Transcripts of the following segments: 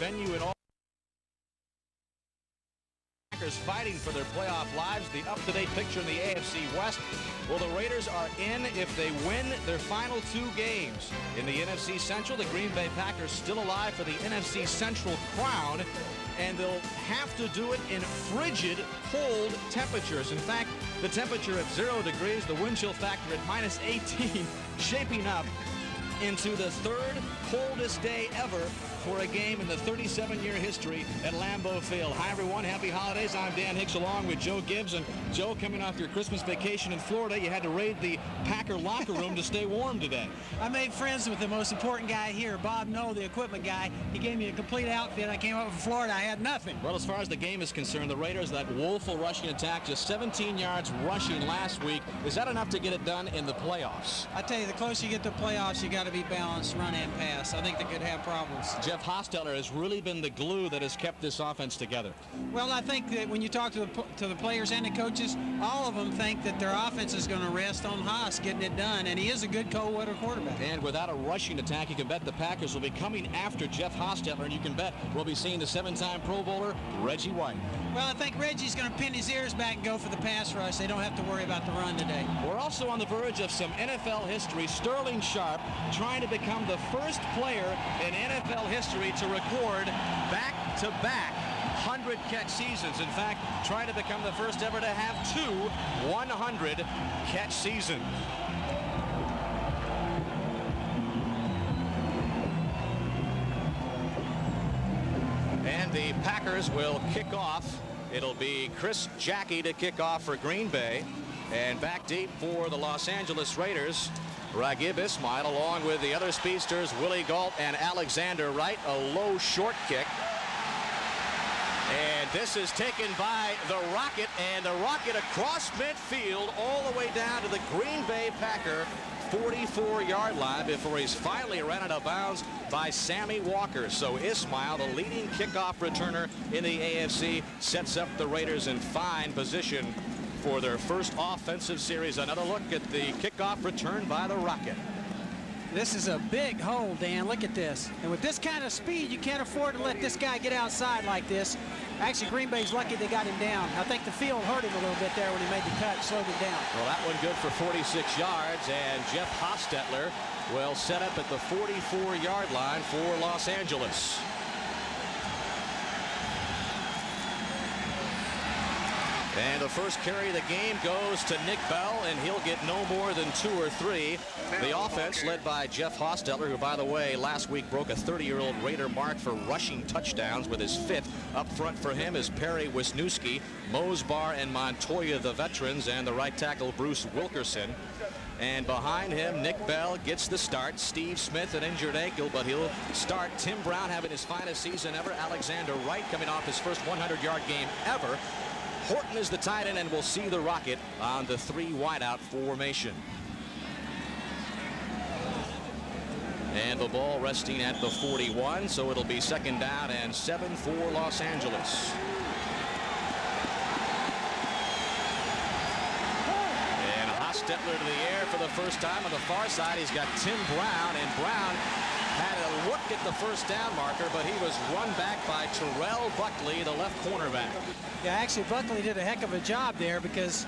venue in all. Packers fighting for their playoff lives. The up-to-date picture in the AFC West. Well, the Raiders are in if they win their final 2 games. In the NFC Central, the Green Bay Packers still alive for the NFC Central crown, and they'll have to do it in frigid, cold temperatures. In fact, the temperature at 0 degrees, the wind chill factor at -18, shaping up into the 3rd coldest day ever for a game in the 37-year history at Lambeau Field. Hi, everyone. Happy holidays. I'm Dan Hicks along with Joe Gibbs. And Joe, coming off your Christmas vacation in Florida, you had to raid the Packer locker room to stay warm today. I made friends with the most important guy here, Bob Noll, the equipment guy. He gave me a complete outfit. I came up from Florida. I had nothing. Well, as far as the game is concerned, the Raiders, that woeful rushing attack, just 17 yards rushing last week. Is that enough to get it done in the playoffs? I tell you, the closer you get to the playoffs, you got to be balanced, run and pass. I think they could have problems. Jeff Hostetler has really been the glue that has kept this offense together. Well, I think that when you talk to the players and the coaches, all of them think that their offense is going to rest on Haas getting it done, and he is a good cold weather quarterback. And without a rushing attack, you can bet the Packers will be coming after Jeff Hostetler, and you can bet we'll be seeing the 7-time Pro Bowler, Reggie White. Well, I think Reggie's going to pin his ears back and go for the pass rush. They don't have to worry about the run today. We're also on the verge of some NFL history. Sterling Sharp trying to become the first player in NFL history to record back-to-back 100-catch seasons. In fact, trying to become the first ever to have 2 100-catch seasons. And the Packers will kick off. It'll be Chris Jackie to kick off for Green Bay. And back deep for the Los Angeles Raiders, Raghib Ismail, along with the other speedsters, Willie Gault and Alexander Wright. A low short kick. And this is taken by the Rocket, and the Rocket across midfield all the way down to the Green Bay Packer 44-yard line before he's finally run out of bounds by Sammy Walker. So Ismail, the leading kickoff returner in the AFC, sets up the Raiders in fine position for their first offensive series. Another look at the kickoff return by the Rocket. This is a big hole, Dan. Look at this. And with this kind of speed, you can't afford to let this guy get outside like this. Actually, Green Bay's lucky they got him down. I think the field hurt him a little bit there when he made the cut, slowed him down. Well, that one good for 46 yards, and Jeff Hostetler will set up at the 44-yard line for Los Angeles. And the first carry of the game goes to Nick Bell, and he'll get no more than 2 or 3. The offense led by Jeff Hostetler, who, by the way, last week broke a 30-year-old Raider mark for rushing touchdowns with his 5th. Up front for him is Perry Wisniewski, Mosbar and Montoya, the veterans, and the right tackle Bruce Wilkerson. And behind him, Nick Bell gets the start. Steve Smith, an injured ankle, but he'll start. Tim Brown having his finest season ever. Alexander Wright coming off his first 100-yard game ever. Horton is the tight end, and we'll see the Rocket on the 3 wideout formation. And the ball resting at the 41, so it'll be 2nd down and 7 for Los Angeles. And Hostetler to the air for the first time. On the far side, he's got Tim Brown, and Brown had a look at the first down marker, but he was run back by Terrell Buckley, the left cornerback. Yeah, actually, Buckley did a heck of a job there because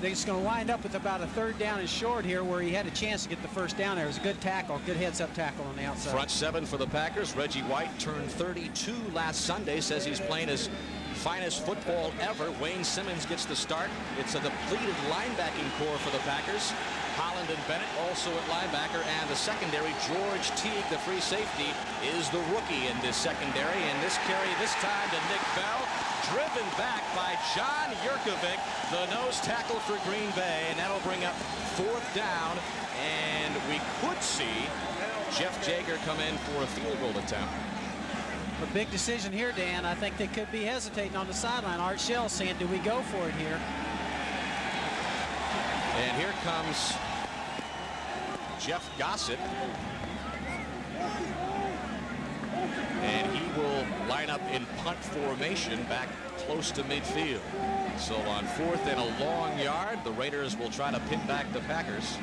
they're just going to wind up with about a 3rd down and short here where he had a chance to get the first down there. It was a good tackle, good heads-up tackle on the outside. Front 7 for the Packers. Reggie White turned 32 last Sunday, says he's playing his finest football ever. Wayne Simmons gets the start. It's a depleted linebacking core for the Packers. Holland and Bennett also at linebacker, and the secondary, George Teague, the free safety, is the rookie in this secondary. And this carry this time to Nick Bell, driven back by John Yurkovich, the nose tackle for Green Bay, and that'll bring up 4th down. And we could see Jeff Jager come in for a field goal attempt. A big decision here, Dan. I think they could be hesitating on the sideline. Art Shell saying, do we go for it here? And here comes Jeff Gossett. And he will line up in punt formation back close to midfield. So on 4th and a long yard, the Raiders will try to pin back the Packers.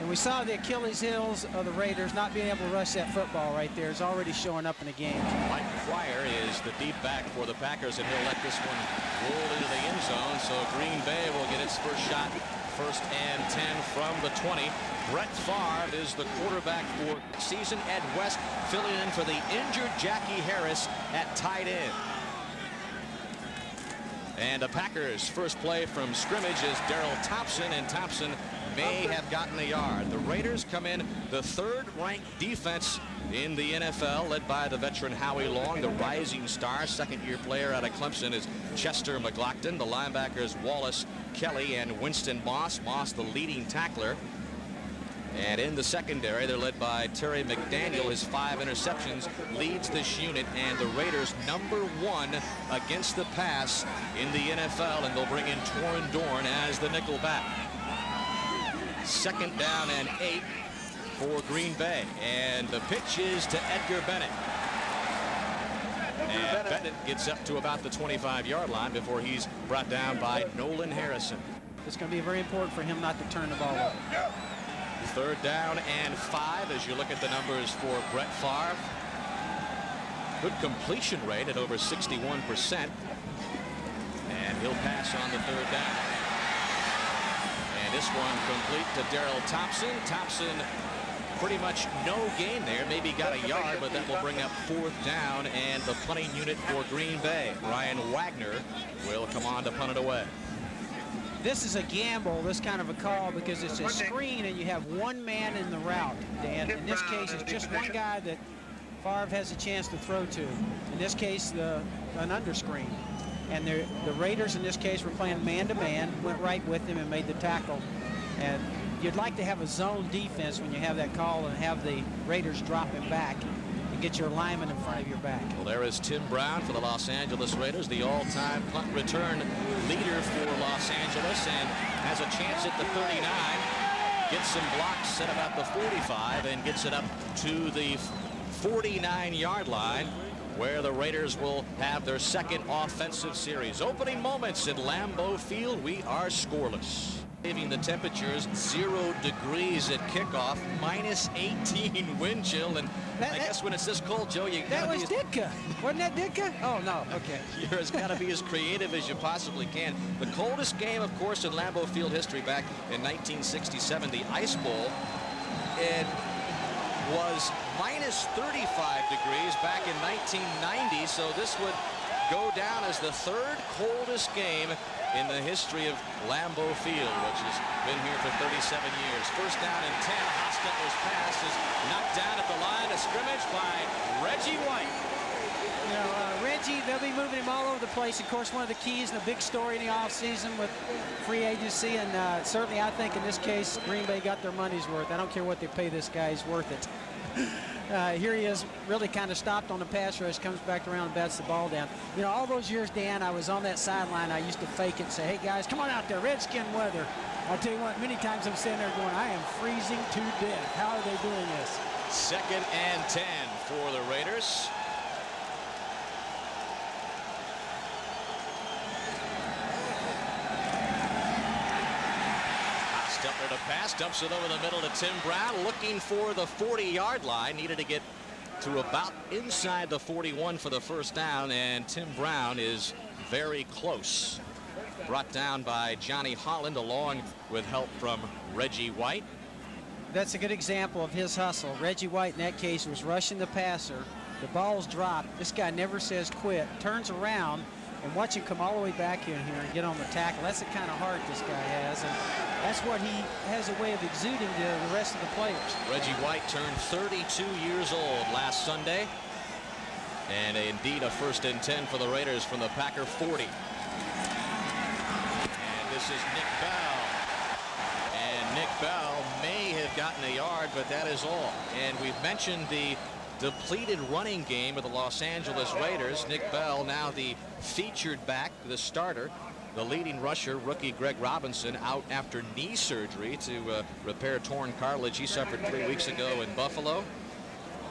And we saw the Achilles heels of the Raiders not being able to rush that football right there. Is already showing up in the game. Mike Pryor is the deep back for the Packers, and he'll let this one roll into the end zone. So Green Bay will get its first shot, 1st and 10 from the 20. Brett Favre is the quarterback for season. Ed West filling in for the injured Jackie Harris at tight end. And the Packers' first play from scrimmage is Darrell Thompson, and Thompson may have gotten a yard. The Raiders come in the 3rd-ranked defense in the NFL, led by the veteran Howie Long. The rising star, 2nd-year player out of Clemson, is Chester McLaughlin. The linebackers Wallace Kelly and Winston Moss. Moss, the leading tackler. And in the secondary, they're led by Terry McDaniel. His 5 interceptions leads this unit, and the Raiders #1 against the pass in the NFL, and they'll bring in Torrin Dorn as the nickel back. 2nd down and 8 for Green Bay, and the pitch is to Edgar Bennett. And Bennett gets up to about the 25-yard line before he's brought down by Nolan Harrison. It's going to be very important for him not to turn the ball over. 3rd down and 5 as you look at the numbers for Brett Favre. Good completion rate at over 61%. And he'll pass on the 3rd down. And this one complete to Darrell Thompson. Thompson pretty much no gain there. Maybe got a yard, but that will bring up 4th down and the punting unit for Green Bay. Ryan Wagner will come on to punt it away. This is a gamble, this kind of a call, because it's a screen and you have one man in the route, Dan. In this case, it's just one guy that Favre has a chance to throw to. In this case, an under screen. And the Raiders, in this case, were playing man-to-man, went right with him and made the tackle. And you'd like to have a zone defense when you have that call and have the Raiders drop him back and get your lineman in front of your back. Well, there is Tim Brown for the Los Angeles Raiders, the all-time punt return leader for Los Angeles, and has a chance at the 39. Gets some blocks at about the 45 and gets it up to the 49-yard line, where the Raiders will have their 2nd offensive series. Opening moments at Lambeau Field. We are scoreless. Saving the temperatures, 0 degrees at kickoff, -18 wind chill, and I guess when it's this cold, Joe, you that was Ditka. Wasn't that Ditka? Oh no. Okay. You're got to be as creative as you possibly can. The coldest game, of course, in Lambeau Field history back in 1967, the Ice Bowl. It was -35 degrees back in 1990, so this would go down as the 3rd coldest game in the history of Lambeau Field, which has been here for 37 years. 1st down and 10. Hostetler's pass is knocked down at the line of scrimmage by Reggie White. You know, Reggie, they'll be moving him all over the place. Of course, one of the keys and the big story in the offseason with free agency, and certainly I think in this case, Green Bay got their money's worth. I don't care what they pay this guy, he's worth it. Here he is, really kind of stopped on the pass rush, comes back around and bats the ball down. You know, all those years, Dan, I was on that sideline. I used to fake it and say, hey, guys, come on out there, Redskin weather. I'll tell you what, many times I'm sitting there going, I am freezing to death. How are they doing this? 2nd and 10 for the Raiders. Hostetler to pass, dumps it over the middle to Tim Brown, looking for the 40-yard line. Needed to get to about inside the 41 for the 1st down, and Tim Brown is very close. Brought down by Johnny Holland along with help from Reggie White. That's a good example of his hustle. Reggie White in that case was rushing the passer. The ball's dropped. This guy never says quit. Turns around and watch him come all the way back in here and get on the tackle. That's the kind of heart this guy has, and that's what he has a way of exuding to the rest of the players. Reggie White turned 32 years old last Sunday, and indeed a 1st and 10 for the Raiders from the Packer 40. And this is Nick Bell, and Nick Bell may have gotten a yard, but that is all. And we've mentioned the depleted running game of the Los Angeles Raiders. Nick Bell now the featured back, the starter. The leading rusher, rookie Greg Robinson, out after knee surgery to repair torn cartilage he suffered 3 weeks ago in Buffalo.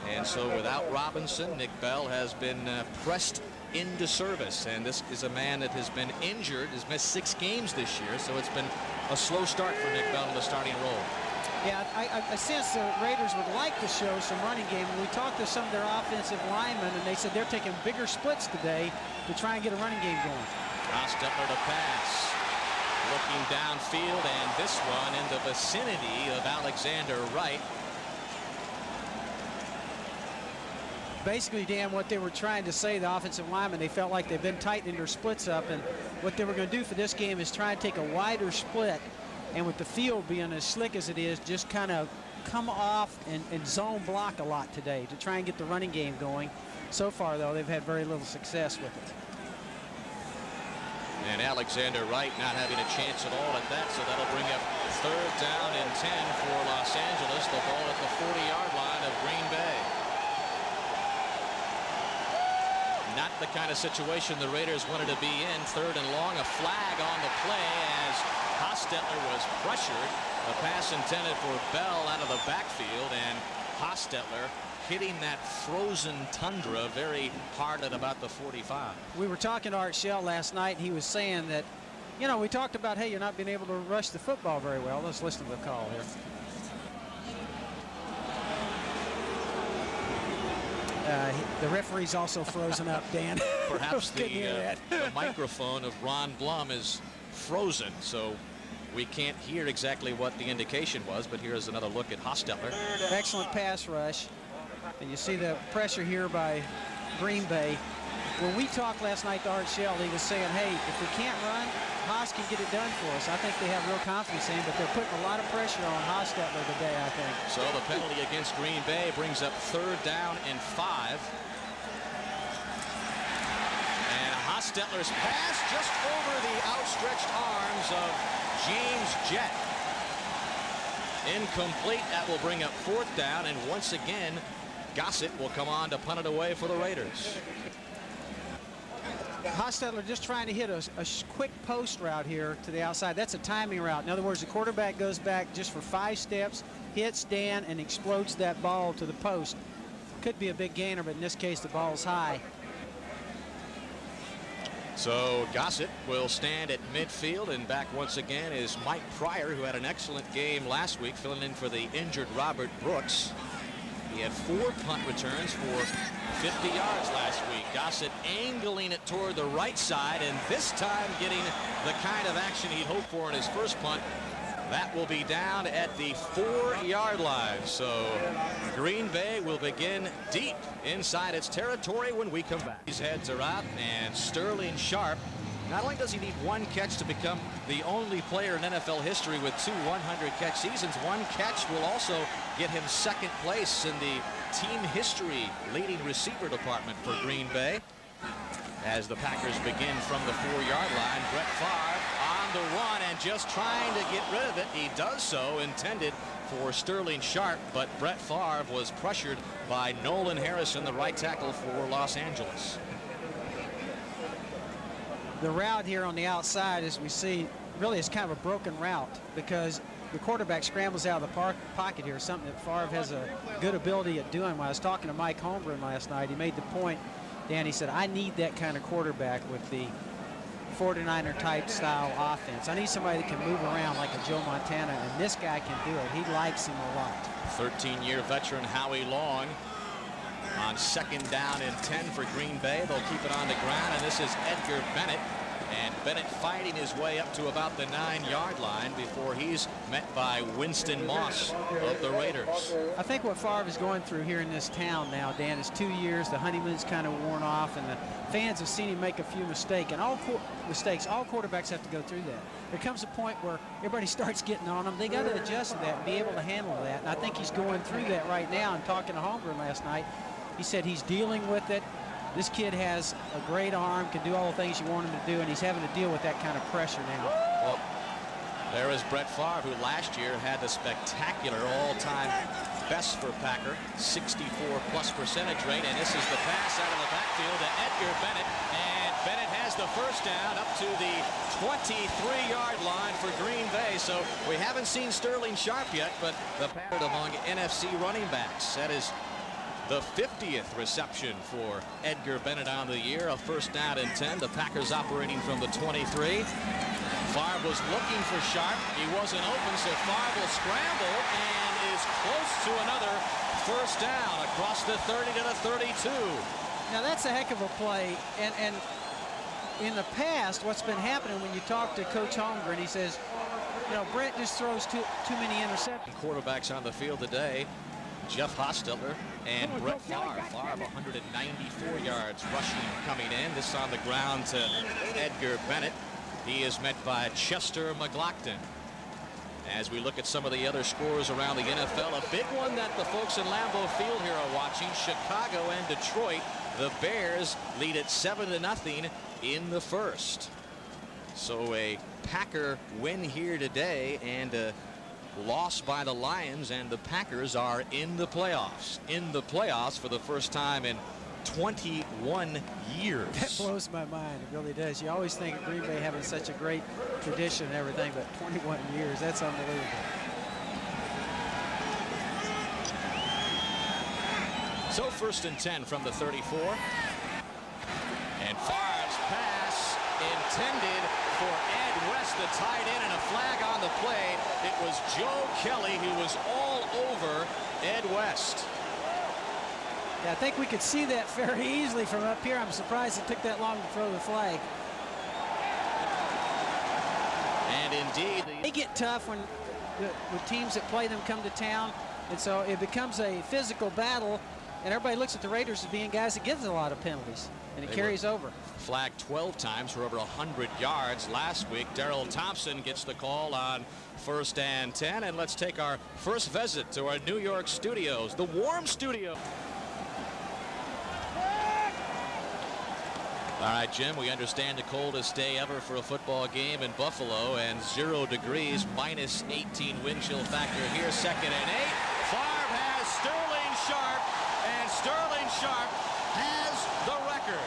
And so without Robinson, Nick Bell has been pressed into service. And this is a man that has been injured, has missed 6 games this year. So it's been a slow start for Nick Bell in the starting role. Yeah, I sense the Raiders would like to show some running game. When we talked to some of their offensive linemen, and they said they're taking bigger splits today to try and get a running game going. Hostetler to pass. Looking downfield, and this one in the vicinity of Alexander Wright. Basically, Dan, what they were trying to say, the offensive linemen, they felt like they've been tightening their splits up, and what they were going to do for this game is try and take a wider split, and with the field being as slick as it is, just kind of come off and zone block a lot today to try and get the running game going. So far, though, they've had very little success with it. And Alexander Wright not having a chance at all at that, so that'll bring up 3rd down and 10 for Los Angeles. The ball at the 40-yard line of Green Bay. Not the kind of situation the Raiders wanted to be in. 3rd and long, a flag on the play as Hostetler was pressured. A pass intended for Bell out of the backfield, and Hostetler hitting that frozen tundra very hard at about the 45. We were talking to Art Shell last night, and he was saying that, you know, we talked about, hey, you're not being able to rush the football very well. Let's listen to the call here. The referee's also frozen up, Dan. Perhaps the microphone of Ron Blum is frozen, so we can't hear exactly what the indication was, but here's another look at Hostetler. Excellent pass rush. And you see the pressure here by Green Bay. When we talked last night to Art Shell, he was saying, hey, if we can't run, Haas can get it done for us. I think they have real confidence in him, but they're putting a lot of pressure on Hostetler today, I think. So the penalty against Green Bay brings up 3rd down and 5. And Hostetler's pass just over the outstretched arms of James Jett. Incomplete. That will bring up 4th down, and once again, Gossett will come on to punt it away for the Raiders. Hostetler just trying to hit a quick post route here to the outside. That's a timing route. In other words, the quarterback goes back just for 5 steps, hits Dan, and explodes that ball to the post. Could be a big gainer, but in this case, the ball's high. So Gossett will stand at midfield, and back once again is Mike Pryor, who had an excellent game last week, filling in for the injured Robert Brooks. He had 4 punt returns for 50 yards last week. Gossett angling it toward the right side, and this time getting the kind of action he'd hoped for in his first punt. That will be down at the 4-yard line. So Green Bay will begin deep inside its territory when we come back. These heads are out, and Sterling Sharpe, not only does he need 1 catch to become the only player in NFL history with 2 100-catch seasons, 1 catch will also get him 2nd place in the team history leading receiver department for Green Bay. As the Packers begin from the 4-yard line, Brett Favre on the run and just trying to get rid of it. He does so, intended for Sterling Sharpe, but Brett Favre was pressured by Nolan Harrison, the right tackle for Los Angeles. The route here on the outside, as we see, really is kind of a broken route because the quarterback scrambles out of the pocket here, something that Favre has a good ability at doing. When I was talking to Mike Holmgren last night, he made the point, Dan, he said, I need that kind of quarterback with the 49er type style offense. I need somebody that can move around like a Joe Montana, and this guy can do it. He likes him a lot. 13-year veteran Howie Long on 2nd down and 10 for Green Bay. They'll keep it on the ground, and this is Edgar Bennett. And Bennett fighting his way up to about the 9-yard line before he's met by Winston Moss of the Raiders. I think what Favre is going through here in this town now, Dan, is 2 years. The honeymoon's kind of worn off, and the fans have seen him make a few mistakes. And all quarterbacks have to go through that. There comes a point where everybody starts getting on them. They got to adjust to that and be able to handle that. And I think he's going through that right now. And talking to Holmgren last night, he said he's dealing with it. This kid has a great arm, can do all the things you want him to do, and he's having to deal with that kind of pressure now. Well, there is Brett Favre, who last year had the spectacular all-time best for Packer, 64+ percentage rate, and this is the pass out of the backfield to Edgar Bennett, and Bennett has the 1st down up to the 23-yard line for Green Bay. So we haven't seen Sterling Sharpe yet, but the pattern among NFC running backs. That is the 50th reception for Edgar Bennett on the year. A 1st down and 10. The Packers operating from the 23. Favre was looking for Sharp. He wasn't open, so Favre will scramble and is close to another first down across the 30 to the 32. Now that's a heck of a play, and in the past, what's been happening when you talk to Coach Holmgren, he says, you know, Brent just throws too many interceptions. Quarterbacks on the field today, Jeff Hostetler and Brett Favre. Favre 194 yards rushing coming in. This on the ground to Edgar Bennett. He is met by Chester McLaughlin. As we look at some of the other scores around the NFL, a big one that the folks in Lambeau Field here are watching, Chicago and Detroit. The Bears lead at 7-0 in the first. So a Packer win here today and a loss by the Lions, and the Packers are in the playoffs. In the playoffs for the first time in 21 years. That blows my mind. It really does. You always think of Green Bay having such a great tradition and everything, but 21 years, that's unbelievable. So 1st and 10 from the 34. And Favre's pass intended for Ed West, the tight end, and a flag on the play. It was Joe Kelly who was all over Ed West. Yeah, I think we could see that very easily from up here. I'm surprised it took that long to throw the flag. And indeed, they get tough when teams that play them come to town, and so it becomes a physical battle, and everybody looks at the Raiders as being guys that gives a lot of penalties, and it carries over. Flagged 12 times for over 100 yards last week. Darrell Thompson gets the call on 1st and 10, and let's take our first visit to our New York studios, the warm studio. All right, Jim, we understand the coldest day ever for a football game in Buffalo, and 0 degrees, minus 18 wind chill factor here. 2nd and 8. Favre has Sterling Sharp, and Sterling Sharp has the record.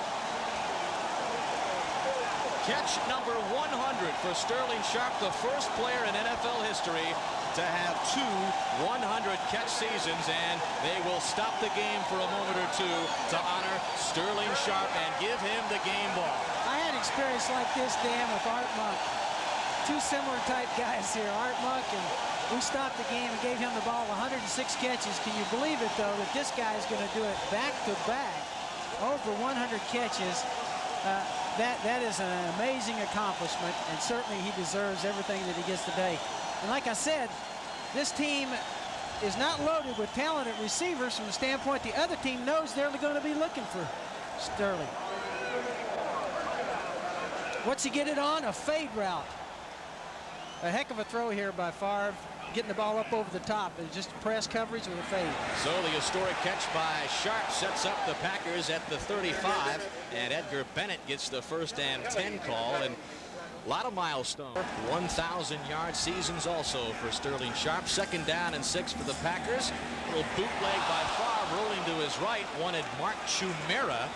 Catch number 100 for Sterling Sharp, the first player in NFL history to have 2 100-catch seasons, and they will stop the game for a moment or two to honor Sterling Sharp and give him the game ball. I had experience like this, Dan, with Art Monk. 2 similar type guys here, Art Monk, and we stopped the game and gave him the ball, 106 catches. Can you believe it, though, that this guy is going to do it back-to-back, over 100 catches? That is an amazing accomplishment, and certainly he deserves everything that he gets today. And like I said, this team is not loaded with talented receivers from the standpoint the other team knows they're going to be looking for Sterling. What's he get it on? A fade route. A heck of a throw here by Favre, getting the ball up over the top. It's just press coverage with a fade. So the historic catch by Sharp sets up the Packers at the 35, and Edgar Bennett gets the 1st and 10 call, and a lot of milestones. 1,000-yard seasons also for Sterling Sharp. 2nd down and 6 for the Packers. A little bootleg by Favre, rolling to his right. Wanted Mark Chumera,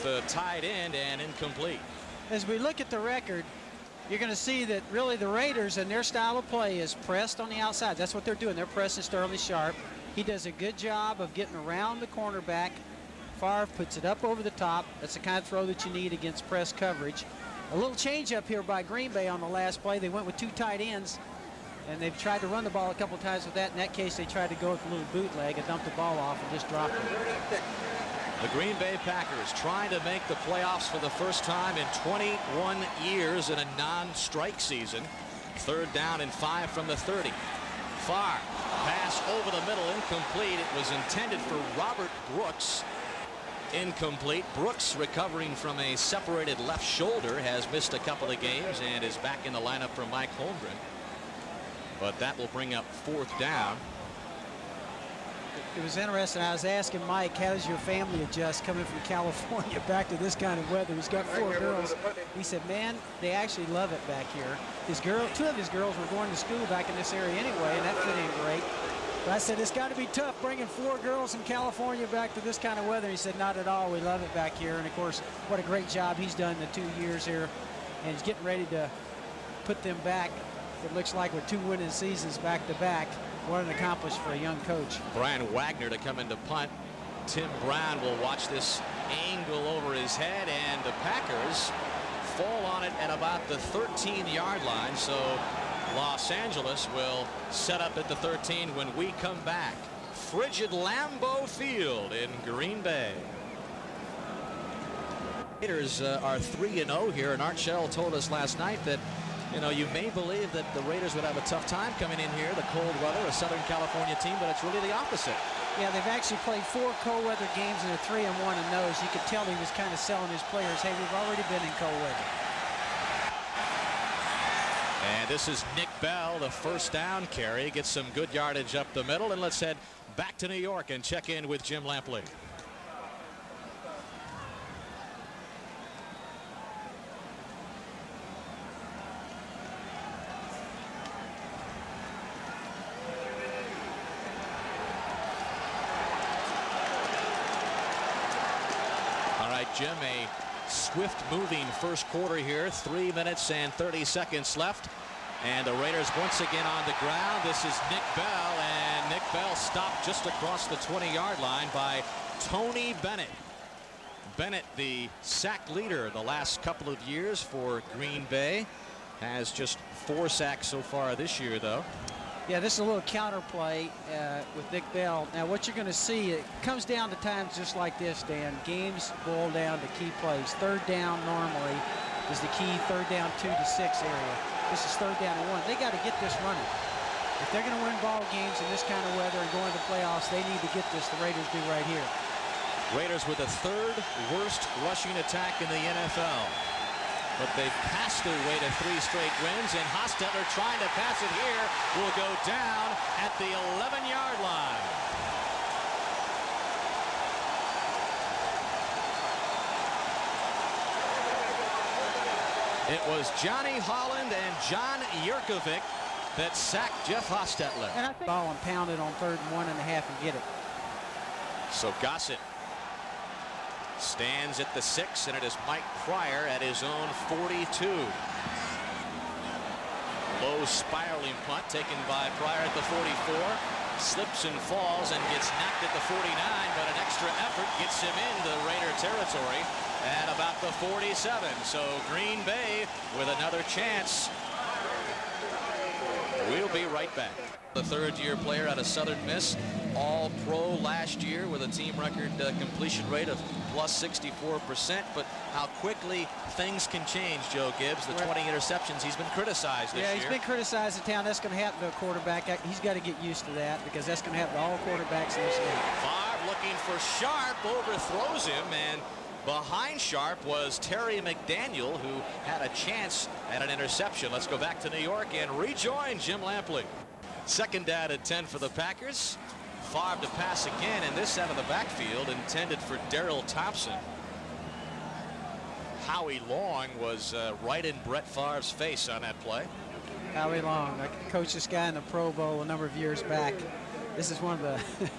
the tight end, and incomplete. As we look at the record, you're going to see that really the Raiders and their style of play is pressed on the outside. That's what they're doing. They're pressing Sterling Sharp. He does a good job of getting around the cornerback. Favre puts it up over the top. That's the kind of throw that you need against press coverage. A little change up here by Green Bay on the last play. They went with 2 tight ends, and they've tried to run the ball a couple times with that. In that case, they tried to go with a little bootleg and dump the ball off and just drop it. The Green Bay Packers trying to make the playoffs for the first time in 21 years in a non-strike season. 3rd down and 5 from the 30. Favre, pass over the middle, incomplete. It was intended for Robert Brooks. Incomplete. Brooks, recovering from a separated left shoulder, has missed a couple of games and is back in the lineup for Mike Holmgren. But that will bring up 4th down. It was interesting. I was asking Mike, how does your family adjust coming from California back to this kind of weather? He's got 4 girls. He said, man, they actually love it back here. 2 of his girls were going to school back in this area anyway, and that fit in great. But I said, it's got to be tough bringing 4 girls from California back to this kind of weather. He said, not at all. We love it back here. And, of course, what a great job he's done in the 2 years here. And he's getting ready to put them back, it looks like, with 2 winning seasons back-to-back. What an accomplishment for a young coach. Brian Wagner to come into punt. Tim Brown will watch this angle over his head, and the Packers fall on it at about the 13-yard line. So Los Angeles will set up at the 13 when we come back. Frigid Lambeau Field in Green Bay. Raiders are 3-0 here, and Art Shell told us last night that, you know, you may believe that the Raiders would have a tough time coming in here, the cold weather, a Southern California team, but it's really the opposite. Yeah, they've actually played 4 cold weather games and they're 3-1 in those. You could tell he was kind of selling his players, hey, we've already been in cold weather. And this is Nick Bell, the first down carry, gets some good yardage up the middle, and let's head back to New York and check in with Jim Lampley. Jim, a swift-moving first quarter here. 3 minutes and 30 seconds left. And the Raiders once again on the ground. This is Nick Bell, and Nick Bell stopped just across the 20-yard line by Tony Bennett. Bennett, the sack leader the last couple of years for Green Bay, has just 4 sacks so far this year, though. Yeah, this is a little counter play with Nick Bell. Now, what you're going to see, it comes down to times just like this, Dan. Games boil down to key plays. 3rd down normally is the key. 3rd down 2 to 6 area. This is 3rd down and 1. They got to get this running. If they're going to win ball games in this kind of weather and go into the playoffs, they need to get this. The Raiders do right here. Raiders with the 3rd worst rushing attack in the NFL. But they've passed their way to 3 straight wins, and Hostetler trying to pass it here will go down at the 11-yard line. It was Johnny Holland and John Yurkovich that sacked Jeff Hostetler. And I think ball and pound it on 3rd and 1.5 and get it. So Gossett stands at the 6, and it is Mike Pryor at his own 42. Low spiraling punt taken by Pryor at the 44. Slips and falls and gets knocked at the 49, but an extra effort gets him into Raider territory at about the 47. So Green Bay with another chance. We'll be right back. The 3rd-year player out of Southern Miss, All-Pro last year with a team record completion rate of plus 64%. But how quickly things can change, Joe Gibbs. The 20 interceptions, he's been criticized this year. Yeah, he's been criticized in town. That's going to happen to a quarterback. He's got to get used to that because that's going to happen to all quarterbacks in this league. Favre looking for Sharp, overthrows him, and behind Sharp was Terry McDaniel, who had a chance at an interception. Let's go back to New York and rejoin Jim Lampley. 2nd down and 10 for the Packers. Favre to pass again, and this out of the backfield, intended for Darrell Thompson. Howie Long was right in Brett Favre's face on that play. Howie Long, I coached this guy in the Pro Bowl a number of years back. This is one of the,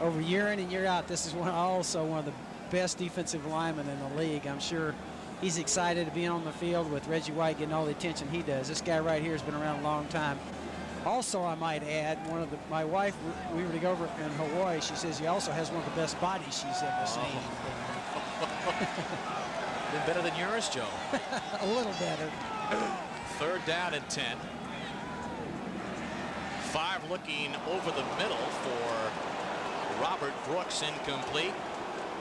over year in and year out, this is also one of the best defensive linemen in the league. I'm sure he's excited to be on the field with Reggie White getting all the attention he does. This guy right here has been around a long time. Also, I might add, my wife, we were to go over in Hawaii. She says he also has one of the best bodies she's ever seen. Been better than yours, Joe. A little better. 3rd down and 10. Favre looking over the middle for Robert Brooks, incomplete.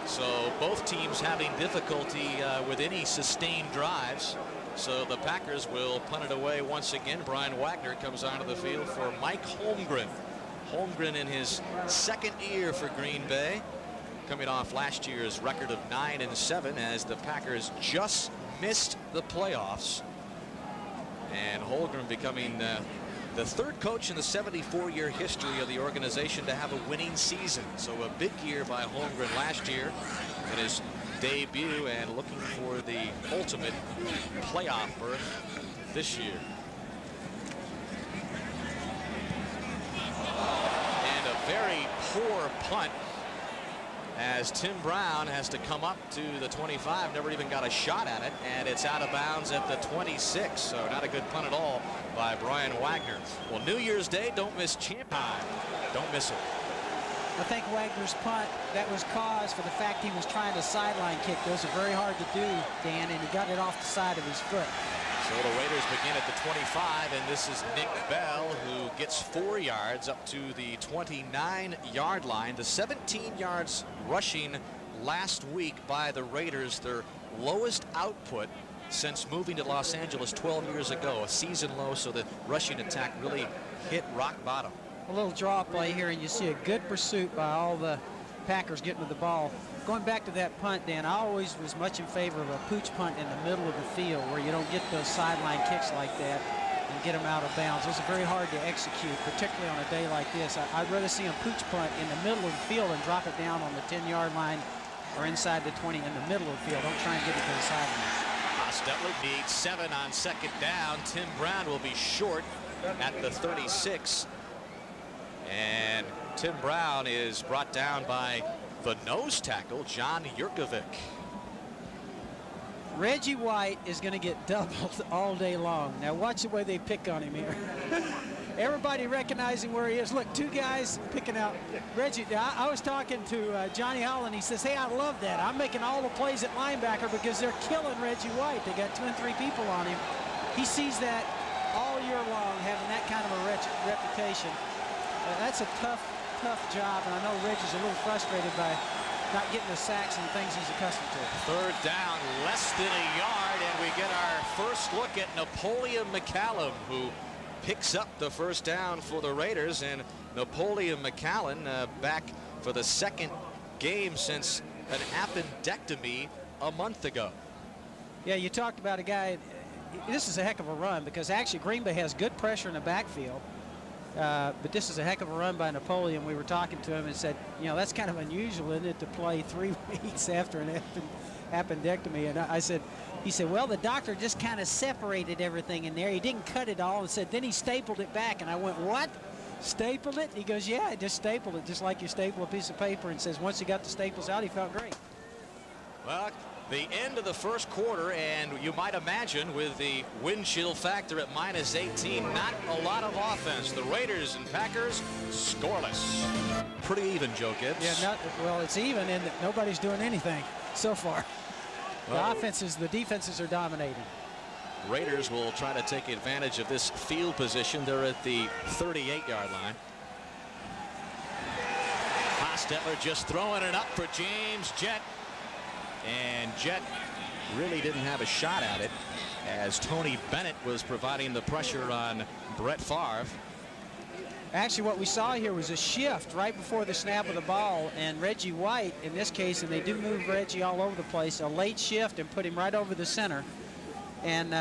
So both teams having difficulty with any sustained drives. So the Packers will punt it away once again. Brian Wagner comes onto the field for Mike Holmgren. Holmgren in his 2nd year for Green Bay, coming off last year's record of 9-7 as the Packers just missed the playoffs. And Holmgren becoming the 3rd coach in the 74-year history of the organization to have a winning season. So a big year by Holmgren last year in his debut, and looking for the ultimate playoff berth this year. And a very poor punt as Tim Brown has to come up to the 25, never even got a shot at it, and it's out of bounds at the 26. So not a good punt at all by Brian Wagner. Well, New Year's Day, don't miss champ time. Don't miss it. I think Wagner's punt, that was caused for the fact he was trying to sideline kick. Those are very hard to do, Dan, and he got it off the side of his foot. So the Raiders begin at the 25, and this is Nick Bell, who gets 4 yards up to the 29-yard line. The 17 yards rushing last week by the Raiders, their lowest output since moving to Los Angeles 12 years ago, a season low, so the rushing attack really hit rock bottom. A little draw play here, and you see a good pursuit by all the Packers getting to the ball. Going back to that punt, Dan, I always was much in favor of a pooch punt in the middle of the field where you don't get those sideline kicks like that and get them out of bounds. Those are very hard to execute, particularly on a day like this. I'd rather see a pooch punt in the middle of the field and drop it down on the 10-yard line or inside the 20 in the middle of the field. Don't try and get it to the sideline. Hostetler needs 7 on second down. Tim Brown will be short at the 36. And Tim Brown is brought down by the nose tackle, John Jurkovic. Reggie White is going to get doubled all day long. Now watch the way they pick on him here. Everybody recognizing where he is. Look, 2 guys picking out Reggie. I was talking to Johnny Holland. He says, hey, I love that. I'm making all the plays at linebacker because they're killing Reggie White. They got 2 and 3 people on him. He sees that all year long, having that kind of a reputation. That's a tough job, and I know Reggie's a little frustrated by not getting the sacks and things he's accustomed to. 3rd down, less than a yard, and we get our first look at Napoleon McCallum, who picks up the first down for the Raiders. And Napoleon McCallum back for the 2nd game since an appendectomy a month ago. Yeah, you talked about a guy. This is a heck of a run because actually Green Bay has good pressure in the backfield. But this is a heck of a run by Napoleon. We were talking to him and said, you know, that's kind of unusual, isn't it, to play 3 weeks after an appendectomy. And I said, he said, well, the doctor just kind of separated everything in there. He didn't cut it all, and said, then he stapled it back. And I went, what? Stapled it? He goes, yeah, I just stapled it, just like you staple a piece of paper, and says once he got the staples out, he felt great. Well, the end of the first quarter, and you might imagine with the wind chill factor at -18, not a lot of offense. The Raiders and Packers scoreless. Pretty even, Joe Gibbs. Yeah, well, it's even in that nobody's doing anything so far. Well, the defenses are dominating. Raiders will try to take advantage of this field position. They're at the 38-yard line. Hostetler just throwing it up for James Jett. And Jett really didn't have a shot at it as Tony Bennett was providing the pressure on Brett Favre. Actually, what we saw here was a shift right before the snap of the ball, and Reggie White, in this case, and they do move Reggie all over the place, a late shift and put him right over the center. And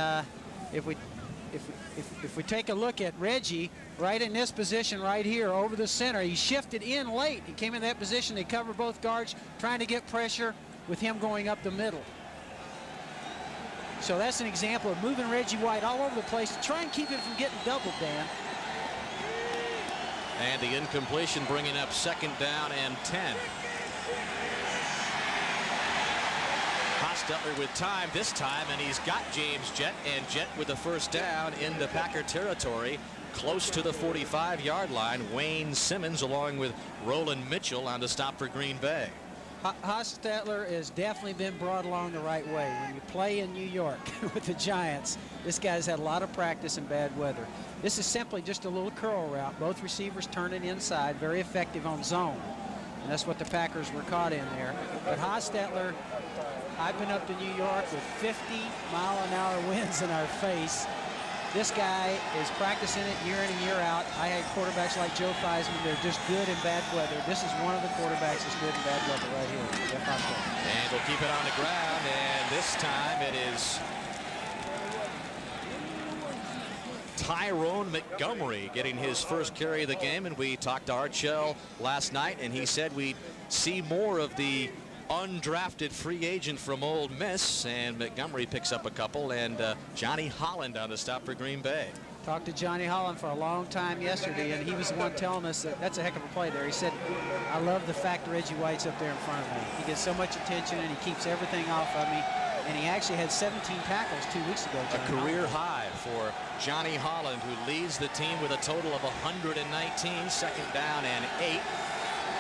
if we take a look at Reggie right in this position right here over the center, he shifted in late. He came in that position. They cover both guards, trying to get pressure with him going up the middle. So that's an example of moving Reggie White all over the place to try and keep him from getting doubled, Dan. And the incompletion bringing up 2nd down and 10. Hostetler with time this time, and he's got James Jett, and Jett with the first down in the Packer territory, close to the 45-yard line. Wayne Simmons along with Roland Mitchell on the stop for Green Bay. Hostetler has definitely been brought along the right way. When you play in New York with the Giants, this guy's had a lot of practice in bad weather. This is simply just a little curl route. Both receivers turn it inside, very effective on zone. And that's what the Packers were caught in there. But Hostetler, I've been up to New York with 50-mile-an-hour winds in our face. This guy is practicing it year in and year out. I had quarterbacks like Joe Theismann. They're just good in bad weather. This is one of the quarterbacks that's good in bad weather right here. Jeff Hostetler. And we'll keep it on the ground, and this time it is Tyrone Montgomery getting his first carry of the game. And we talked to Art Shell last night, and he said we'd see more of the undrafted free agent from Ole Miss, and Montgomery picks up a couple, and Johnny Holland on the stop for Green Bay. Talked to Johnny Holland for a long time yesterday, and he was the one telling us that that's a heck of a play there. He said, I love the fact that Reggie White's up there in front of me. He gets so much attention, and he keeps everything off of me. And he actually had 17 tackles 2 weeks ago. A career high for Johnny Holland, who leads the team with a total of 119, 2nd down and 8.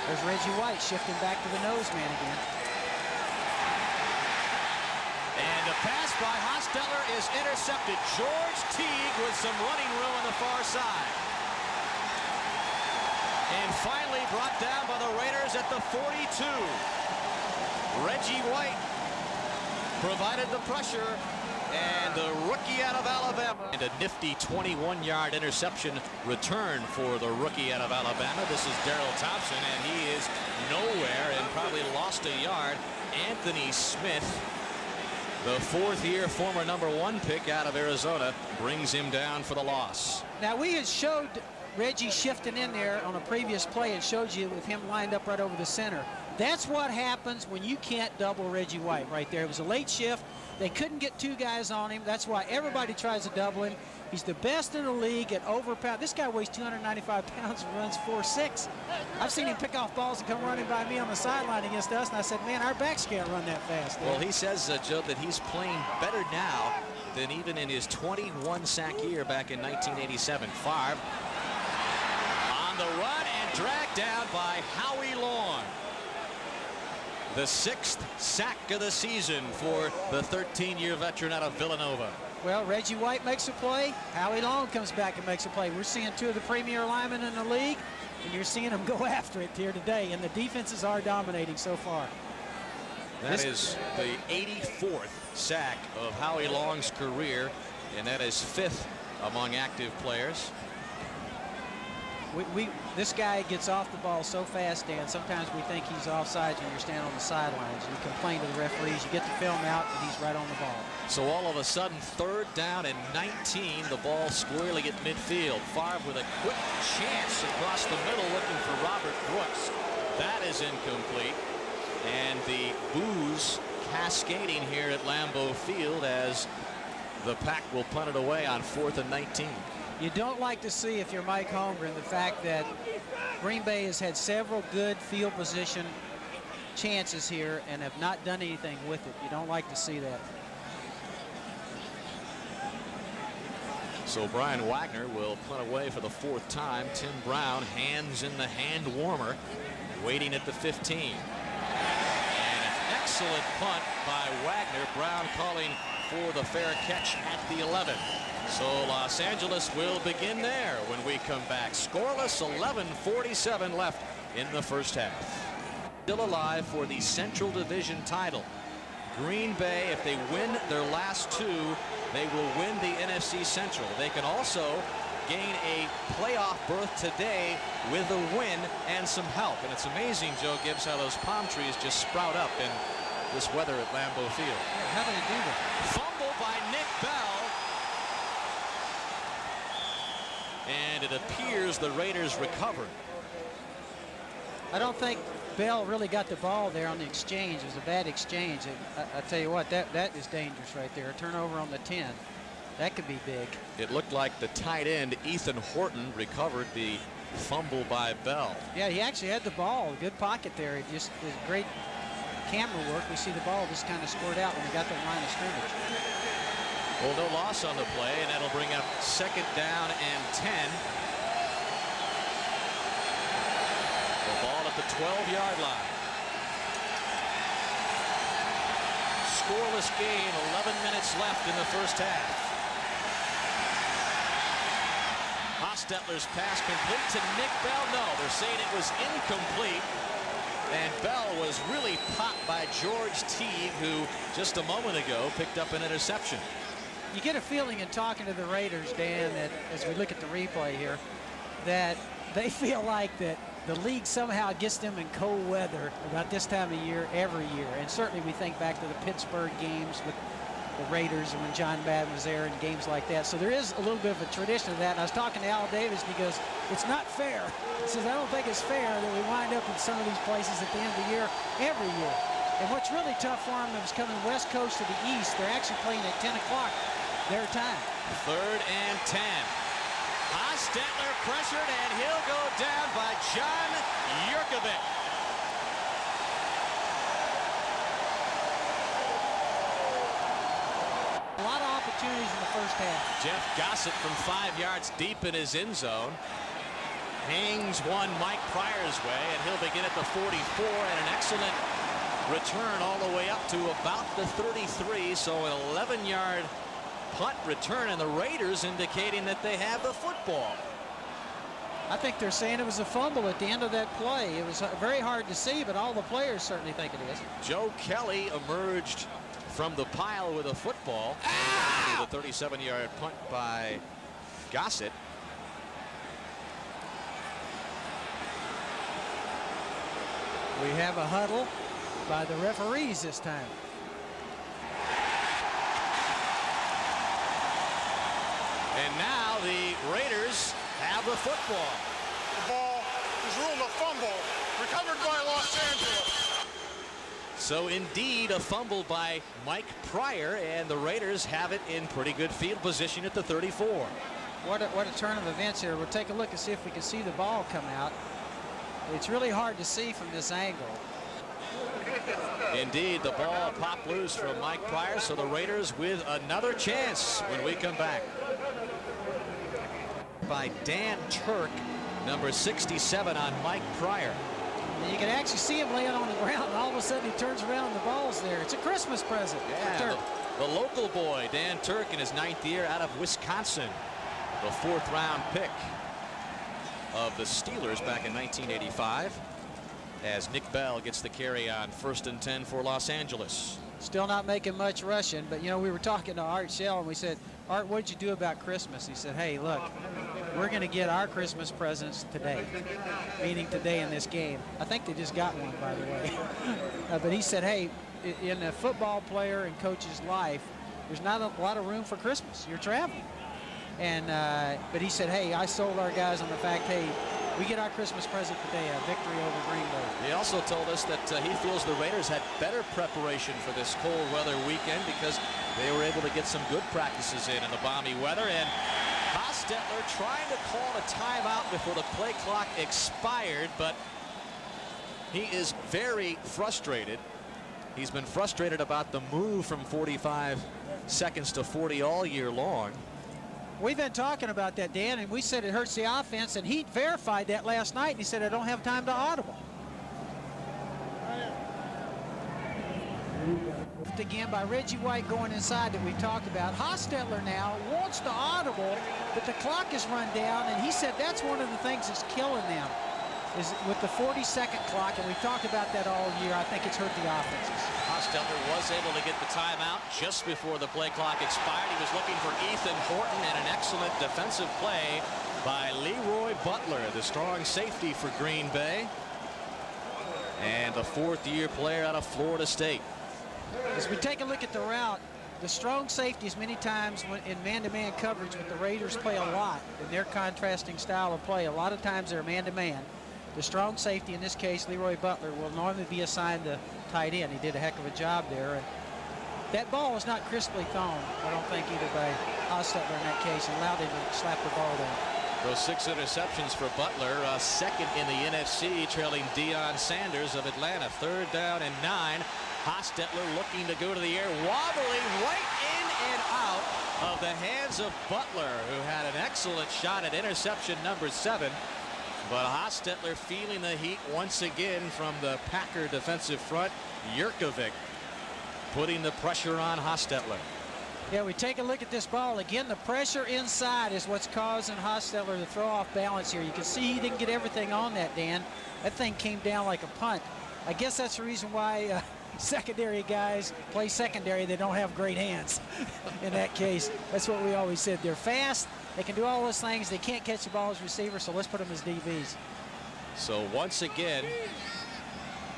There's Reggie White shifting back to the nose man again. And a pass by Hostetler is intercepted. George Teague with some running room on the far side. And finally brought down by the Raiders at the 42. Reggie White provided the pressure, and the rookie out of Alabama. And a nifty 21-yard interception return for the rookie out of Alabama. This is Darrell Thompson, and he is nowhere and probably lost a yard. Anthony Smith, the fourth-year former #1 pick out of Arizona, brings him down for the loss. Now, we had showed Reggie shifting in there on a previous play and showed you with him lined up right over the center. That's what happens when you can't double Reggie White right there. It was a late shift. They couldn't get two guys on him. That's why everybody tries to double him. He's the best in the league at overpound. This guy weighs 295 pounds and runs 4.6. I've seen him pick off balls and come running by me on the sideline against us, and I said, man, our backs can't run that fast. Well, he says, Joe, that he's playing better now than even in his 21-sack year back in 1987. Favre on the run and dragged down by Howie Long. The 6th sack of the season for the 13-year veteran out of Villanova. Well, Reggie White makes a play. Howie Long comes back and makes a play. We're seeing two of the premier linemen in the league, and you're seeing them go after it here today, and the defenses are dominating so far. That is the 84th sack of Howie Long's career, and that is 5th among active players. This guy gets off the ball so fast, Dan. Sometimes we think he's offsides when you're standing on the sidelines. You complain to the referees. You get the film out, and he's right on the ball. So all of a sudden, 3rd down and 19. The ball squarely at midfield. Favre with a quick chance across the middle, looking for Robert Brooks. That is incomplete. And the boos cascading here at Lambeau Field as the Pack will punt it away on 4th and 19. You don't like to see, if you're Mike Holmgren, the fact that Green Bay has had several good field position chances here and have not done anything with it. You don't like to see that. So Brian Wagner will punt away for the 4th time. Tim Brown, hands in the hand warmer, waiting at the 15. And an excellent punt by Wagner. Brown calling for the fair catch at the 11. So Los Angeles will begin there when we come back. Scoreless, 11:47 left in the first half. Still alive for the Central Division title. Green Bay, if they win their last 2, they will win the NFC Central. They can also gain a playoff berth today with a win and some help. And it's amazing, Joe Gibbs, how those palm trees just sprout up in this weather at Lambeau Field. Yeah, how do they do that? Fumble by Nick Bell. And it appears the Raiders recovered. I don't think Bell really got the ball there on the exchange. It was a bad exchange. I tell you what, that is dangerous right there. A turnover on the 10. That could be big. It looked like the tight end, Ethan Horton, recovered the fumble by Bell. Yeah, he actually had the ball. Good pocket there. It just is great camera work. We see the ball just kind of squirt out when we got that line of scrimmage. Well, no loss on the play, and that'll bring up 2nd down and 10. The ball at the 12-yard line. Scoreless game, 11 minutes left in the first half. Hostetler's pass complete to Nick Bell. No, they're saying it was incomplete. And Bell was really popped by George Teague, who just a moment ago picked up an interception. You get a feeling in talking to the Raiders, Dan, that as we look at the replay here, that they feel like that the league somehow gets them in cold weather about this time of year every year. And certainly we think back to the Pittsburgh games with the Raiders and when John Madden was there and games like that. So there is a little bit of a tradition of that. And I was talking to Al Davis, and he goes, it's not fair. He says, I don't think it's fair that we wind up in some of these places at the end of the year every year. And what's really tough for them is coming west coast to the east. They're actually playing at 10 o'clock their time. 3rd and 10. Hostetler pressured, and he'll go down by John Yurkovich. A lot of opportunities in the first half. Jeff Gossett from 5 yards deep in his end zone. hangs one Mike Pryor's way, and he'll begin at the 44, and an excellent return all the way up to about the 33. So an 11-yard punt return, and the Raiders indicating that they have the football. I think they're saying it was a fumble at the end of that play. It was very hard to see, but all the players certainly think it is. Joe Kelly emerged from the pile with a football. The 37-yard punt by Gossett. We have a huddle by the referees this time. And now the Raiders have the football. The ball is ruled a fumble, recovered by Los Angeles. So indeed a fumble by Mike Pryor, and the Raiders have it in pretty good field position at the 34. What a turn of events here. We'll take a look and see if we can see the ball come out. It's really hard to see from this angle. Indeed, the ball popped loose from Mike Pryor, so the Raiders with another chance when we come back. By Dan Turk, number 67 on Mike Pryor. And you can actually see him laying on the ground, and all of a sudden he turns around and the ball's there. It's a Christmas present. Yeah, the local boy, Dan Turk, in his 9th year out of Wisconsin. The 4th round pick of the Steelers back in 1985. As Nick Bell gets the carry on 1st and 10 for Los Angeles. Still not making much rushing, but you know, we were talking to Art Shell and we said, Art, what'd you do about Christmas? He said, hey, look, we're going to get our Christmas presents today, meaning today in this game. I think they just got one, by the way. But he said, hey, in a football player and coach's life, there's not a lot of room for Christmas. You're traveling. And but he said, hey, I sold our guys on the fact, hey, we get our Christmas present today, a victory over Green Bay. He also told us that he feels the Raiders had better preparation for this cold weather weekend because they were able to get some good practices in the balmy weather. And Hostetler trying to call a timeout before the play clock expired, but he is very frustrated. He's been frustrated about the move from 45 seconds to 40 all year long. We've been talking about that, Dan, and we said it hurts the offense, and he verified that last night, and he said, I don't have time to audible. Again by Reggie White going inside that we talked about. Hostetler now wants to audible, but the clock is run down, and he said that's one of the things that's killing them, is with the 40-second clock, and we've talked about that all year. I think it's hurt the offenses. Hostetler was able to get the timeout just before the play clock expired. He was looking for Ethan Horton, and an excellent defensive play by Leroy Butler, the strong safety for Green Bay, and the 4th-year player out of Florida State. As we take a look at the route, the strong safeties many times in man-to-man coverage with the Raiders play a lot in their contrasting style of play. A lot of times they're man-to-man. The strong safety, in this case, Leroy Butler, will normally be assigned to tight end. He did a heck of a job there. And that ball was not crisply thrown, I don't think, either by Hostetler in that case, and allowed him to slap the ball down. Those 6 interceptions for Butler, second in the NFC, trailing Deion Sanders of Atlanta. 3rd down and 9. Hostetler looking to go to the air, wobbling right in and out of the hands of Butler, who had an excellent shot at interception number 7. But Hostetler feeling the heat once again from the Packer defensive front. Jurkovic putting the pressure on Hostetler. Yeah, we take a look at this ball. Again, the pressure inside is what's causing Hostetler to throw off balance here. You can see he didn't get everything on that, Dan. That thing came down like a punt. I guess that's the reason why secondary guys play secondary. They don't have great hands in that case. That's what we always said. They're fast. They can do all those things. They can't catch the ball as receivers, so let's put them as DBs. So once again,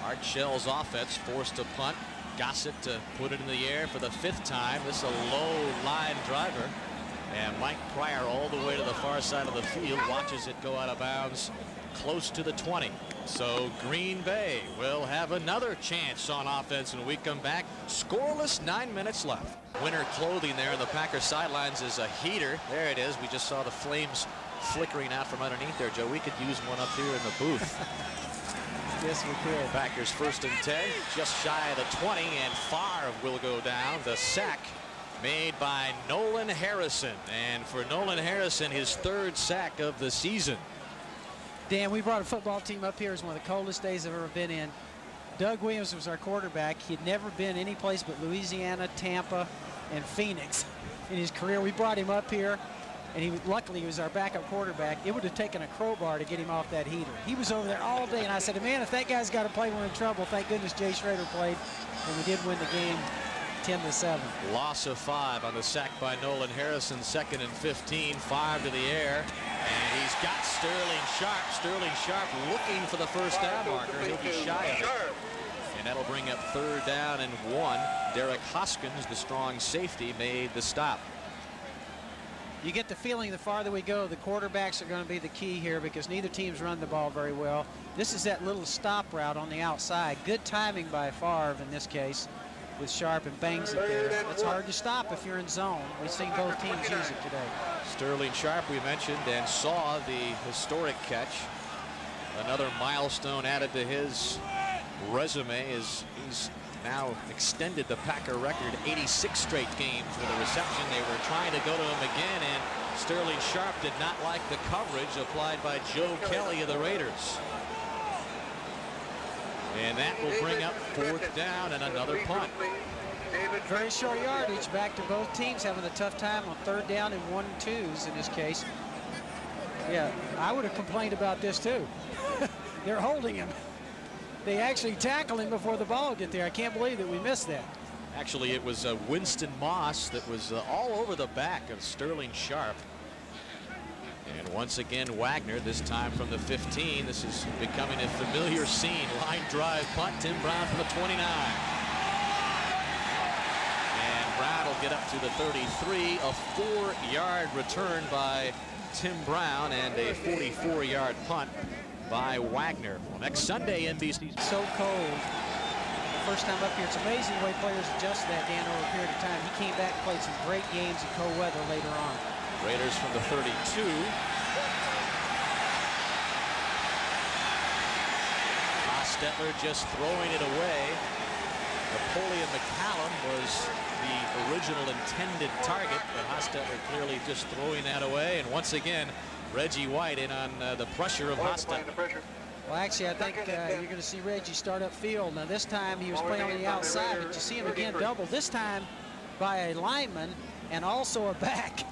Art Shell's offense forced to punt. Gossett to put it in the air for the 5th time. This is a low line driver. And Mike Pryor all the way to the far side of the field, watches it go out of bounds close to the 20. So Green Bay will have another chance on offense when we come back. Scoreless, 9 minutes left. Winter clothing there on the Packers sidelines is a heater. There it is. We just saw the flames flickering out from underneath there, Joe. We could use one up here in the booth. Yes, we could. Packers 1st and 10, just shy of the 20, and Favre will go down. The sack made by Nolan Harrison, and for Nolan Harrison, his 3rd sack of the season. Dan, we brought a football team up here. It was one of the coldest days I've ever been in. Doug Williams was our quarterback. He'd never been any place but Louisiana, Tampa, and Phoenix in his career. We brought him up here, and luckily he was our backup quarterback. It would have taken a crowbar to get him off that heater. He was over there all day, and I said, man, if that guy's got to play, we're in trouble. Thank goodness Jay Schrader played, and we did win the game 10-7. Loss of 5 on the sack by Nolan Harrison. 2nd and 15, 5 to the air. And he's got Sterling Sharp. Sterling Sharp looking for the first down marker. He'll be shy of it. And that'll bring up 3rd down and 1. Derek Hoskins, the strong safety, made the stop. You get the feeling the farther we go, the quarterbacks are going to be the key here because neither team's run the ball very well. This is that little stop route on the outside. Good timing by Favre in this case with Sharp, and bangs it there. It's hard to stop if you're in zone. We've seen both teams use it today. Sterling Sharp, we mentioned, and saw the historic catch. Another milestone added to his resume as he's now extended the Packer record 86 straight games with a reception. They were trying to go to him again, and Sterling Sharp did not like the coverage applied by Joe Kelly of the Raiders. And that will bring up 4th down and another punt. Very short yardage, back to both teams having a tough time on 3rd down and 1 and 2s in this case. Yeah, I would have complained about this too. They're holding him. They actually tackle him before the ball get there. I can't believe that we missed that. Actually, it was Winston Moss that was all over the back of Sterling Sharp. And once again, Wagner, this time from the 15. This is becoming a familiar scene. Line drive punt. Tim Brown from the 29. And Brown will get up to the 33. A 4-yard return by Tim Brown and a 44-yard punt by Wagner. Well, next Sunday, NBC. So cold. First time up here. It's amazing the way players adjust that, Dan, over a period of time. He came back and played some great games in cold weather later on. Raiders from the 32. Hostetler just throwing it away. Napoleon McCallum was the original intended target, but Hostetler clearly just throwing that away. And once again, Reggie White in on the pressure of Hostetler. Well, actually, I think you're going to see Reggie start up field. Now, this time he was playing on the outside, but you see him again double. This time by a lineman and also a back.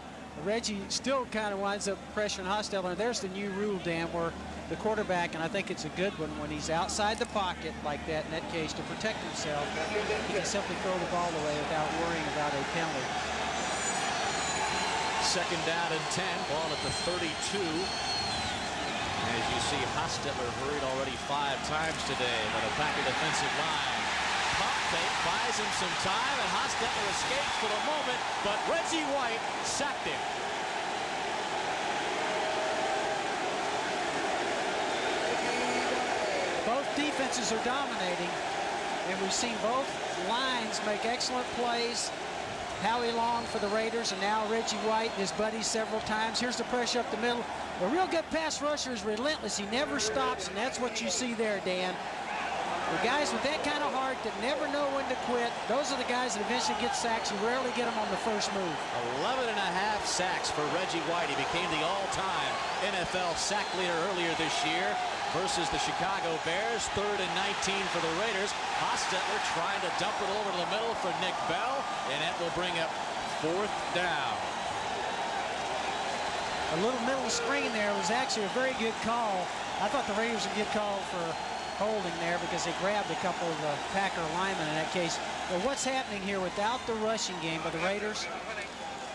Reggie still kind of winds up pressuring Hostetler. There's the new rule, Dan, where the quarterback, and I think it's a good one, when he's outside the pocket like that, in that case, to protect himself, he can simply throw the ball away without worrying about a penalty. 2nd down and 10, ball at the 32. As you see, Hostetler hurried already 5 times today by the Packer defensive line. Pump fake buys him some time, and Hostetler escapes for the moment, but Reggie White sacked him. Both defenses are dominating, and we've seen both lines make excellent plays. Howie Long for the Raiders, and now Reggie White and his buddies several times. Here's the pressure up the middle. A real good pass rusher is relentless. He never stops, and that's what you see there, Dan. The guys with that kind of heart that never know when to quit, those are the guys that eventually get sacks. You rarely get them on the first move. 11.5 sacks for Reggie White. He became the all-time NFL sack leader earlier this year versus the Chicago Bears. 3rd and 19 for the Raiders. Hostetler trying to dump it over to the middle for Nick Bell, and that will bring up 4th down. A little middle screen there was actually a very good call. I thought the Raiders would get called for holding there because they grabbed a couple of the Packer linemen in that case. But what's happening here without the rushing game by the Raiders,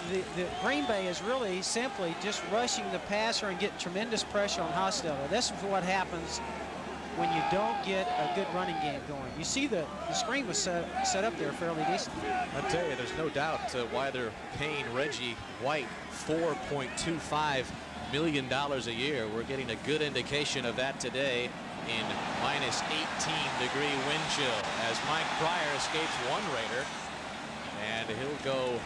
the Green Bay is really simply just rushing the passer and getting tremendous pressure on Hostetler. This is what happens when you don't get a good running game going. You see the screen was set up there fairly decent. I'll tell you, there's no doubt why they're paying Reggie White $4.25 million a year. We're getting a good indication of that today in minus 18-degree wind chill as Mike Pryor escapes one Raider, and he'll go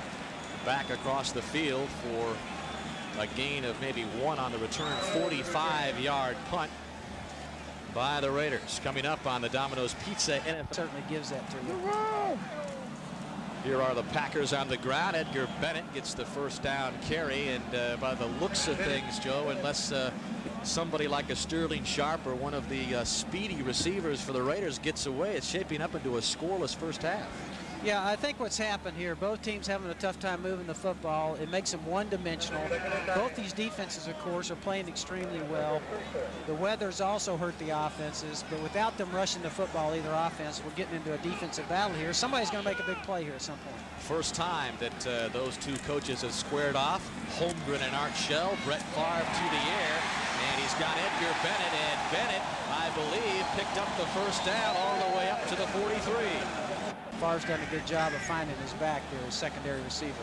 back across the field for a gain of maybe 1 on the return. 45-yard punt by the Raiders. Coming up on the Domino's Pizza NFL. Certainly gives that to you. Here are the Packers on the ground. Edgar Bennett gets the first down carry, and by the looks of things, Joe, unless somebody like a Sterling Sharp or one of the speedy receivers for the Raiders gets away, it's shaping up into a scoreless first half. Yeah, I think what's happened here, both teams having a tough time moving the football. It makes them one-dimensional. Both these defenses, of course, are playing extremely well. The weather's also hurt the offenses, but without them rushing the football, either offense, we're getting into a defensive battle here. Somebody's going to make a big play here at some point. First time that those two coaches have squared off. Holmgren and Art Shell. Brett Favre to the air, and he's got Edgar Bennett, and Bennett, I believe, picked up the first down all the way up to the 43. Favre's done a good job of finding his back there as secondary receiver.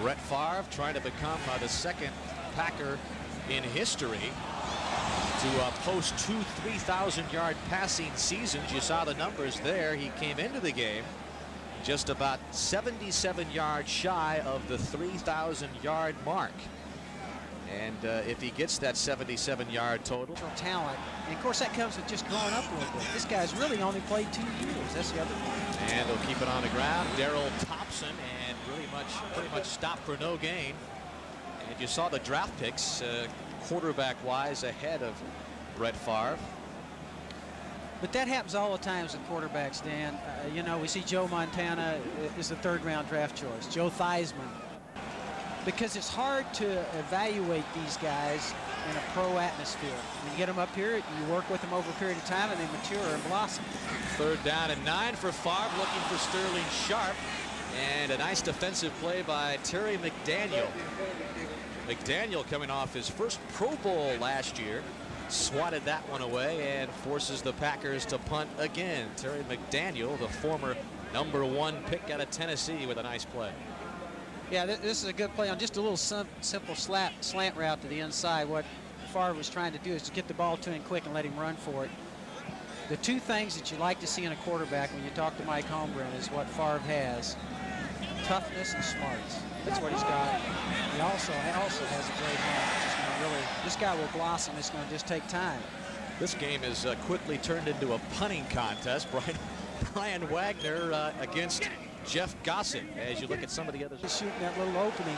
Brett Favre trying to become the second Packer in history to post 2 3,000-yard passing seasons. You saw the numbers there. He came into the game just about 77 yards shy of the 3,000-yard mark. And if he gets that 77-yard total. Talent. And of course that comes with just growing up a little bit. This guy's really only played 2 years. That's the other thing. And they'll keep it on the ground. Darrell Thompson, and pretty much stopped for no gain. And you saw the draft picks quarterback-wise ahead of Brett Favre. But that happens all the times with quarterbacks, Dan. You know, we see Joe Montana is the 3rd-round draft choice. Joe Theismann. Because it's hard to evaluate these guys in a pro atmosphere. You get them up here, you work with them over a period of time, and they mature and blossom. 3rd down and 9 for Favre, looking for Sterling Sharp. And a nice defensive play by Terry McDaniel. McDaniel coming off his first Pro Bowl last year. Swatted that one away and forces the Packers to punt again. Terry McDaniel, the former #1 pick out of Tennessee, with a nice play. Yeah, this is a good play on just a little simple slant route to the inside. What Favre was trying to do is to get the ball to him quick and let him run for it. The 2 things that you like to see in a quarterback when you talk to Mike Holmgren is what Favre has: toughness and smarts. That's what he's got. He also has a great hand. This guy will blossom. It's going to just take time. This game is quickly turned into a punting contest. Brian Wagner against Jeff Gossett. As you look at some of the others. Shooting that little opening,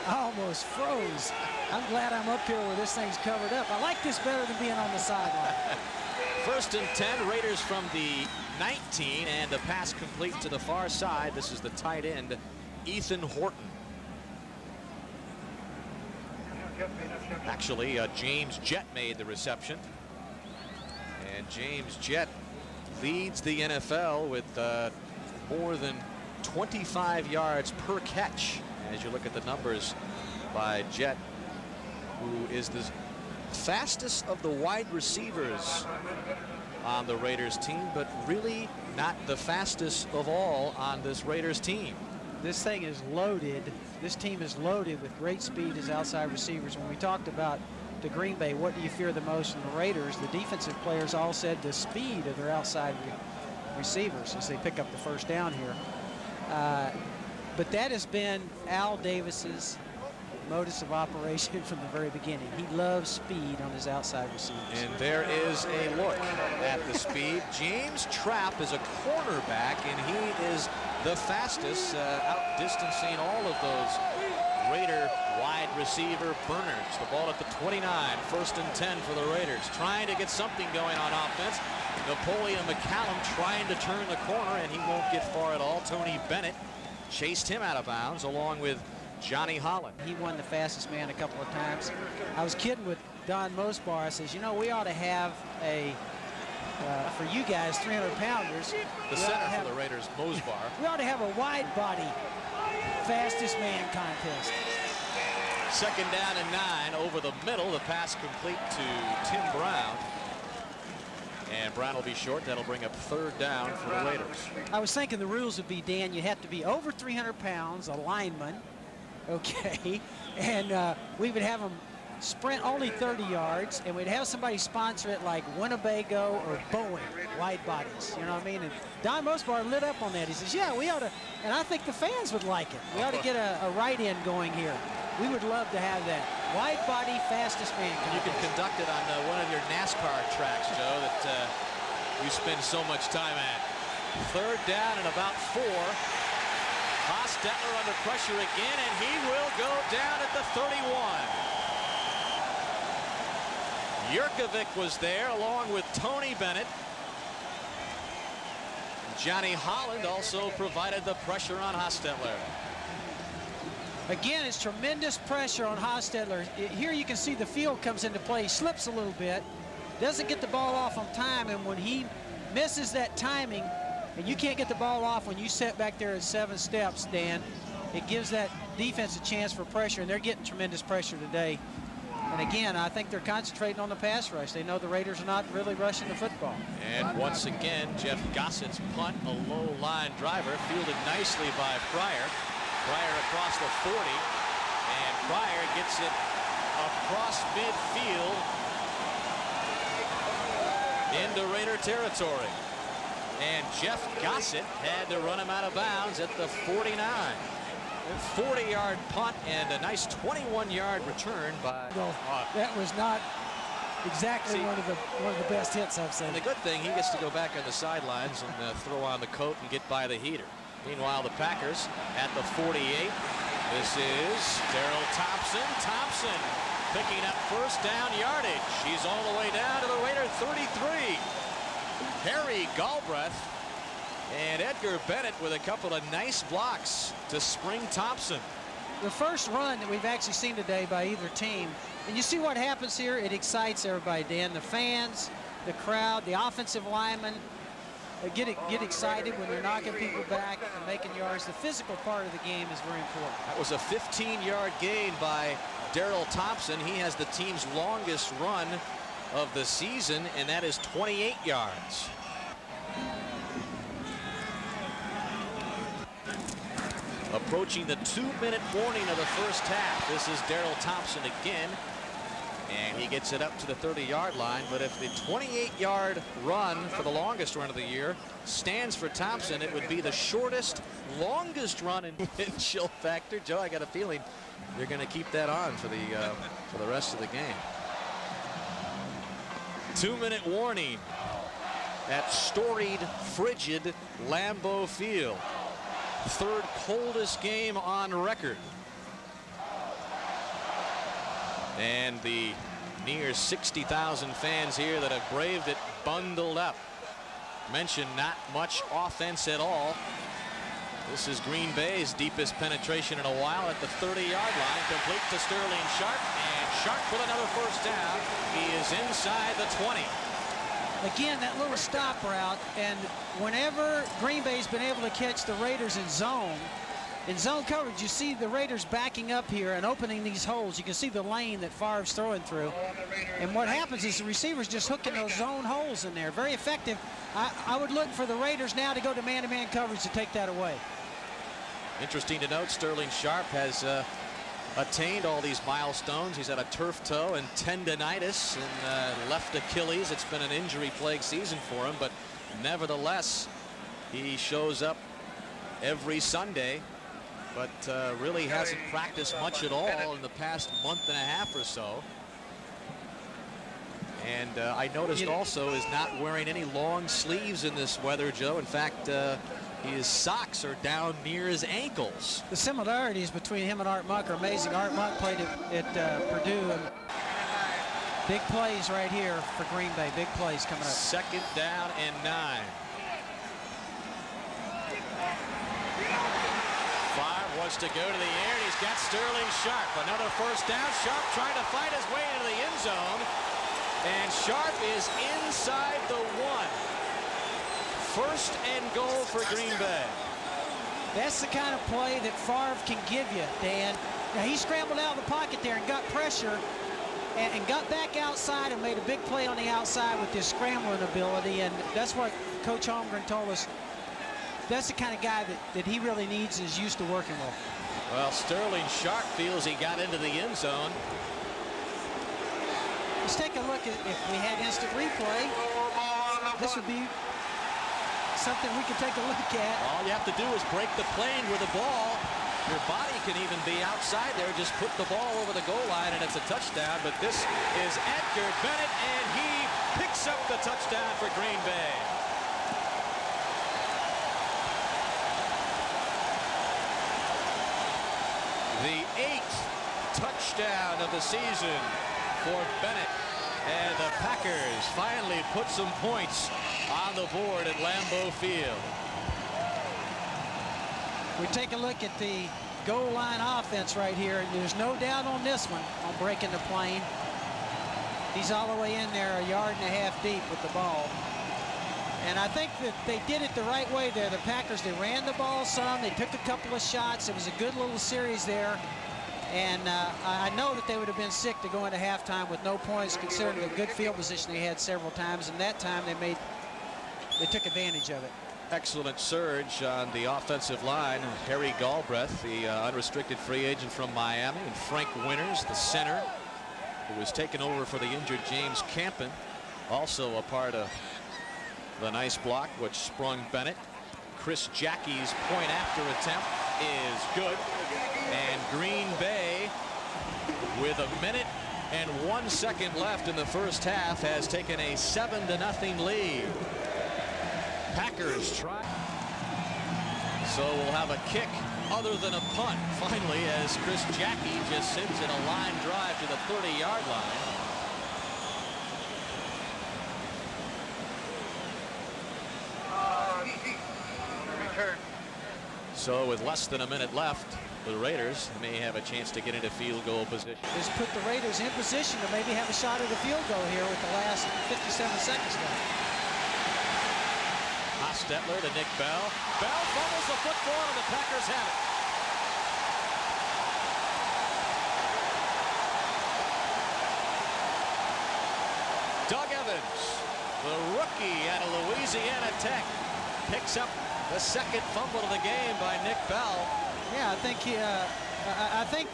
I almost froze. I'm glad I'm up here where this thing's covered up. I like this better than being on the sideline. 1st and 10, Raiders from the 19, and the pass complete to the far side. This is the tight end, Ethan Horton. Actually, James Jett made the reception. And James Jett leads the NFL with more than 25 yards per catch. As you look at the numbers by Jett, who is the fastest of the wide receivers on the Raiders team, but really not the fastest of all on this Raiders team. This thing is loaded. This team is loaded with great speed as outside receivers. When we talked about the Green Bay, what do you fear the most from the Raiders? The defensive players all said the speed of their outside receivers as they pick up the first down here. But that has been Al Davis's modus of operation from the very beginning. He loves speed on his outside receivers. And there is a look at the speed. James Trapp is a cornerback, and he is the fastest, outdistancing all of those Raider wide receiver burners. The ball at the 29, 1st and 10 for the Raiders. Trying to get something going on offense. Napoleon McCallum trying to turn the corner, and he won't get far at all. Tony Bennett chased him out of bounds along with Johnny Holland. He won the fastest man a couple of times. I was kidding with Don Mosbar. I says, you know, we ought to have a, for you guys, 300-pounders. The center for the Raiders, Mosbar. We ought to have a wide body fastest man contest. 2nd down and 9 over the middle. The pass complete to Tim Brown. And Brown will be short. That'll bring up 3rd down for the Raiders. I was thinking the rules would be, Dan, you have to be over 300 pounds, a lineman, okay, and we would have them sprint only 30 yards, and we'd have somebody sponsor it like Winnebago or Boeing, wide bodies, you know what I mean? And Don Mosbar lit up on that. He says, yeah, we ought to, and I think the fans would like it. We ought to get a right-in going here. We would love to have that. Wide body, fastest man. You can conduct it on one of your NASCAR tracks, Joe, that you spend so much time at. 3rd down and about 4. Hostetler under pressure again, and he will go down at the 31. Jurkovic was there along with Tony Bennett. Johnny Holland also provided the pressure on Hostetler. Again, it's tremendous pressure on Hostetler. Here you can see the field comes into play. He slips a little bit, doesn't get the ball off on time, and when he misses that timing, and you can't get the ball off when you sit back there at 7 steps, Dan, it gives that defense a chance for pressure, and they're getting tremendous pressure today. And again, I think they're concentrating on the pass rush. They know the Raiders are not really rushing the football. And once again, Jeff Gossett's punt, a low line driver, fielded nicely by Pryor. Pryor across the 40, and Pryor gets it across midfield into Raider territory. And Jeff Gossett had to run him out of bounds at the 49. A 40-yard punt and a nice 21-yard return by. Well, that was not exactly one of the best hits I've seen. And the good thing, he gets to go back on the sidelines and throw on the coat and get by the heater. Meanwhile, the Packers at the 48. This is Darrell Thompson. Thompson picking up first down yardage. He's all the way down to the Raider 33. Harry Galbraith and Edgar Bennett with a couple of nice blocks to spring Thompson. The first run that we've actually seen today by either team, and you see what happens here, it excites everybody, Dan. The fans, the crowd, the offensive linemen, get excited when they're knocking people back and making yards. The physical part of the game is very important. That was a 15-yard gain by Darrell Thompson. He has the team's longest run of the season, and that is 28 yards. Approaching the 2-minute warning of the first half. This is Darrell Thompson again, and he gets it up to the 30-yard line. But if the 28-yard run for the longest run of the year stands for Thompson, it would be the shortest, longest run in wind chill factor. Joe, I got a feeling you're going to keep that on for the rest of the game. 2-minute warning at storied, frigid Lambeau Field. Third coldest game on record. And the near 60,000 fans here that have braved it bundled up. Mentioned not much offense at all. This is Green Bay's deepest penetration in a while at the 30-yard line. Complete to Sterling Sharp, and Sharp with another first down. He is inside the 20. Again, that little stop route, and whenever Green Bay's been able to catch the Raiders in zone coverage, you see the Raiders backing up here and opening these holes. You can see the lane that Favre's throwing through. And what happens is the receivers just hooking those zone holes in there. Very effective. I would look for the Raiders now to go to man-to-man coverage to take that away. Interesting to note, Sterling Sharp has attained all these milestones. He's had a turf toe and tendonitis and left Achilles. It's been an injury-plagued season for him, but nevertheless, he shows up every Sunday, but really hasn't practiced much at all in the past month and a half or so. And I noticed also is not wearing any long sleeves in this weather, Joe. In fact, his socks are down near his ankles. The similarities between him and Art Monk are amazing. Art Monk played at Purdue. And big plays right here for Green Bay. Big plays coming up. Second down and 9. Favre wants to go to the air, and he's got Sterling Sharp. Another first down. Sharp trying to find his way into the end zone. And Sharp is inside the 1. First and goal for Green Bay. That's the kind of play that Favre can give you, Dan. Now, he scrambled out of the pocket there and got pressure and got back outside and made a big play on the outside with his scrambling ability. And that's what Coach Holmgren told us. That's the kind of guy that he really needs and is used to working with. Well, Sterling Sharp feels he got into the end zone. Let's take a look at if we had instant replay. This would be something we could take a look at. All you have to do is break the plane with the ball. Your body can even be outside there. Just put the ball over the goal line and it's a touchdown. But this is Edgar Bennett, and he picks up the touchdown for Green Bay. The 8th touchdown of the season for Bennett. And the Packers finally put some points on the board at Lambeau Field. We take a look at the goal line offense right here. There's no doubt on this one, on breaking the plane. He's all the way in there, 1.5 yards deep with the ball. And I think that they did it the right way there. The Packers, they ran the ball some. They took a couple of shots. It was a good little series there. And I know that they would have been sick to go into halftime with no points, considering the good field position they had several times. And that time they took advantage of it. Excellent surge on the offensive line. Harry Galbraith, the unrestricted free agent from Miami, and Frank Winters, the center, who was taken over for the injured James Campen, also a part of the nice block which sprung Bennett. Chris Jackie's point after attempt is good. And Green Bay, with 1 minute and 1 second left in the first half, has taken a 7-0 lead. Packers try. So we'll have a kick other than a punt finally, as Chris Jackie just sends in a line drive to the 30-yard line. So with less than a minute left, the Raiders may have a chance to get into field goal position. Just put the Raiders in position to maybe have a shot at a field goal here with the last 57 seconds left. Hostetler to Nick Bell. Bell fumbles the football, and the Packers have it. Doug Evans, the rookie out of Louisiana Tech, picks up the second fumble of the game by Nick Bell. Yeah, I think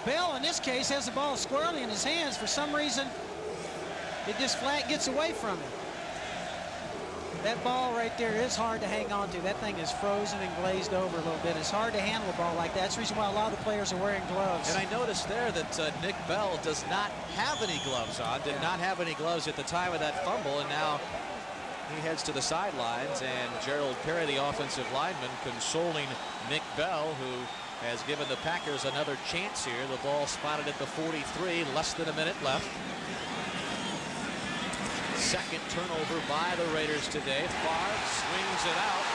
Bell in this case has the ball squarely in his hands. For some reason, it just flat gets away from him. That ball right there is hard to hang on to. That thing is frozen and glazed over a little bit. It's hard to handle a ball like that. That's the reason why a lot of the players are wearing gloves. And I noticed there that Nick Bell does not have any gloves on, did not have any gloves at the time of that fumble, and now he heads to the sidelines, and Gerald Perry, the offensive lineman, consoling Nick Bell, who has given the Packers another chance here. The ball spotted at the 43, less than a minute left. Second turnover by the Raiders today. Favre swings it out,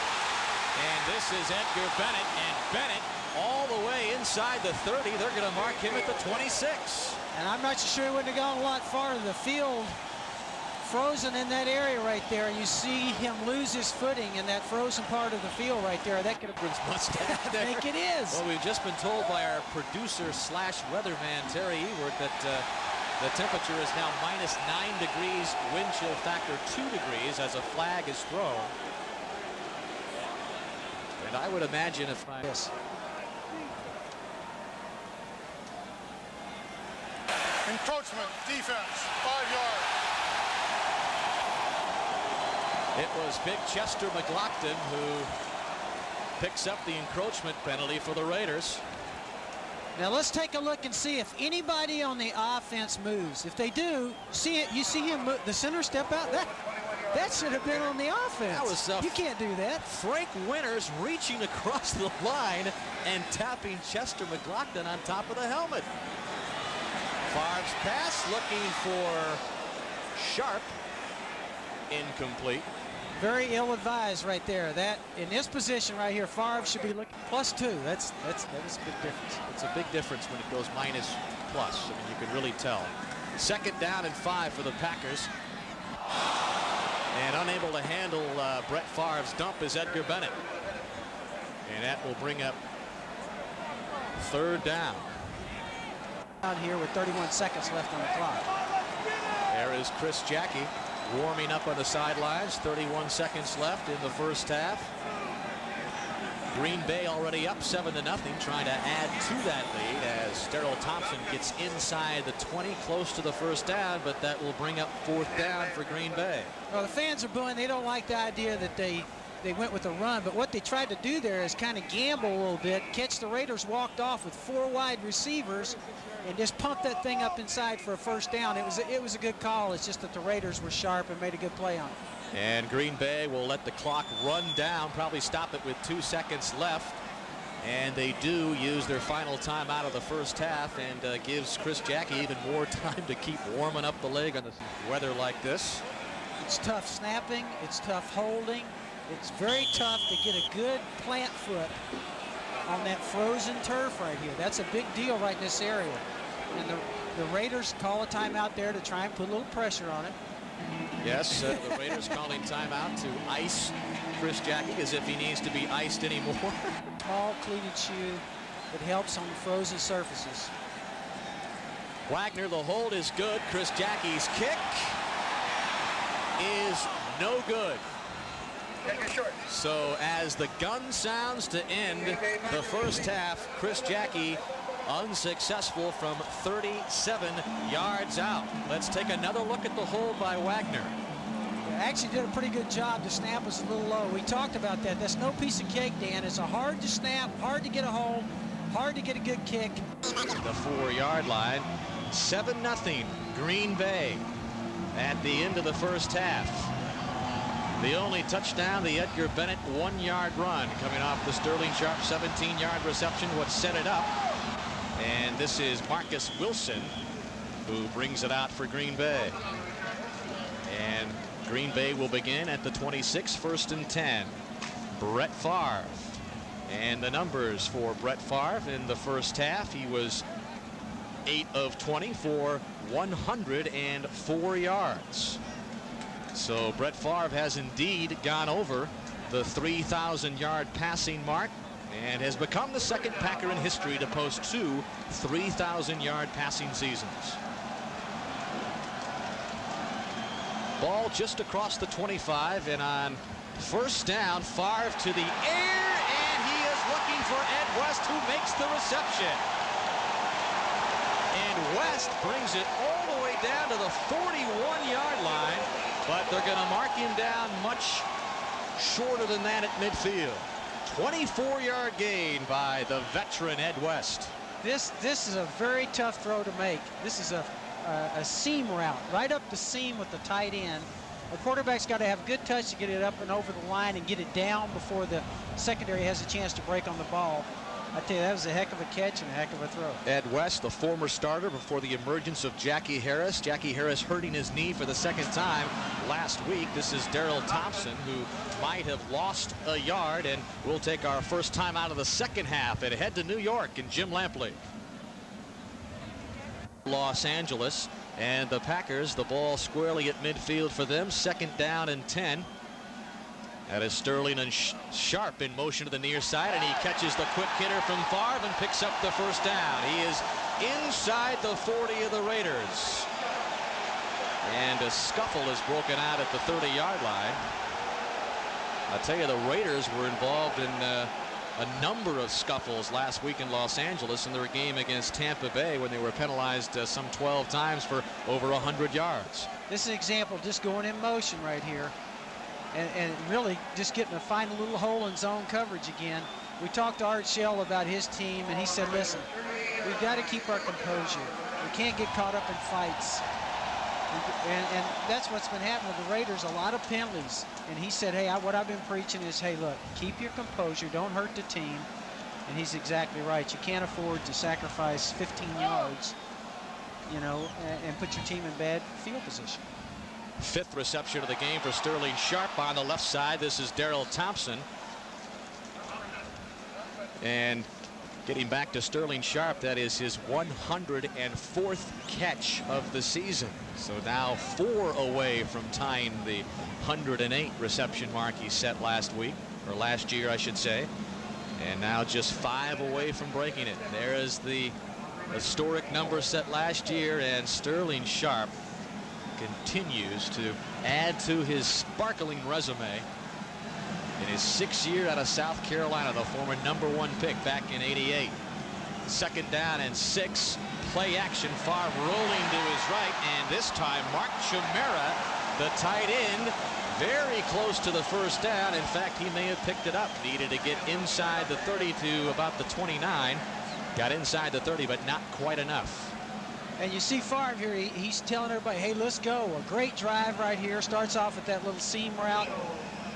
and this is Edgar Bennett, and Bennett all the way inside the 30. They're going to mark him at the 26. And I'm not sure he wouldn't have gone a lot farther. The field frozen in that area right there. You see him lose his footing in that frozen part of the field right there. That could have been mustache. I think it is. Well, we've just been told by our producer slash weatherman Terry Ewert that the temperature is now -9 degrees, wind chill factor 2 degrees as a flag is thrown. And I would imagine if I... Yes. Encroachment, defense, 5 yards. It was big Chester McLaughlin who picks up the encroachment penalty for the Raiders. Now let's take a look and see if anybody on the offense moves. If they do, you see him move, the center step out. That should have been on the offense. That was you can't do that. Frank Winters reaching across the line and tapping Chester McLaughlin on top of the helmet. Favre's pass looking for Sharp. Incomplete. Very ill-advised right there. That in this position right here, Favre should be looking +2. That is a big difference. It's a big difference when it goes minus plus. I mean, you can really tell. Second down and 5 for the Packers. And unable to handle Brett Favre's dump is Edgar Bennett. And that will bring up third down. Out here with 31 seconds left on the clock. There is Chris Jackie warming up on the sidelines. 31 seconds left in the first half. Green Bay already up 7-0, trying to add to that lead as Darrell Thompson gets inside the 20, close to the first down, but that will bring up fourth down for Green Bay. Well, the fans are booing. They don't like the idea that they went with a run, but what they tried to do there is kind of gamble a little bit, catch the Raiders walked off with 4 wide receivers and just pump that thing up inside for a first down. It was a good call. It's just that the Raiders were sharp and made a good play on it. And Green Bay will let the clock run down, probably stop it with 2 seconds left. And they do use their final timeout of the first half, and gives Chris Jacke even more time to keep warming up the leg on the weather like this. It's tough snapping. It's tough holding. It's very tough to get a good plant foot on that frozen turf right here. That's a big deal right in this area. And the Raiders call a timeout there to try and put a little pressure on it. Yes, the Raiders calling timeout to ice Chris Jacke as if he needs to be iced anymore. Small cleated shoe that helps on frozen surfaces. Wagner, the hold is good. Chris Jacke's kick is no good. So as the gun sounds to end the first half, Chris Jacke unsuccessful from 37 yards out. Let's take another look at the hold by Wagner. Actually did a pretty good job. The snap was a little low. We talked about that. That's no piece of cake, Dan. It's a hard to snap, hard to get a hold, hard to get a good kick. The 4-yard line, 7-0 Green Bay at the end of the first half. The only touchdown, the Edgar Bennett 1-yard run coming off the Sterling Sharpe 17-yard reception, what set it up. And this is Marcus Wilson who brings it out for Green Bay. And Green Bay will begin at the 26, 1st and 10. Brett Favre. And the numbers for Brett Favre in the first half, he was 8 of 20 for 104 yards. So Brett Favre has indeed gone over the 3,000-yard passing mark and has become the second Packer in history to post 2 3,000-yard passing seasons. Ball just across the 25, and on first down, Favre to the air, and he is looking for Ed West, who makes the reception. And West brings it all the way down to the 41-yard line, but they're going to mark him down much shorter than that at midfield. 24-yard gain by the veteran Ed West. This is a very tough throw to make. This is a seam route, right up the seam with the tight end. The quarterback's got to have good touch to get it up and over the line and get it down before the secondary has a chance to break on the ball. I tell you, that was a heck of a catch and a heck of a throw. Ed West, the former starter before the emergence of Jackie Harris. Jackie Harris hurting his knee for the second time last week. This is Daryl Thompson, who might have lost a yard, and we'll take our first time out of the second half and head to New York and Jim Lampley. Los Angeles, and the Packers, the ball squarely at midfield for them. 2nd down and 10. That is Sterling and Sharpe in motion to the near side, and he catches the quick hitter from Favre and picks up the first down. He is inside the 40 of the Raiders. And a scuffle is broken out at the 30-yard line. I tell you, the Raiders were involved in a number of scuffles last week in Los Angeles in their game against Tampa Bay when they were penalized some 12 times for over 100 yards. This is an example of just going in motion right here. And really just getting to find a little hole in zone coverage again. We talked to Art Shell about his team, and he said, listen, we've got to keep our composure. We can't get caught up in fights. And that's what's been happening with the Raiders, a lot of penalties. And he said, hey, what I've been preaching is, hey, look, keep your composure, don't hurt the team. And he's exactly right. You can't afford to sacrifice 15 yards, you know, and put your team in bad field position. 5th reception of the game for Sterling Sharpe on the left side. This is Daryl Thompson. And getting back to Sterling Sharpe, that is his 104th catch of the season. So now 4 away from tying the 108 reception mark he set last week, or last year, I should say. And now just 5 away from breaking it. There is the historic number set last year, and Sterling Sharpe continues to add to his sparkling resume in his 6th year out of South Carolina, the former #1 pick back in '88. 2nd down and 6. Play action. Favre rolling to his right, and this time Mark Chimera, the tight end, very close to the first down. In fact, he may have picked it up. Needed to get inside the 30 to about the 29. Got inside the 30, but not quite enough. And you see Favre here, he's telling everybody, hey, let's go. A great drive right here. Starts off with that little seam route.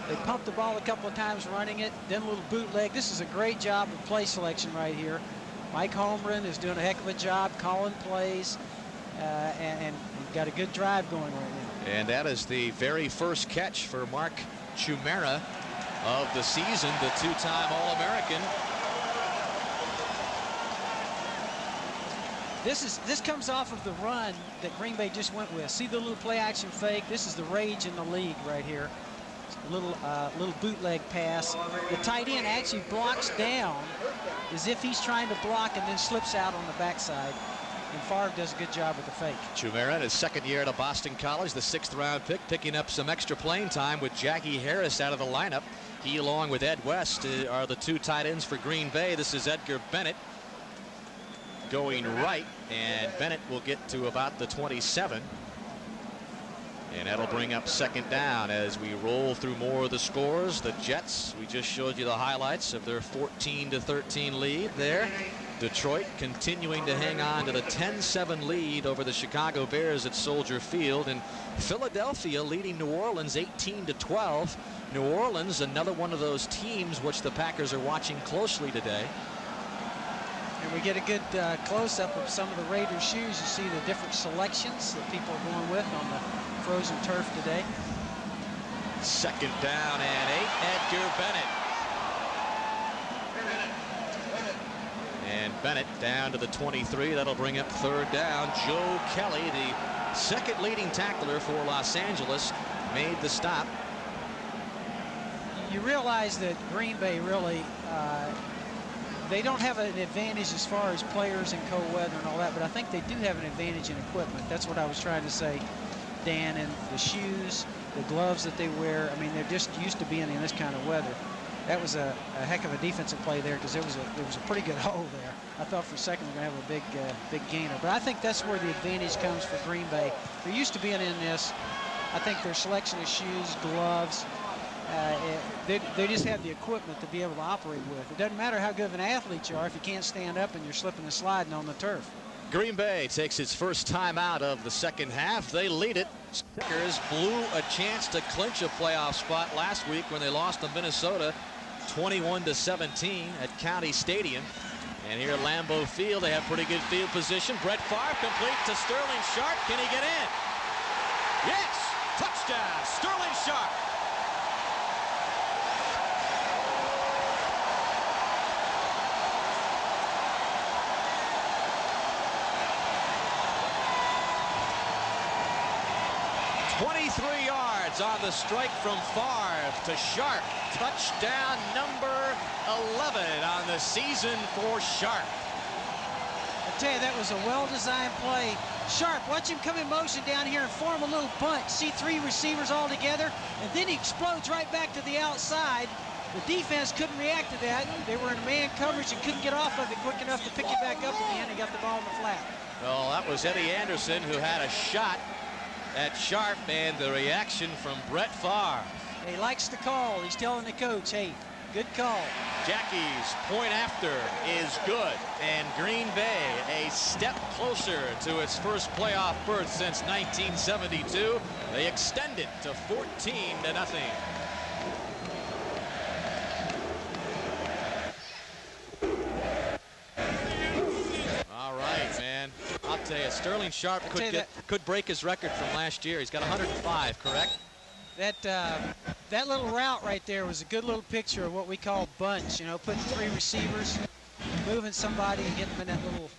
They pumped the ball a couple of times running it, then a little bootleg. This is a great job of play selection right here. Mike Holmgren is doing a heck of a job calling plays, and got a good drive going right now. And that is the very first catch for Mark Chimera of the season, the two-time All-American. This comes off of the run that Green Bay just went with. See the little play-action fake? This is the rage in the league right here. A little bootleg pass. The tight end actually blocks down as if he's trying to block and then slips out on the backside. And Favre does a good job with the fake. Chimera in his second year at Boston College, the 6th-round pick, picking up some extra playing time with Jackie Harris out of the lineup. He, along with Ed West, are the two tight ends for Green Bay. This is Edgar Bennett going right, and Bennett will get to about the 27. And that'll bring up second down as we roll through more of the scores. The Jets, we just showed you the highlights of their 14-13 lead there. Detroit continuing to hang on to the 10-7 lead over the Chicago Bears at Soldier Field, and Philadelphia leading New Orleans 18-12. New Orleans, another one of those teams which the Packers are watching closely today. And we get a good close-up of some of the Raiders' shoes. You see the different selections that people are going with on the frozen turf today. Second down and 8, Edgar Bennett. And Bennett down to the 23. That'll bring up third down. Joe Kelly, the second leading tackler for Los Angeles, made the stop. You realize that Green Bay really, they don't have an advantage as far as players and cold weather and all that, but I think they do have an advantage in equipment. That's what I was trying to say, Dan. And the shoes, the gloves that they wear, I mean, they're just used to being in this kind of weather. That was a heck of a defensive play there, because there was a pretty good hole there. I thought for a second we're going to have a big gainer. But I think that's where the advantage comes for Green Bay. They're used to being in this. I think their selection of shoes, gloves, they just have the equipment to be able to operate with. It doesn't matter how good of an athlete you are if you can't stand up and you're slipping and sliding on the turf. Green Bay takes its first time out of the second half. They lead it. Packers blew a chance to clinch a playoff spot last week when they lost to Minnesota 21-17 at County Stadium. And here at Lambeau Field, they have pretty good field position. Brett Favre complete to Sterling Sharp. Can he get in? Yes! Touchdown, Sterling Sharp. On the strike from Favre to Sharp. Touchdown number 11 on the season for Sharp. I tell you, that was a well-designed play. Sharp, watch him come in motion down here and form a little bunch. See 3 receivers all together, and then he explodes right back to the outside. The defense couldn't react to that. They were in man coverage and couldn't get off of it quick enough to pick it back up in the end and got the ball in the flat. Well, that was Eddie Anderson who had a shot at Sharp, and the reaction from Brett Favre. He likes the call. He's telling the coach, hey, good call. Jackie's point after is good, and Green Bay a step closer to its first playoff berth since 1972. They extend it to 14-0. All right, man. I'll tell you, Sterling Sharp could break his record from last year. He's got 105, correct? That little route right there was a good little picture of what we call bunch. You know, putting 3 receivers, moving somebody, and getting them in that little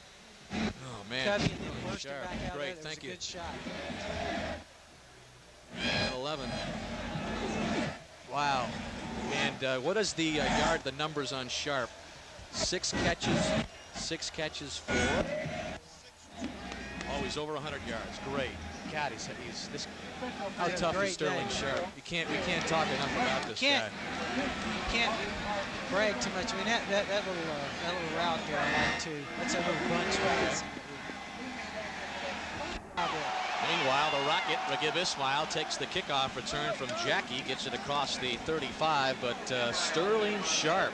cubby, and then bursting back out. Great, thank you. Good shot. 11. Wow. And what is the the numbers on Sharp? 6 catches, 4. Oh, he's over 100 yards. Great. God, he's this. How tough is Sterling Sharp? We can't talk enough about this guy. You can't brag too much. I mean, that little route there I like too. That's a little bunch right there. Meanwhile, the Rocket, Raghib Ismail, takes the kickoff return from Jackie, gets it across the 35, but Sterling Sharp,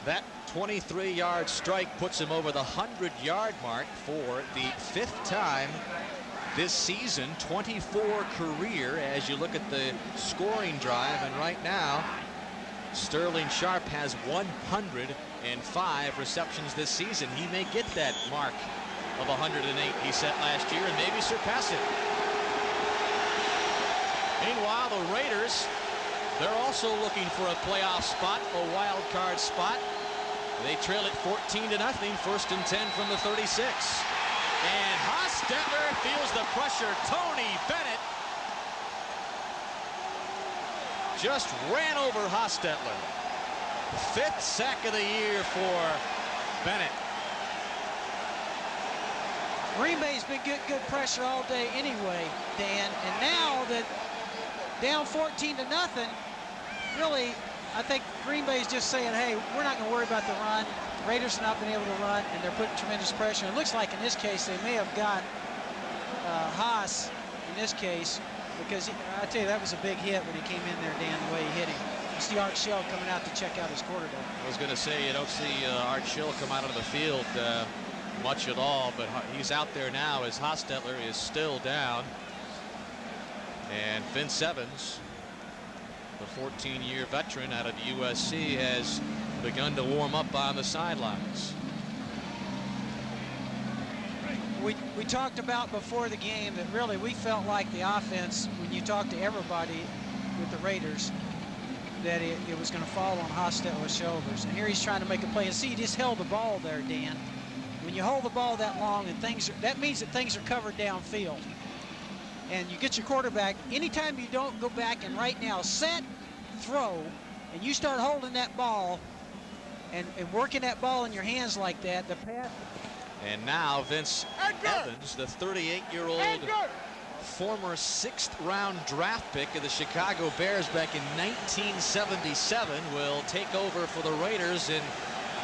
that 23-yard strike puts him over the 100-yard mark for the 5th time this season, 24 career as you look at the scoring drive. And right now, Sterling Sharp has 105 receptions this season. He may get that mark of 108 he set last year and maybe surpass it. Meanwhile, the Raiders, they're also looking for a playoff spot, a wild card spot. They trail it 14-0, 1st and 10 from the 36. And Hostetler feels the pressure. Tony Bennett just ran over Hostetler. 5th sack of the year for Bennett. Green Bay's been good pressure all day anyway, Dan. And now that down 14-0, really, I think Green Bay's just saying, hey, we're not going to worry about the run. The Raiders have not been able to run, and they're putting tremendous pressure. It looks like in this case they may have got Haas in this case, because I tell you, that was a big hit when he came in there, Dan, the way he hit him. You see Art Shell coming out to check out his quarterback. I was going to say, you don't see Art Shell come out onto the field much at all, but he's out there now as Hostetler is still down. And Vince Evans, the 14-year veteran out of USC, has begun to warm up on the sidelines. We talked about before the game that really we felt like the offense, when you talk to everybody with the Raiders, that it was going to fall on Hostetler's shoulders. And here he's trying to make a play. And see, he just held the ball there, Dan. When you hold the ball that long, and that means that things are covered downfield. And you get your quarterback, anytime you don't go back and right now set, throw, and you start holding that ball and working that ball in your hands like that, the pass. And now Vince Evans, the 38-year-old former 6th-round draft pick of the Chicago Bears back in 1977, will take over for the Raiders in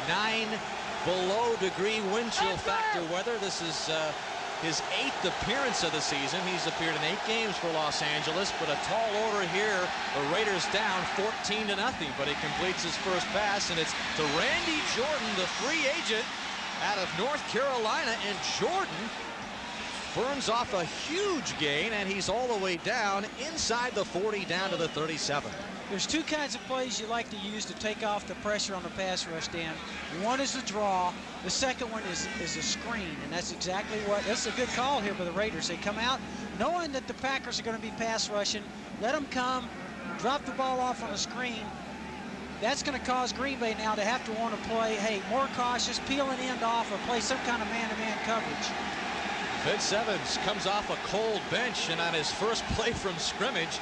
9 below-degree wind chill factor weather. This is his 8th appearance of the season. He's appeared in 8 games for Los Angeles, but a tall order here. The Raiders down 14-0, but he completes his first pass, and it's to Randy Jordan, the free agent out of North Carolina, and Jordan burns off a huge gain, and he's all the way down inside the 40, down to the 37. There's 2 kinds of plays you like to use to take off the pressure on the pass rush, Dan. One is the draw. The second one is a screen, and that's exactly what. That's a good call here by the Raiders. They come out knowing that the Packers are going to be pass rushing. Let them come, drop the ball off on a screen. That's going to cause Green Bay now to have to want to play, hey, more cautious, peel an end off, or play some kind of man-to-man coverage. Vince Evans comes off a cold bench, and on his first play from scrimmage,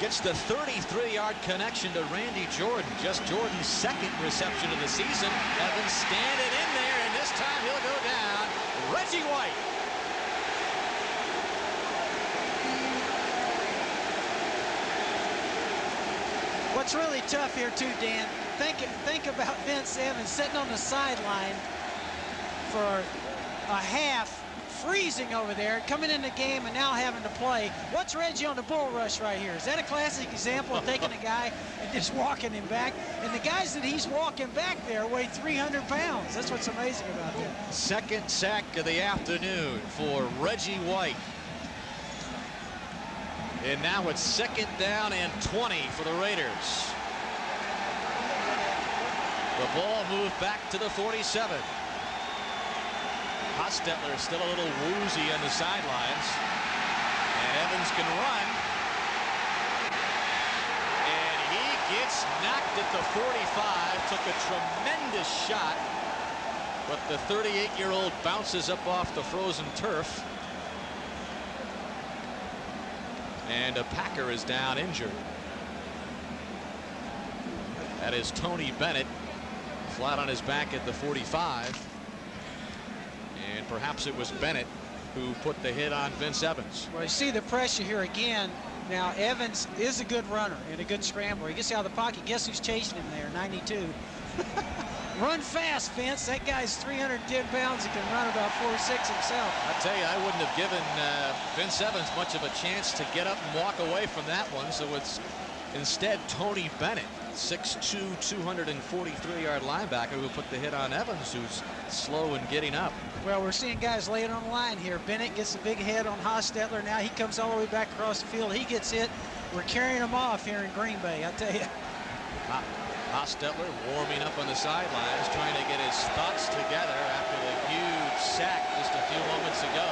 gets the 33-yard connection to Randy Jordan. Just Jordan's 2nd reception of the season. Evans standing in there, and this time he'll go down. Reggie White. What's really tough here too, Dan, think about Vince Evans sitting on the sideline for a half, freezing over there, coming in the game and now having to play. What's Reggie on the bull rush right here? Is that a classic example of taking a guy and just walking him back? And the guys that he's walking back there weigh 300 pounds. That's what's amazing about that. 2nd sack of the afternoon for Reggie White. And now it's 2nd down and 20 for the Raiders. The ball moved back to the 47. Hostetler is still a little woozy on the sidelines. And Evans can run. And he gets knocked at the 45. Took a tremendous shot. But the 38-year-old bounces up off the frozen turf. And a Packer is down injured. That is Tony Bennett, flat on his back at the 45. And perhaps it was Bennett who put the hit on Vince Evans. Well, you see the pressure here again. Now, Evans is a good runner and a good scrambler. He gets out of the pocket. Guess who's chasing him there? 92. Run fast, Vince. That guy's 310 pounds. He can run about 4.6 himself. I tell you, I wouldn't have given Vince Evans much of a chance to get up and walk away from that one. So it's instead Tony Bennett 6'2", 243-yard linebacker who put the hit on Evans, who's slow in getting up. Well, we're seeing guys lay it on the line here. Bennett gets a big head on Hostetler. Now he comes all the way back across the field. He gets hit. We're carrying him off here in Green Bay, I tell you. Hostetler warming up on the sidelines, trying to get his thoughts together after the huge sack just a few moments ago.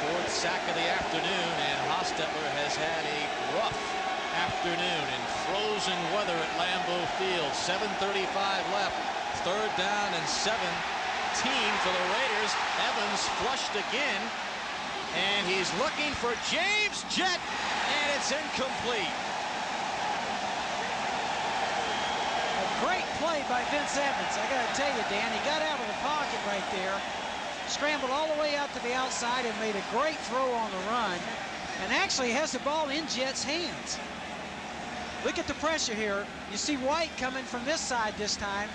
4th sack of the afternoon, and Hostetler has had a rough afternoon in frozen weather at Lambeau Field. 7:35 left, 3rd down and 17 for the Raiders. Evans flushed again, and he's looking for James Jett, and it's incomplete. Great play by Vince Evans. I got to tell you, Dan, he got out of the pocket right there, scrambled all the way out to the outside and made a great throw on the run, and actually has the ball in Jett's hands. Look at the pressure here. You see White coming from this side this time.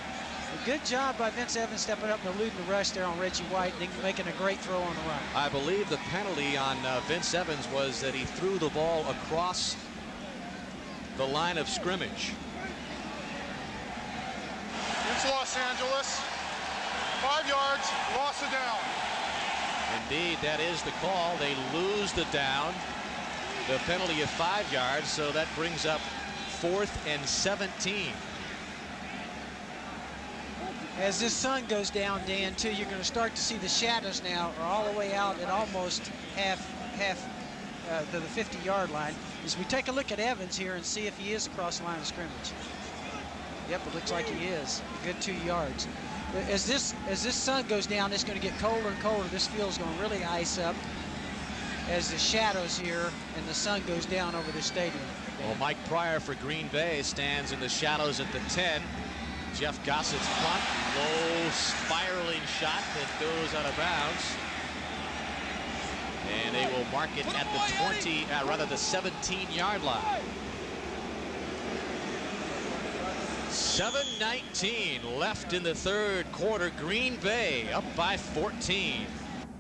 A good job by Vince Evans stepping up and eluding the rush there on Reggie White and making a great throw on the run. I believe the penalty on Vince Evans was that he threw the ball across the line of scrimmage. It's Los Angeles. 5 yards, loss of down. Indeed, that is the call. They lose the down. The penalty of 5 yards, so that brings up 4th and 17. As this sun goes down, Dan, too, you're going to start to see the shadows now are all the way out at almost half to the 50-yard line. As we take a look at Evans here and see if he is across the line of scrimmage. Yep, it looks like he is. A good 2 yards. As this sun goes down, it's going to get colder and colder. This field's going to really ice up as the shadows here and the sun goes down over the stadium. Well, Mike Pryor for Green Bay stands in the shadows at the 10. Jeff Gossett's punt, low spiraling shot that goes out of bounds. And they will mark it at the 17-yard line. 7:19 left in the 3rd quarter. Green Bay up by 14.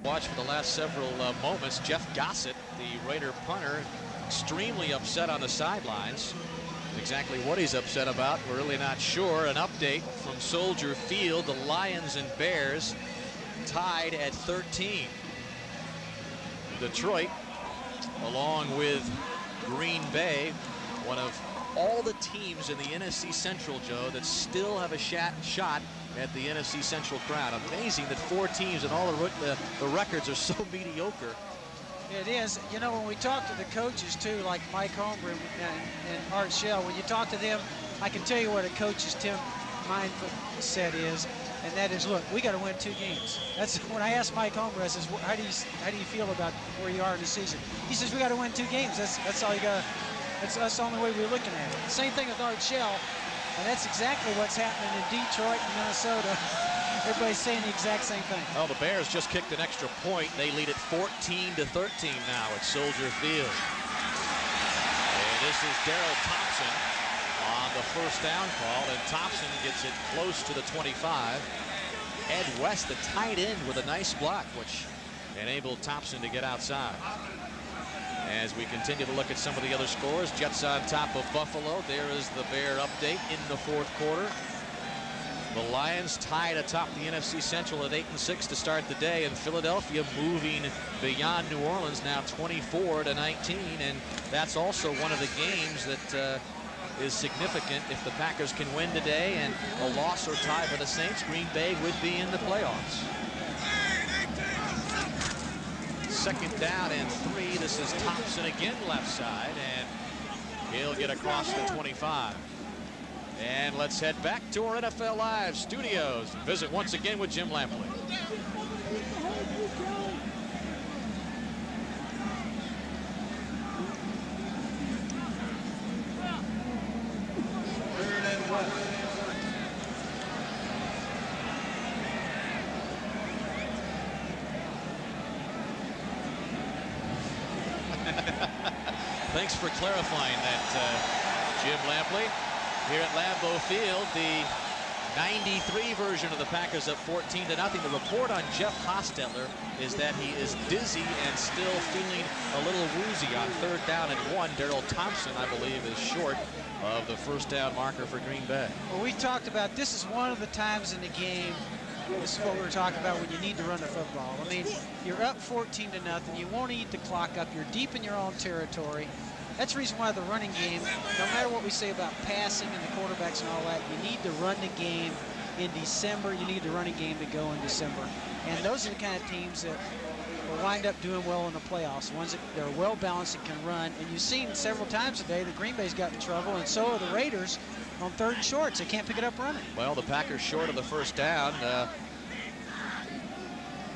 Watch for the last several moments. Jeff Gossett, the Raider punter, extremely upset on the sidelines. Exactly what he's upset about, we're really not sure. An update from Soldier Field. The Lions and Bears tied at 13. Detroit, along with Green Bay, one of all the teams in the NFC Central, Joe, that still have a shot at the NFC Central crown. Amazing that 4 teams and all the records are so mediocre. It is. You know, when we talk to the coaches, too, like Mike Holmgren and Art Shell, when you talk to them, I can tell you what a coach's mindset is, and that is, look, we got to win 2 games. That's when I asked Mike Holmgren, I says, how do you feel about where you are in the season? He says, we got to win 2 games. That's all you got. That's the only way we're looking at it. Same thing with Art Shell, and that's exactly what's happening in Detroit and Minnesota. Everybody's saying the exact same thing. Well, the Bears just kicked an extra point. They lead it 14-13 now at Soldier Field. And this is Daryl Thompson on the 1st down call, and Thompson gets it close to the 25. Ed West, the tight end, with a nice block, which enabled Thompson to get outside. As we continue to look at some of the other scores, Jets on top of Buffalo. There is the Bear update in the 4th quarter. The Lions tied atop the NFC Central at 8-6 to start the day, and Philadelphia moving beyond New Orleans now 24-19, and that's also one of the games that is significant. If the Packers can win today and a loss or tie for the Saints, Green Bay would be in the playoffs. 2nd down and 3. This is Thompson again, left side, and he'll get across the 25. And let's head back to our NFL Live studios and visit once again with Jim Lampley. Thanks for clarifying that, Jim Lampley. Here at Lambeau Field, the 93 version of the Packers up 14-0. The report on Jeff Hostetler is that he is dizzy and still feeling a little woozy on 3rd down and 1. Daryl Thompson, I believe, is short. of the first down marker for Green Bay. Well, we talked about this is one of the times in the game, this is what we were talking about, when you need to run the football. I mean, you're up 14-0. You won't eat the clock up. You're deep in your own territory. That's the reason why the running game, no matter what we say about passing and the quarterbacks and all that, you need to run the game in December. You need the running game to go in December. And those are the kind of teams that will wind up doing well in the playoffs, ones that they're well balanced and can run. And you've seen several times today that Green Bay's got in trouble, and so are the Raiders on 3rd and shorts. They can't pick it up running. Well, the Packers short of the first down.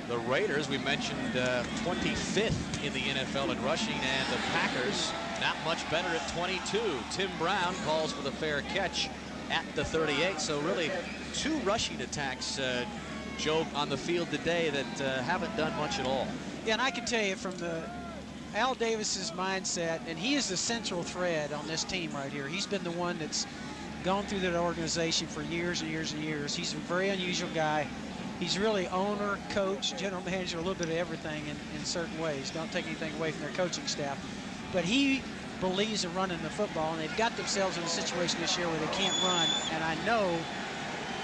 The Raiders, we mentioned, 25th in the NFL in rushing, and the Packers not much better at 22. Tim Brown calls for the fair catch at the 38. So really 2 rushing attacks, Joe, on the field today that haven't done much at all. Yeah, and I can tell you from Al Davis's mindset, and he is the central thread on this team right here. He's been the one that's gone through that organization for years and years and years. He's a very unusual guy. He's really owner, coach, general manager, a little bit of everything in certain ways. Don't take anything away from their coaching staff. But he believes in running the football, and they've got themselves in a situation this year where they can't run. And I know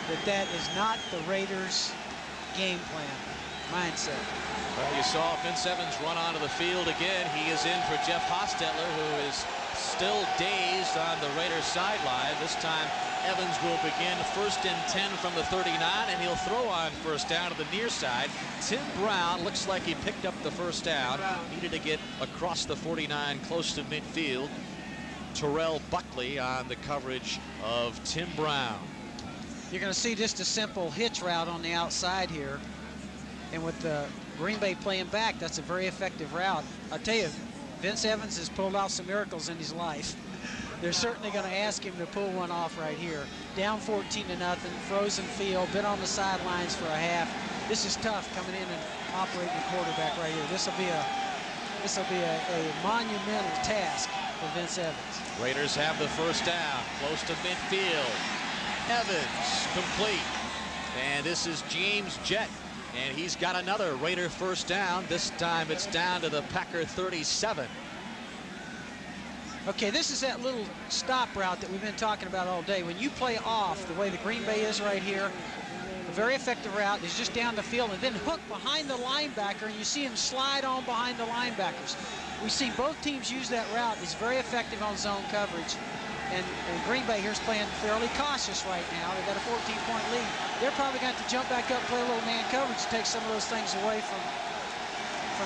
that that is not the Raiders' game plan, mindset. Well, you saw Vince Evans run onto the field again. He is in for Jeff Hostetler, who is still dazed on the Raiders sideline. This time Evans will begin 1st and 10 from the 39, and he'll throw on first down to the near side. Tim Brown looks like he picked up the first down. Needed to get across the 49 close to midfield. Terrell Buckley on the coverage of Tim Brown. You're going to see just a simple hitch route on the outside here. And with Green Bay playing back, that's a very effective route. I'll tell you, Vince Evans has pulled out some miracles in his life. They're certainly going to ask him to pull one off right here. Down 14-0, frozen field, been on the sidelines for a half. This is tough coming in and operating the quarterback right here. This will be a monumental task for Vince Evans. Raiders have the first down, close to midfield. Evans complete, and this is James Jett, and he's got another Raider first down. This time it's down to the Packer 37. Okay, this is that little stop route that we've been talking about all day. When you play off the way the Green Bay is right here, a very effective route is just down the field and then hook behind the linebacker, and you see him slide on behind the linebackers. We've seen both teams use that route. It's very effective on zone coverage. And Green Bay here's playing fairly cautious right now. They've got a 14-point lead. They're probably going to jump back up, play a little man coverage to take some of those things away from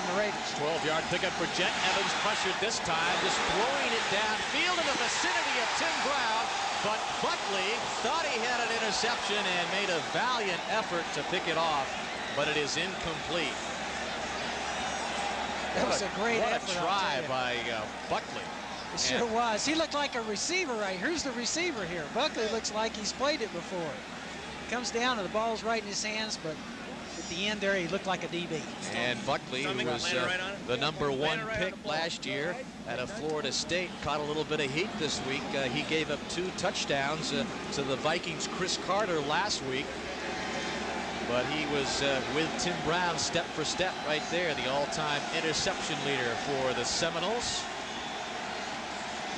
the Raiders. 12-yard pickup for Jett. Evans pressured this time, just throwing it downfield in the vicinity of Tim Brown. But Buckley thought he had an interception and made a valiant effort to pick it off, but it is incomplete. That was a great effort. What a try by Buckley. It sure was. He looked like a receiver right here. Who's the receiver here? Buckley looks like he's played it before. Comes down and the ball's right in his hands, but at the end there he looked like a DB. And Buckley, who was the #1 pick last year out of Florida State, caught a little bit of heat this week. He gave up 2 touchdowns to the Vikings' Chris Carter last week. But he was with Tim Brown step for step right there, the all-time interception leader for the Seminoles.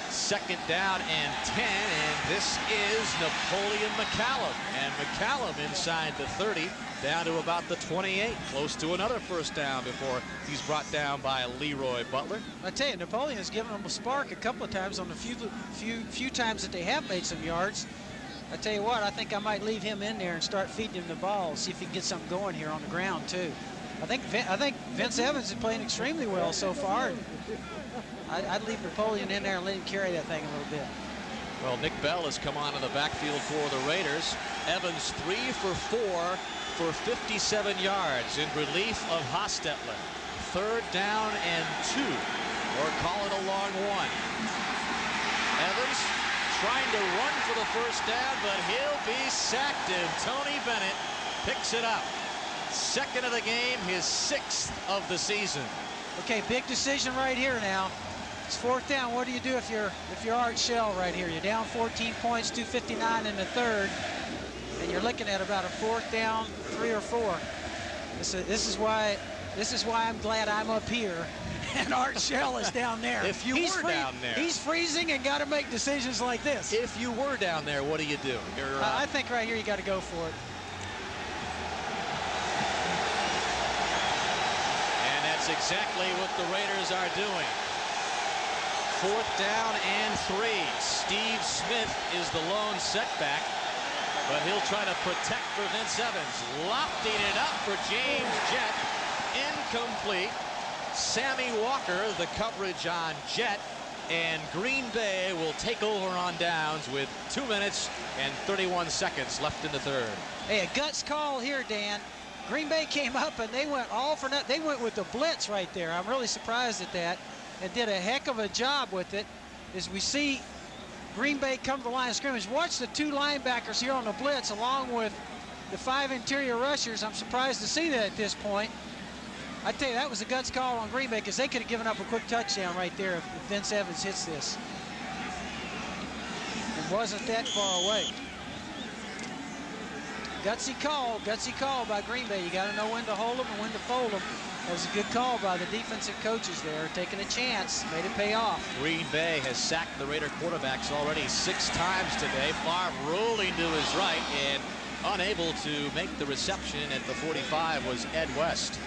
2nd down and 10, and this is Napoleon McCallum. And McCallum inside the 30, down to about the 28, close to another first down before he's brought down by Leroy Butler. I tell you, Napoleon has given them a spark a couple of times on the few times that they have made some yards. I tell you what, I think I might leave him in there and start feeding him the ball, see if he can get something going here on the ground too. I think Vince Evans is playing extremely well so far. I'd leave Napoleon in there and let him carry that thing a little bit. Well, Nick Bell has come on in the backfield for the Raiders. Evans 3 for 4 for 57 yards in relief of Hostetler. 3rd down and 2, or call it a long one. Evans trying to run for the first down, but he'll be sacked, and Tony Bennett picks it up. 2nd of the game, his 6th of the season. Okay, big decision right here now. It's 4th down. What do you do if you're Art Shell right here? You're down 14 points, 2:59 in the 3rd, and you're looking at about a 4th down, 3 or 4. This is why I'm glad I'm up here And Art Shell is down there. If you were down there. He's freezing and got to make decisions like this. If you were down there, what do you do? I think right here you got to go for it. And that's exactly what the Raiders are doing. 4th down and 3. Steve Smith is the lone setback, but he'll try to protect for Vince Evans. Lofting it up for James Jett. Incomplete. Sammy Walker, the coverage on Jett, and Green Bay will take over on downs with 2 minutes and 31 seconds left in the 3rd. Hey, a guts call here, Dan. Green Bay came up and they went all for nothing. They went with the blitz right there. I'm really surprised at that, and did a heck of a job with it. As we see Green Bay come to the line of scrimmage, watch the 2 linebackers here on the blitz along with the 5 interior rushers. I'm surprised to see that at this point. I tell you, that was a guts call on Green Bay, because they could have given up a quick touchdown right there if Vince Evans hits this. It wasn't that far away. Gutsy call by Green Bay. You got to know when to hold them and when to fold them. That was a good call by the defensive coaches there, taking a chance, made it pay off. Green Bay has sacked the Raider quarterbacks already 6 times today. Favre rolling to his right, and unable to make the reception at the 45 was Ed West.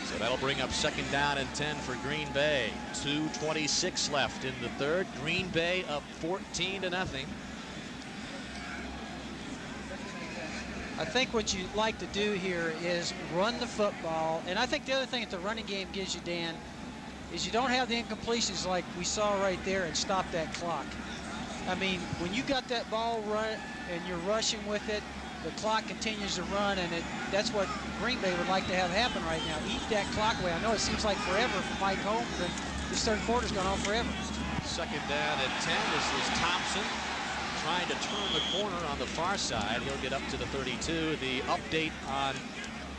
So that'll bring up 2nd down and 10 for Green Bay. 2:26 left in the 3rd. Green Bay up 14-0. I think what you like to do here is run the football. And I think the other thing that the running game gives you, Dan, is you don't have the incompletions like we saw right there and stop that clock. I mean, when you got that ball run and you're rushing with it, the clock continues to run, and that's what Green Bay would like to have happen right now. Eat that clock away. I know it seems like forever for Mike Holmes, but this 3rd quarter's gone on forever. 2nd down and 10. This is Thompson trying to turn the corner on the far side. He'll get up to the 32. The update on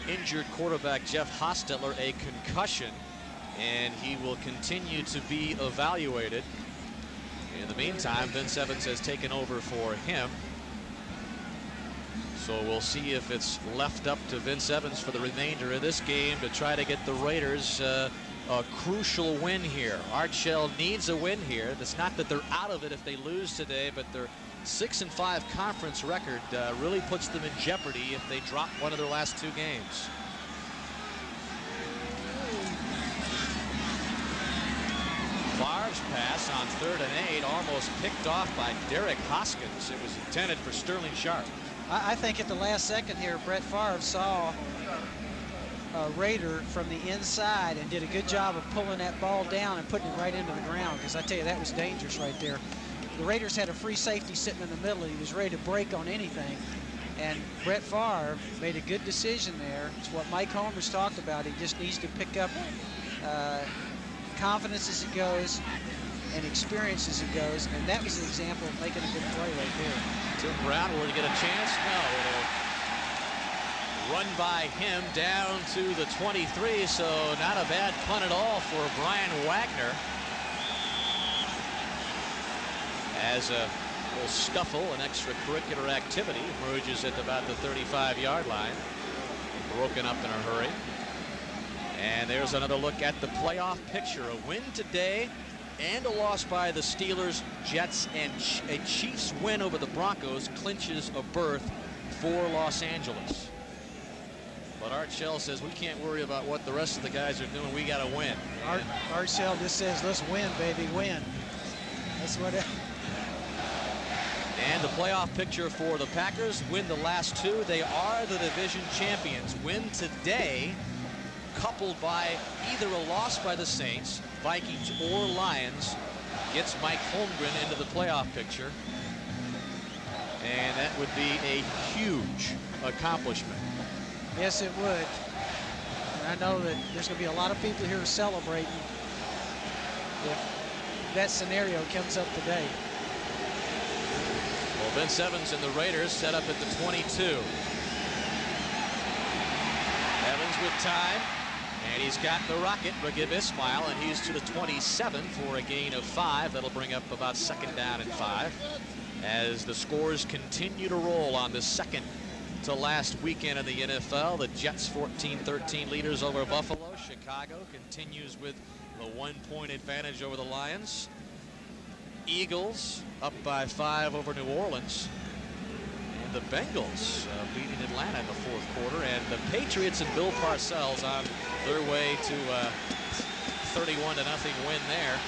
injured quarterback Jeff Hostetler, a concussion, and he will continue to be evaluated. In the meantime, Vince Evans has taken over for him. So we'll see if it's left up to Vince Evans for the remainder of this game to try to get the Raiders a crucial win here. Art Shell needs a win here. It's not that they're out of it if they lose today, but their 6-5 conference record really puts them in jeopardy if they drop one of their last 2 games. Favre's pass on 3rd and 8 almost picked off by Derek Hoskins. It was intended for Sterling Sharp. I think at the last second here, Brett Favre saw a Raider from the inside and did a good job of pulling that ball down and putting it right into the ground, because I tell you, that was dangerous right there. The Raiders had a free safety sitting in the middle. He was ready to break on anything, and Brett Favre made a good decision there. It's what Mike Homer's talked about. He just needs to pick up confidence as it goes and experience as it goes, and that was an example of making a good play right there. Tim Brown, will he get a chance? No, it'll run by him down to the 23, so not a bad punt at all for Brian Wagner. As a little scuffle, an extracurricular activity emerges at about the 35-yard line. Broken up in a hurry. And there's another look at the playoff picture. A win today and a loss by the Steelers, Jets, and a Chiefs win over the Broncos clinches a berth for Los Angeles. But Art Shell says we can't worry about what the rest of the guys are doing. We got to win. Art Shell just says, let's win, baby, win. That's what it... And the playoff picture for the Packers: win the last 2. They are the division champions. Win today, coupled by either a loss by the Saints, Vikings, or Lions, gets Mike Holmgren into the playoff picture. And that would be a huge accomplishment. Yes, it would. And I know that there's going to be a lot of people here celebrating if that scenario comes up today. Well, Vince Evans and the Raiders set up at the 22. Evans with time, and he's got the rocket, Raghib Ismail, and he's to the 27 for a gain of 5. That'll bring up about 2nd down and 5 as the scores continue to roll on the 2nd to last weekend in the NFL. The Jets 14-13 leaders over Buffalo. Chicago continues with the 1-point advantage over the Lions. Eagles up by 5 over New Orleans. And the Bengals beating Atlanta in the fourth quarter. And the Patriots and Bill Parcells on their way to 31-0 win there.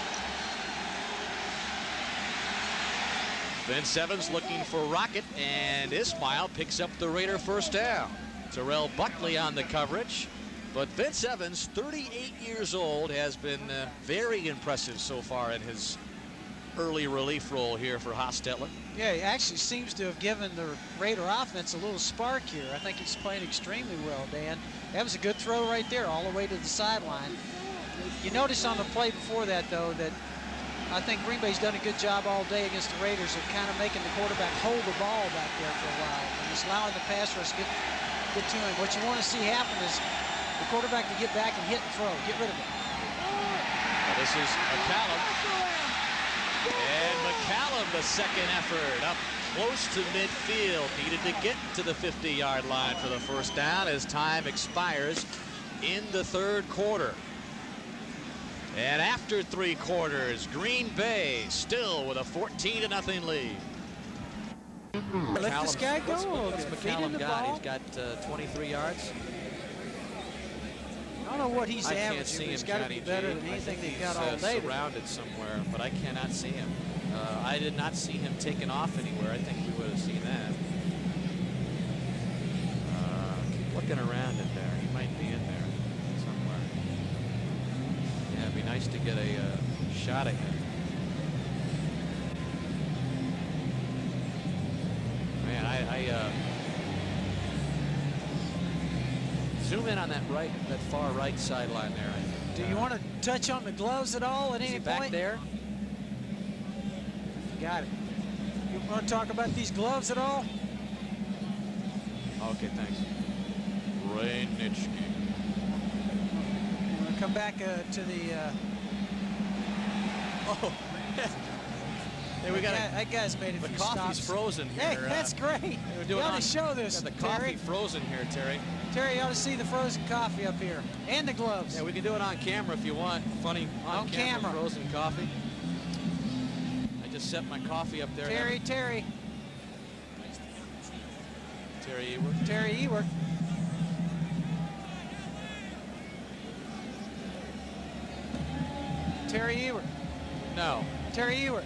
Vince Evans looking for Rocket, and Ismail picks up the Raider first down. Terrell Buckley on the coverage. But Vince Evans, 38 years old, has been very impressive so far in his early relief role here for Hostetler. Yeah, he actually seems to have given the Raider offense a little spark here. I think he's playing extremely well, Dan. That was a good throw right there, all the way to the sideline. You notice on the play before that, though, that I think Green Bay's done a good job all day against the Raiders of kind of making the quarterback hold the ball back there for a while and just allowing the pass rush to get to him. What you want to see happen is the quarterback to get back and hit and throw. Get rid of it. Well, this is McCallum. And McCallum, the second effort, up close to midfield. Needed to get to the 50-yard line for the first down as time expires in the third quarter. And after 3 quarters, Green Bay still with a 14-0 lead. Let this guy go. What's McCallum got? He's got 23 yards. I don't know what he's averaging. He's got to be better than anything they've got all day. Surrounded somewhere, but I cannot see him. I did not see him taken off anywhere. I think we would have seen that. Keep looking around in there. He might be in there somewhere. Yeah, it'd be nice to get a shot at him. Man, I zoom in on that far right sideline there. Do you want to touch on the gloves at all at any point? Back there? Got it. You want to talk about these gloves at all? Okay, thanks. Ray Nitschke. You want to come back to the... Oh, hey, we got that guy's made it. The coffee's frozen here. Hey, that's great. You ought to show this, the coffee frozen here, Terry. Terry, you ought to see the frozen coffee up here. And the gloves. Yeah, we can do it on camera if you want. Funny on camera frozen coffee. I just set my coffee up there. Terry Ewert. Terry Ewert. Terry Ewert. No. Terry Ewert.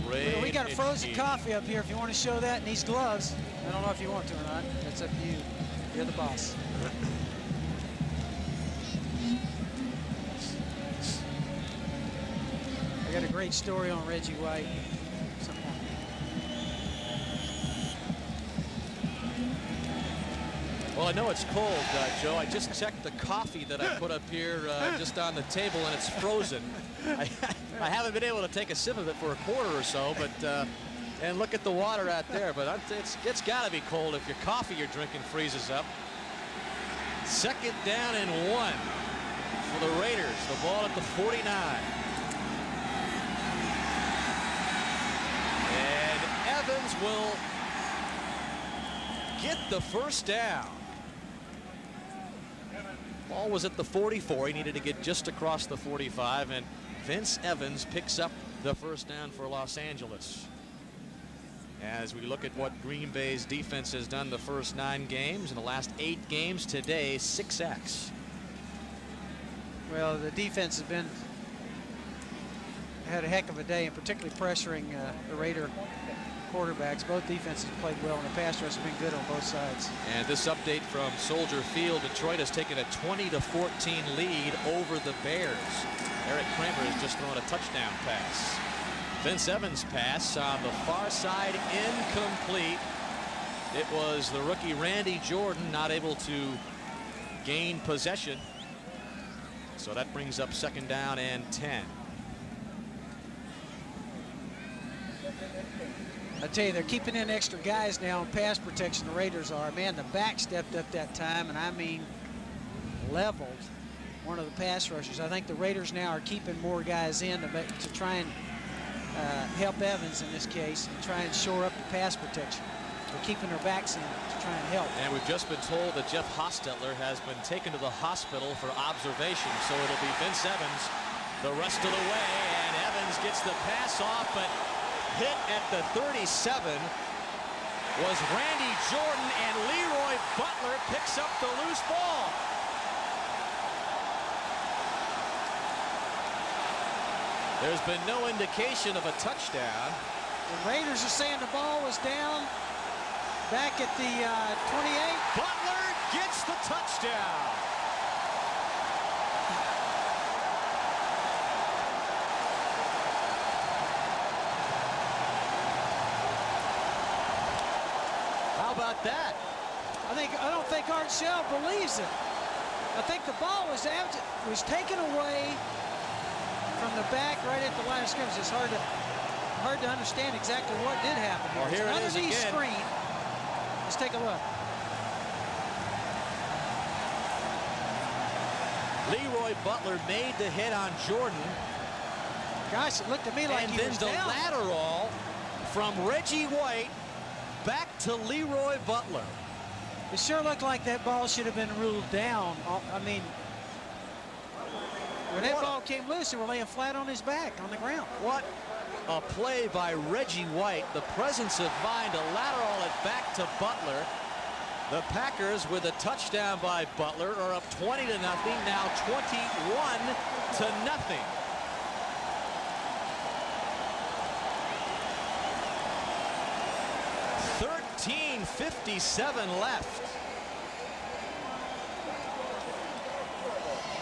Ray we got a frozen Nitschke. coffee up here if you want to show that in these gloves. I don't know if you want to or not. That's up to you. You're the boss. I got a great story on Reggie White. Well, I know it's cold, Joe. I just checked the coffee that I put up here just on the table, and it's frozen. I haven't been able to take a sip of it for a quarter or so, but and look at the water out there. But it's got to be cold if your coffee you're drinking freezes up. Second down and 1 for the Raiders. The ball at the 49. And Evans will get the first down. Ball was at the 44. He needed to get just across the 45, and Vince Evans picks up the first down for Los Angeles. As we look at what Green Bay's defense has done the first 9 games, in the last 8 games today, 6 sacks. Well, the defense has had a heck of a day, and particularly pressuring the Raider quarterbacks. Both defenses played well, and the pass rush has been good on both sides. And this update from Soldier Field, Detroit has taken a 20-14 lead over the Bears. Eric Kramer has just thrown a touchdown pass. Vince Evans' pass on the far side, incomplete. It was the rookie Randy Jordan not able to gain possession. So that brings up second down and 10. I tell you, they're keeping in extra guys now in pass protection. The Raiders are. Man, the back stepped up that time, and I mean leveled one of the pass rushers. I think the Raiders now are keeping more guys in to try and help Evans in this case and try and shore up the pass protection. They're keeping their backs in to try and help. And we've just been told that Jeff Hostetler has been taken to the hospital for observation. So it'll be Vince Evans the rest of the way. And Evans gets the pass off, but hit at the 37 was Randy Jordan, and Leroy Butler picks up the loose ball. There's been no indication of a touchdown. The Raiders are saying the ball was down back at the 28. Butler gets the touchdown. How about that? I don't think Art Shell believes it. I think the ball was taken away from the back right at the line of scrimmage. It's hard to understand exactly what did happen here. Well, here it is underneath again. screen. Let's take a look. Leroy Butler made the hit on Jordan. Gosh, it looked to me like and he then was the down. lateral from Reggie White back to Leroy Butler. It sure looked like that ball should have been ruled down. I mean, when that ball came loose, they were laying flat on his back on the ground. What a play by Reggie White. The presence of mind to lateral it back to Butler. The Packers, with a touchdown by Butler, are up 20-0, now 21-0. .57 left.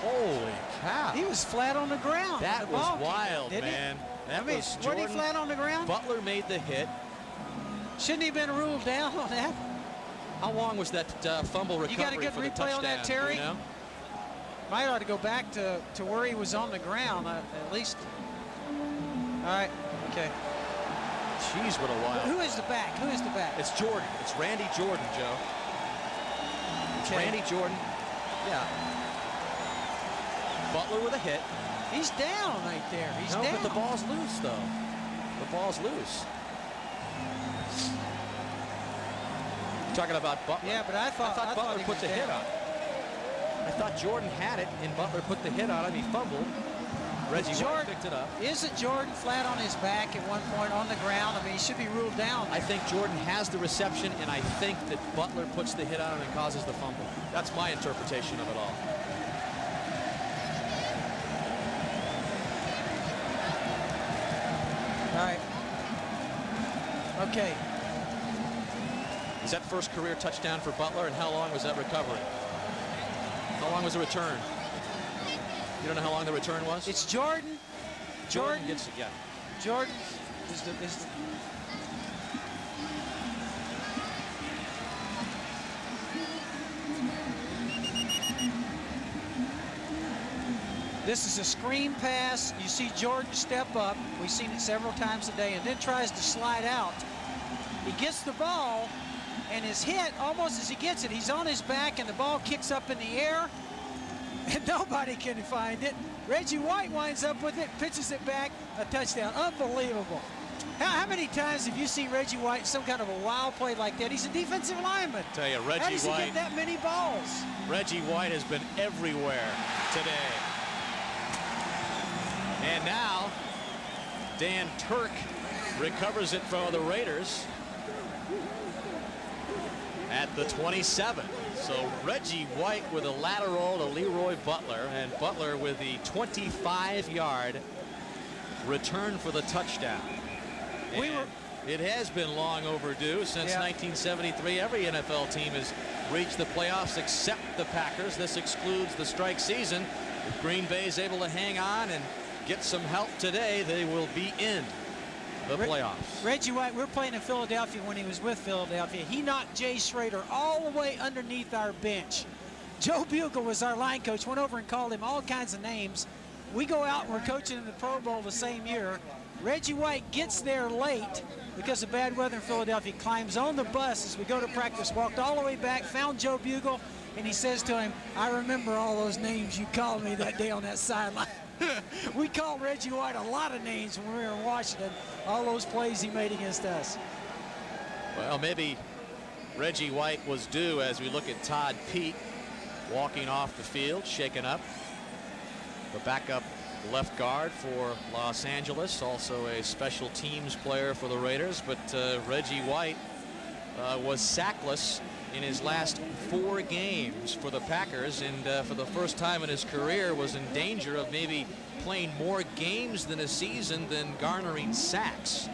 Holy cow. He was flat on the ground. That was wild, man. That was Jordan. Wasn't he flat on the ground? Butler made the hit. Shouldn't he have been ruled down on that? How long was that fumble recovery? You got a good for the replay touchdown, on that, Terry? you know? Might ought to go back to where he was on the ground, at least. All right, okay. Jeez, what a wild. Who is the back? Who is the back? It's Jordan. It's Randy Jordan, Joe. It's Okay. Randy Jordan. Yeah. Butler with a hit. He's down right there. He's No, down. but the ball's loose, though. The ball's loose. Talking about Butler. Yeah, but I thought Butler he put was the hit down. on. I thought Jordan had it, and Butler put the hit on him. He fumbled. Reggie White picked it up. Isn't Jordan flat on his back at one point on the ground? I mean, he should be ruled down. I think Jordan has the reception, and I think that Butler puts the hit on him and causes the fumble. That's my interpretation of it all. All right. Okay. Is that first career touchdown for Butler, and how long was that recovery? How long was the return? You don't know how long the return was? It's Jordan. Jordan gets it, yeah. Jordan is the This is a screen pass. You see Jordan step up. We've seen it several times today, and then tries to slide out. He gets the ball, and is hit almost as he gets it. He's on his back, and the ball kicks up in the air, and nobody can find it. Reggie White winds up with it, pitches it back, a touchdown. Unbelievable. How many times have you seen Reggie White in some kind of a wild play like that? He's a defensive lineman. I tell you, How Reggie does he White. get that many balls? Reggie White has been everywhere today. And now, Dan Turk recovers it from the Raiders at the 27. So Reggie White with a lateral to Leroy Butler, and Butler with the 25-yard return for the touchdown. It has been long overdue since 1973. Every NFL team has reached the playoffs except the Packers. This excludes the strike season. If Green Bay is able to hang on and get some help today, they will be in the playoffs. Reggie White, we're playing in Philadelphia when he was with Philadelphia. He knocked Jay Schrader all the way underneath our bench. Joe Bugle was our line coach, went over and called him all kinds of names. We go out and we're coaching in the Pro Bowl the same year. Reggie White gets there late because of bad weather in Philadelphia, climbs on the bus as we go to practice, walked all the way back, found Joe Bugle, and he says to him, "I remember all those names you called me that day on that sideline." We called Reggie White a lot of names when we were in Washington, all those plays he made against us. Well, maybe Reggie White was due as we look at Todd Pete walking off the field, shaken up. The backup left guard for Los Angeles, also a special teams player for the Raiders. But Reggie White was sackless in his last 4 games for the Packers, and for the first time in his career was in danger of maybe playing more games than a season than garnering sacks.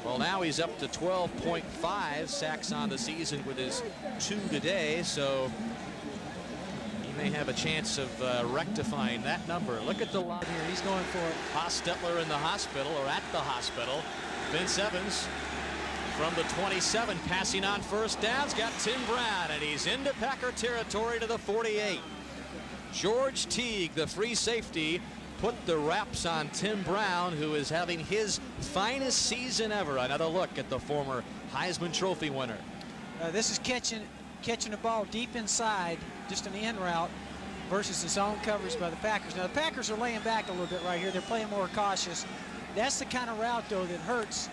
Well, now he's up to 12.5 sacks on the season with his 2 today, so he may have a chance of rectifying that number. Look at the line Here, he's going for it. Hostetler in the hospital, or at the hospital. Vince Evans from the 27, passing on first downs, got Tim Brown, and he's into Packer territory to the 48. George Teague, the free safety, put the wraps on Tim Brown, who is having his finest season ever. Another look at the former Heisman Trophy winner. This is catching the ball deep inside, just an in route, versus the zone coverage by the Packers. Now the Packers are laying back a little bit right here. They're playing more cautious. That's the kind of route, though, that hurts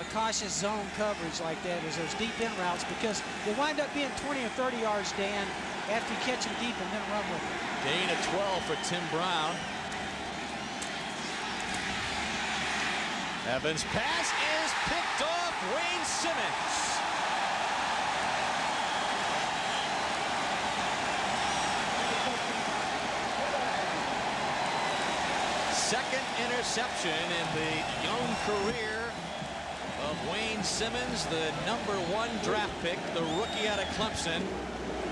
a cautious zone coverage like that, is those deep in routes, because they wind up being 20 or 30 yards, Dan, after you catch them deep and then run with them. Gain of 12 for Tim Brown. Evans' pass is picked off. Wayne Simmons. Second interception in the young career of Wayne Simmons, the #1 draft pick, the rookie out of Clemson.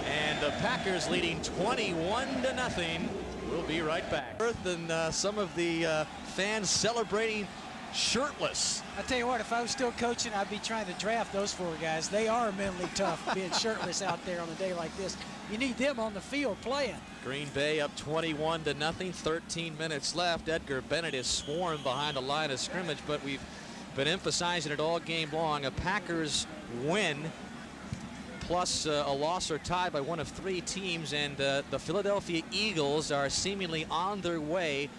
And the Packers leading 21-0. We'll be right back. Than some of the fans celebrating shirtless. I tell you what, if I was still coaching, I'd be trying to draft those 4 guys. They are mentally tough, being shirtless out there on a day like this. You need them on the field playing. Green Bay up 21-0, 13 minutes left. Edgar Bennett is swarmed behind the line of scrimmage, but we've been emphasizing it all game long. A Packers win plus a loss or tie by one of 3 teams, and the Philadelphia Eagles are seemingly on their way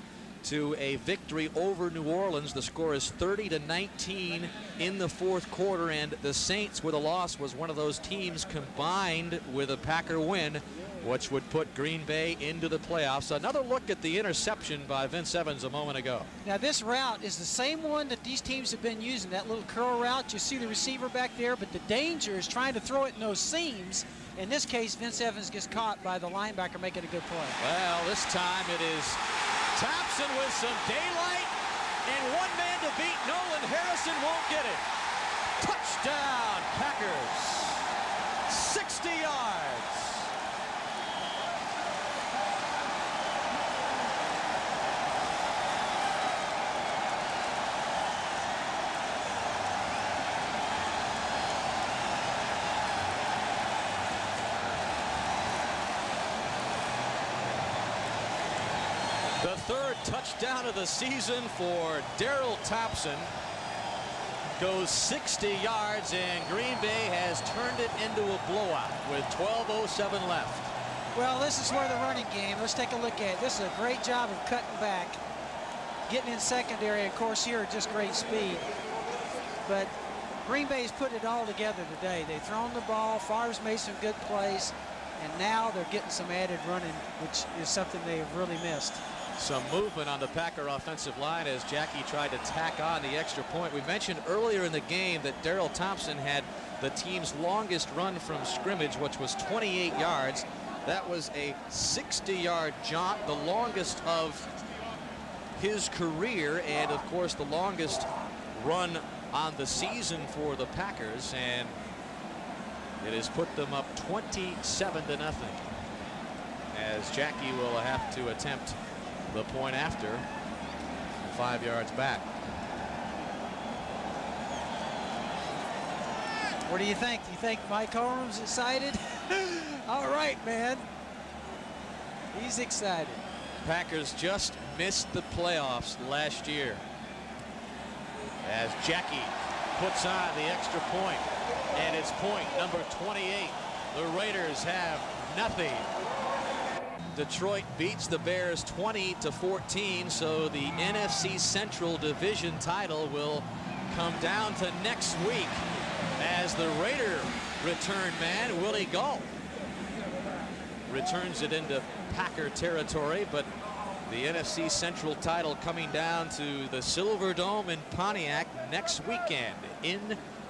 to a victory over New Orleans. The score is 30-19 in the 4th quarter, and the Saints with a loss was one of those teams combined with a Packer win, which would put Green Bay into the playoffs. Another look at the interception by Vince Evans a moment ago. Now this route is the same one that these teams have been using, that little curl route. You see the receiver back there, but the danger is trying to throw it in those seams. In this case, Vince Evans gets caught by the linebacker making a good play. Well, this time it is Thompson with some daylight, and one man to beat. Nolan Harrison won't get it. Touchdown, Packers. 60 yards. The 3rd touchdown of the season for Darrell Thompson. Goes 60 yards, and Green Bay has turned it into a blowout with 12:07 left. Well, this is where the running game, let's take a look at it. This is a great job of cutting back, getting in secondary. Of course, here just great speed. But Green Bay's putting it all together today. They've thrown the ball. Favre's made some good plays, and now they're getting some added running, which is something they've really missed. Some movement on the Packer offensive line as Jackie tried to tack on the extra point. We mentioned earlier in the game that Darrell Thompson had the team's longest run from scrimmage, which was 28 yards. That was a 60-yard jaunt, the longest of his career, and of course the longest run on the season for the Packers, and it has put them up 27-0 as Jackie will have to attempt the point after, 5 yards back. What do you think? Do you think Mike Holm's excited? All right, man. He's excited. Packers just missed the playoffs last year as Jackie puts on the extra point, and it's point number 28. The Raiders have nothing. Detroit beats the Bears 20-14, so the NFC Central Division title will come down to next week as the Raider return man, Willie Gault. Returns it into Packer territory, but the NFC Central title coming down to the Silverdome in Pontiac next weekend in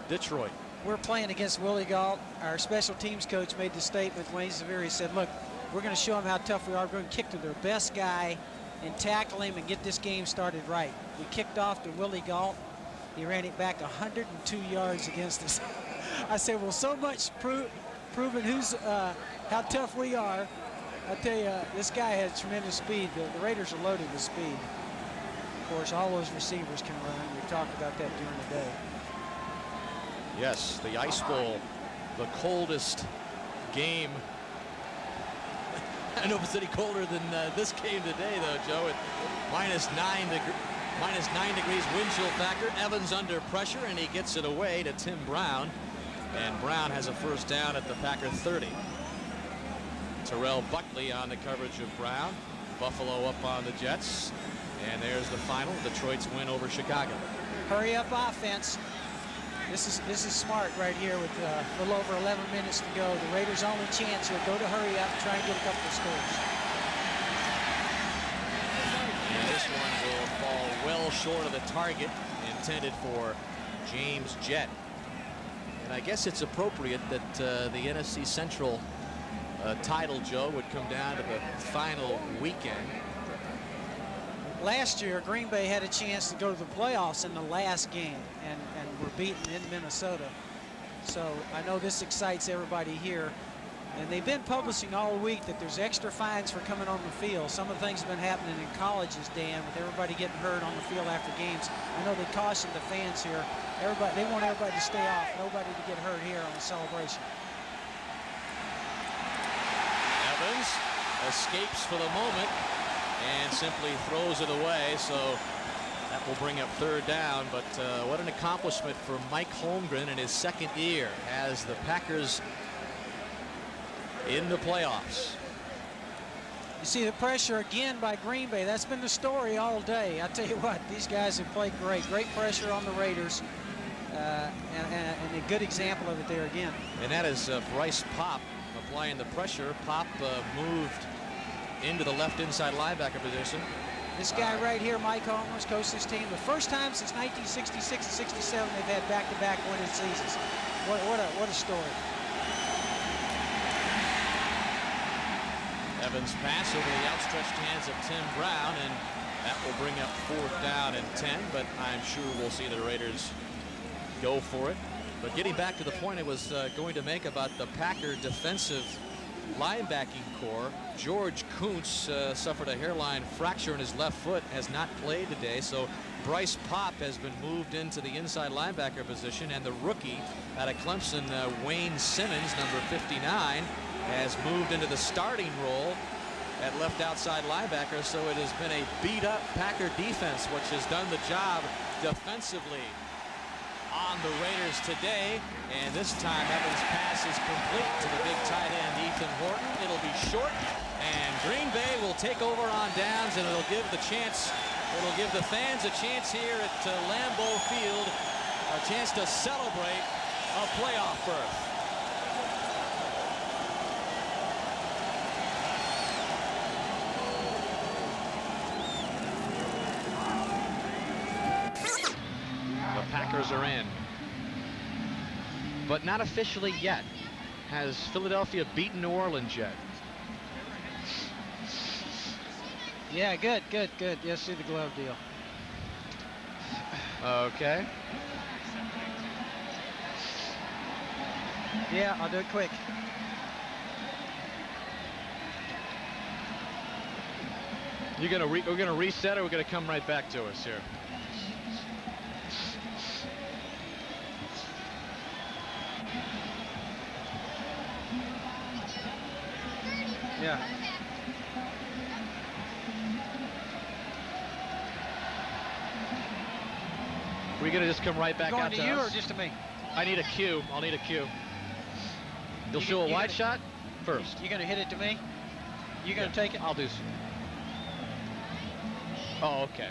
Detroit. We're playing against Willie Gault. Our special teams coach made the statement, Wayne Zaviri said, look, we're going to show them how tough we are. We're going to kick to their best guy and tackle him and get this game started right. We kicked off to Willie Gault. He ran it back 102 yards against us. I said, well, so much proving how tough we are. I tell you, this guy has tremendous speed. The Raiders are loaded with speed. Of course, all those receivers can run. We talked about that during the day. Yes, the Ice Bowl, the coldest game. I know if it's any colder than this game today, though, Joe. At -9 degrees wind chill factor. Evans under pressure, and he gets it away to Tim Brown. And Brown has a first down at the Packer 30. Terrell Buckley on the coverage of Brown. Buffalo up on the Jets. And there's the final, Detroit's win over Chicago. Hurry up offense. This is smart right here with a little over 11 minutes to go. The Raiders' only chance here, go to hurry up and try and get a couple of scores. And this one will fall well short of the target intended for James Jett. And I guess it's appropriate that the NFC Central title, Joe, would come down to the final weekend. Last year, Green Bay had a chance to go to the playoffs in the last game and were beaten in Minnesota. So I know this excites everybody here. And they've been publishing all week that there's extra fines for coming on the field. Some of the things have been happening in colleges, Dan, with everybody getting hurt on the field after games. I know they cautioned the fans here. They want everybody to stay off, nobody to get hurt here on the celebration. Evans escapes for the moment and simply throws it away, so that will bring up third down. But what an accomplishment for Mike Holmgren in his second year as the Packers in the playoffs. You see the pressure again by Green Bay. That's been the story all day. I tell you what, these guys have played great. Great pressure on the Raiders. And a good example of it there again. And that is Bryce Popp applying the pressure. Popp moved into the left inside linebacker position. This guy right here, Mike Holmgren's coached this team. The first time since 1966 and 67 they've had back-to-back winning seasons. What a story. Evans pass over the outstretched hands of Tim Brown, and that will bring up fourth down and 10, but I'm sure we'll see the Raiders go for it. But getting back to the point I was going to make about the Packer defensive linebacking core, George Kuntz suffered a hairline fracture in his left foot, has not played today, so Bryce Popp has been moved into the inside linebacker position, and the rookie out of Clemson, Wayne Simmons, number 59, has moved into the starting role at left outside linebacker. So it has been a beat-up Packer defense which has done the job defensively on the Raiders today. And this time Evans' pass is complete to the big tight end Ethan Horton. It'll be short, and Green Bay will take over on downs, and it'll give the fans a chance here at Lambeau Field, a chance to celebrate a playoff berth. Packers are in, but not officially yet. Has Philadelphia beaten New Orleans yet? Yeah, good. Yes, see the glove deal. Okay. Yeah, I'll do it quick. We're gonna reset, or we're gonna come right back to us here? Yeah. We're gonna just come right back out to you or just to me? I need a cue. I'll need a cue. You'll show a wide shot first. You're gonna hit it to me? You gonna take it? I'll do so. Oh, okay.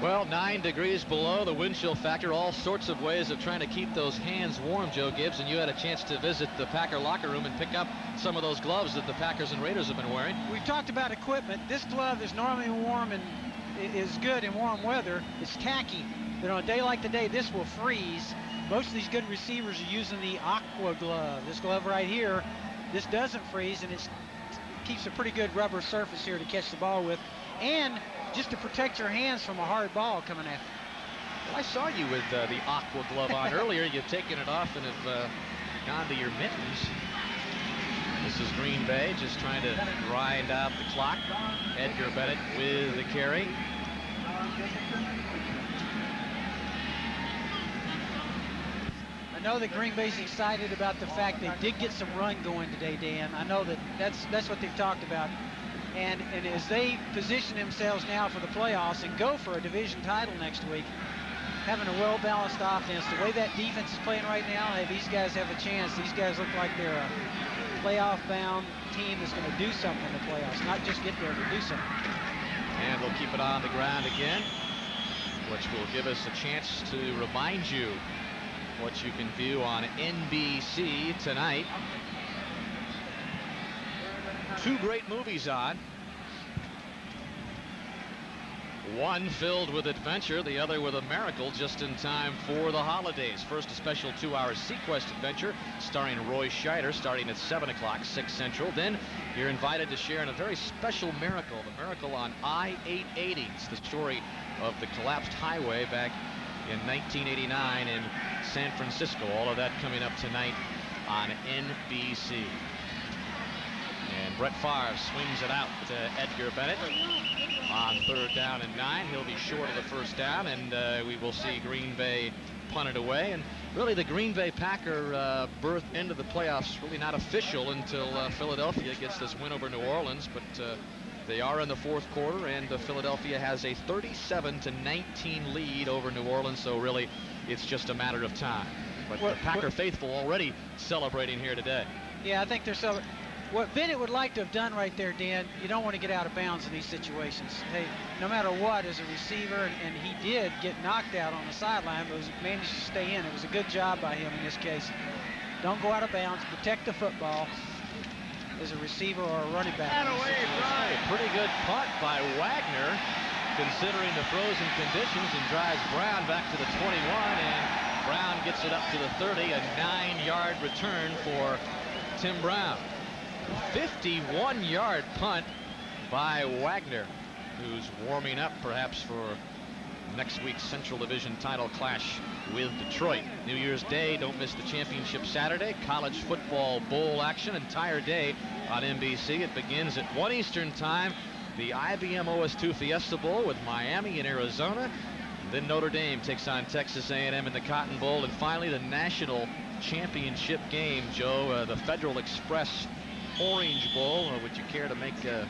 Well, 9 degrees below, the wind chill factor, all sorts of ways of trying to keep those hands warm, Joe Gibbs, and you had a chance to visit the Packer locker room and pick up some of those gloves that the Packers and Raiders have been wearing. We talked about equipment. This glove is normally warm and is good in warm weather. It's tacky, but on a day like today, this will freeze. Most of these good receivers are using the Aqua glove. This glove right here, this doesn't freeze, and it keeps a pretty good rubber surface here to catch the ball with, and just to protect your hands from a hard ball coming at you. Well, I saw you with the Aqua glove on earlier. You've taken it off and have gone to your mittens. This is Green Bay just trying to grind out the clock. Edgar Bennett with the carry. I know that Green Bay's excited about the fact they did get some run going today, Dan. I know that that's what they've talked about. And as they position themselves now for the playoffs and go for a division title next week, having a well-balanced offense, the way that defense is playing right now, hey, these guys have a chance. These guys look like they're a playoff-bound team that's going to do something in the playoffs, not just get there, but do something. And we'll keep it on the ground again, which will give us a chance to remind you what you can view on NBC tonight. 2 great movies on. One filled with adventure, the other with a miracle just in time for the holidays. First, a special 2-hour Sequest adventure starring Roy Scheider, starting at 7 o'clock, 6 Central. Then you're invited to share in a very special miracle, the miracle on I-880. It's the story of the collapsed highway back in 1989 in San Francisco. All of that coming up tonight on NBC. And Brett Favre swings it out to Edgar Bennett on 3rd down and 9. He'll be short of the first down, and we will see Green Bay punt it away. And really, the Green Bay Packer berth into the playoffs really not official until Philadelphia gets this win over New Orleans. But they are in the 4th quarter, and Philadelphia has a 37-19 lead over New Orleans. So really, it's just a matter of time. But the Packer faithful already celebrating here today. Yeah, I think they're celebrating. What Bennett would like to have done right there, Dan, you don't want to get out of bounds in these situations. Hey, no matter what, as a receiver, and he did get knocked out on the sideline, but managed to stay in. It was a good job by him in this case. Don't go out of bounds. Protect the football as a receiver or a running back. A pretty good punt by Wagner, considering the frozen conditions, and drives Brown back to the 21, and Brown gets it up to the 30, a 9-yard return for Tim Brown. 51-yard punt by Wagner, who's warming up perhaps for next week's Central Division title clash with Detroit. New Year's Day, don't miss the championship Saturday. College football bowl action, entire day on NBC. It begins at 1 Eastern time. The IBM OS2 Fiesta Bowl with Miami and Arizona. Then Notre Dame takes on Texas A&M in the Cotton Bowl. And finally, the national championship game, Joe, the Federal Express Orange Bowl. Or would you care to make a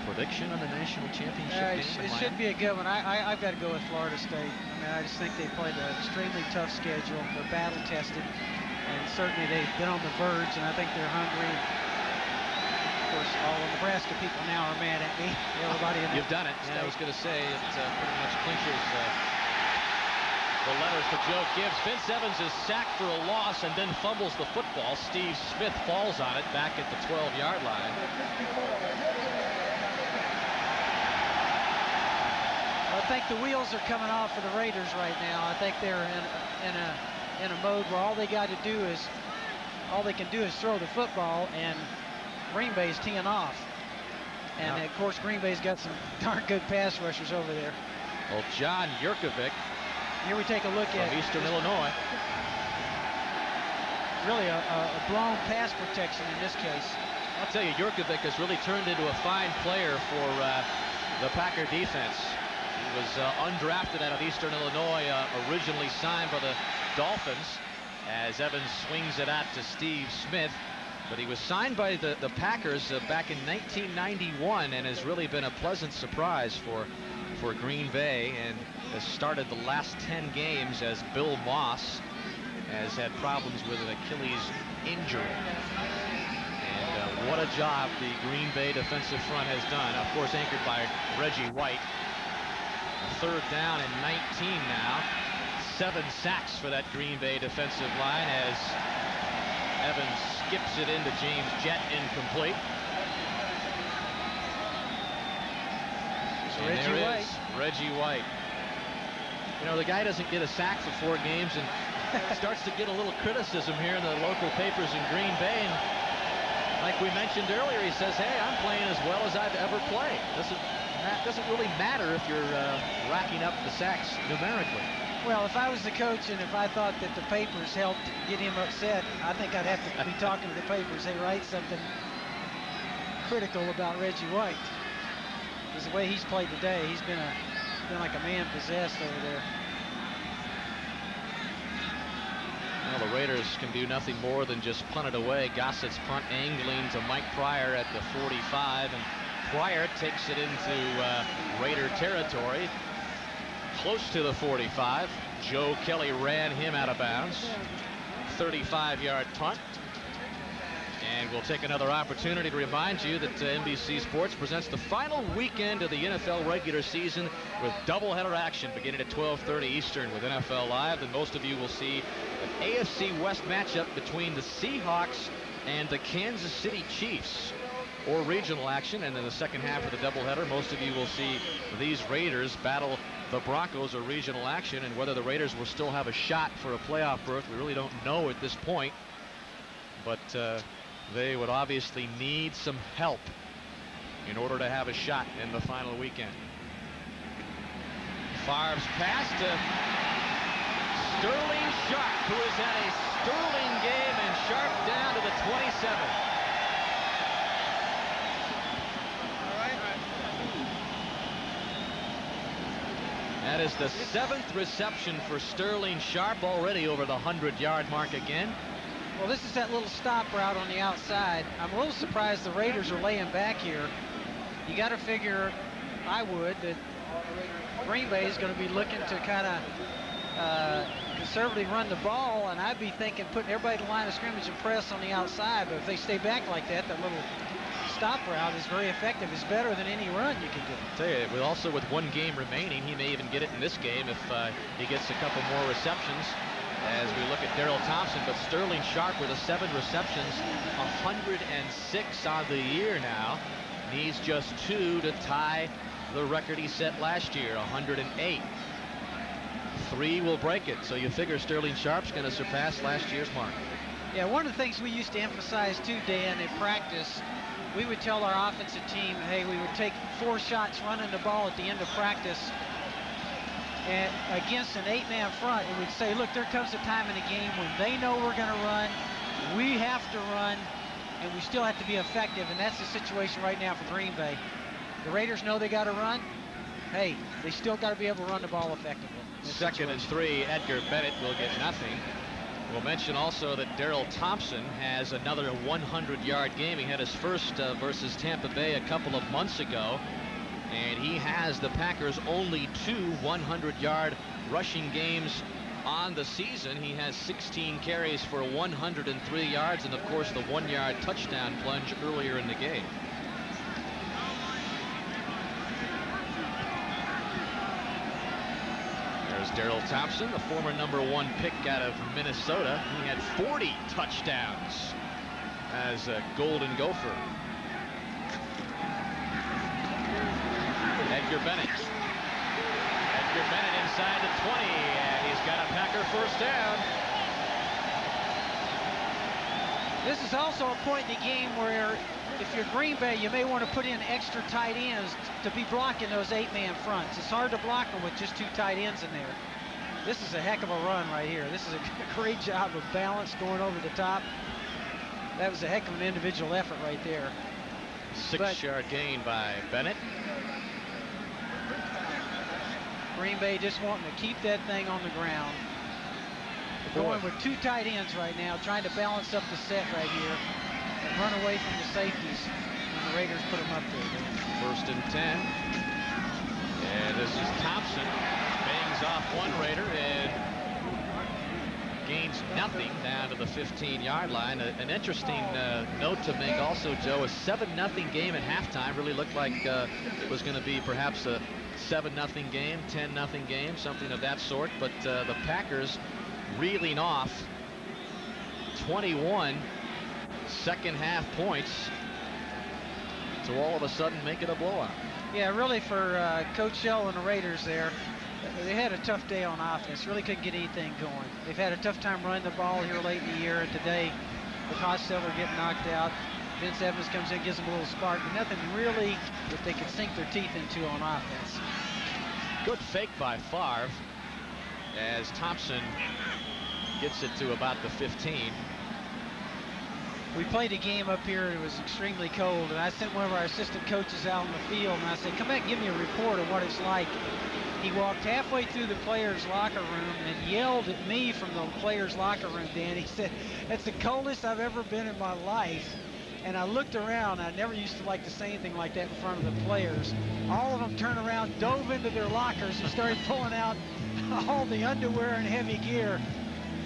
prediction on the national championship game? It should be a good one. I've got to go with Florida State. I mean, I just think they played an extremely tough schedule. They're battle tested, and certainly they've been on the verge, and I think they're hungry. Of course, all the Nebraska people now are mad at me. Everybody in You've done it. Yeah, I was going to say it pretty much clinches the letters for Joe Gibbs. Vince Evans is sacked for a loss and then fumbles the football. Steve Smith falls on it back at the 12-yard line. I think the wheels are coming off for the Raiders right now. I think they're in a mode where all they can do is throw the football, and Green Bay's teeing off. And of course, Green Bay's got some darn good pass rushers over there. Well, John Yurkovich. Here we take a look at Eastern Illinois. Really a blown pass protection in this case. I'll tell you, Yurkovich has really turned into a fine player for the Packer defense. He was undrafted out of Eastern Illinois, originally signed by the Dolphins, as Evans swings it out to Steve Smith. But he was signed by the Packers back in 1991 and has really been a pleasant surprise for Green Bay, and has started the last 10 games as Bill Moss has had problems with an Achilles injury. And what a job the Green Bay defensive front has done, of course anchored by Reggie White. 3rd down and 19 now. 7 sacks for that Green Bay defensive line as Evans skips it into James Jett, incomplete. And Reggie there White. is Reggie White. You know, the guy doesn't get a sack for 4 games and starts to get a little criticism here in the local papers in Green Bay. And like we mentioned earlier, he says, hey, I'm playing as well as I've ever played. That doesn't really matter if you're racking up the sacks numerically. Well, if I was the coach and if I thought that the papers helped get him upset, I think I'd have to be talking to the papers. Hey, write something critical about Reggie White. Because the way he's played today, he's been like a man possessed over there. Well, the Raiders can do nothing more than just punt it away. Gossett's punt angling to Mike Pryor at the 45, and Pryor takes it into Raider territory, close to the 45. Joe Kelly ran him out of bounds. 35-yard punt. And we'll take another opportunity to remind you that NBC Sports presents the final weekend of the NFL regular season with doubleheader action beginning at 12:30 Eastern with NFL Live. And most of you will see an AFC West matchup between the Seahawks and the Kansas City Chiefs, or regional action. And in the second half of the doubleheader, most of you will see these Raiders battle the Broncos, or regional action. And whether the Raiders will still have a shot for a playoff berth, we really don't know at this point. But they would obviously need some help in order to have a shot in the final weekend. Favre's pass to Sterling Sharpe, who has had a sterling game, and Sharpe down to the 27. That is the 7th reception for Sterling Sharpe, already over the 100-yard mark again. Well, this is that little stop route on the outside. I'm a little surprised the Raiders are laying back here. You got to figure, I would, that Green Bay is going to be looking to kind of conservatively run the ball, and I'd be thinking putting everybody in the line of scrimmage and press on the outside. But if they stay back like that, that little stop route is very effective. It's better than any run you can do. I tell you, also with 1 game remaining, he may even get it in this game if he gets a couple more receptions. As we look at Daryl Thompson, but Sterling Sharpe with 7 receptions, 106 on the year now, needs just 2 to tie the record he set last year, 108. 3 will break it, so you figure Sterling Sharpe's going to surpass last year's mark. Yeah, one of the things we used to emphasize too, Dan, in practice, we would tell our offensive team, hey, we would take 4 shots running the ball at the end of practice, and against an 8-man front, and we'd say, look, there comes a time in the game when they know we're going to run, we have to run, and we still have to be effective, and that's the situation right now for Green Bay. The Raiders know they got to run. Hey, they still got to be able to run the ball effectively. 2nd and 3, Edgar Bennett will get nothing. We'll mention also that Daryl Thompson has another 100-yard game. He had his first versus Tampa Bay a couple of months ago. And he has the Packers' only 2 100-yard rushing games on the season. He has 16 carries for 103 yards, and of course the 1-yard touchdown plunge earlier in the game. There's Daryl Thompson, the former #1 pick out of Minnesota. He had 40 touchdowns as a Golden Gopher. Edgar Bennett. Edgar Bennett inside the 20, and he's got a Packer first down. This is also a point in the game where if you're Green Bay, you may want to put in extra tight ends to be blocking those 8-man fronts. It's hard to block them with just 2 tight ends in there. This is a heck of a run right here. This is a great job of balance going over the top. That was a heck of an individual effort right there. 6-yard gain by Bennett. Green Bay just wanting to keep that thing on the ground. They're going with 2 tight ends right now, trying to balance up the set right here and run away from the safeties when the Raiders put them up there. 1st and 10. And this is Thompson. Bangs off 1 Raider and gains nothing down to the 15-yard line. An interesting note to make also, Joe, a 7-0 game at halftime. Really looked like it was going to be perhaps a 7-0 game, 10-0 game, something of that sort. But the Packers reeling off 21 second half points to all of a sudden make it a blowout. Yeah, really for Coach Shell and the Raiders there, they had a tough day on offense. Really couldn't get anything going. They've had a tough time running the ball here late in the year. And today, with Hostetler getting knocked out, Vince Evans comes in, gives them a little spark, but nothing really that they could sink their teeth into on offense. Good fake by Favre as Thompson gets it to about the 15. We played a game up here. It was extremely cold, and I sent one of our assistant coaches out in the field, and I said, come back and give me a report of what it's like. He walked halfway through the players' locker room and yelled at me from the players' locker room, Dan. He said, that's the coldest I've ever been in my life. And I looked around. I never used to like to say anything like that in front of the players. All of them turned around, dove into their lockers, and started pulling out all the underwear and heavy gear.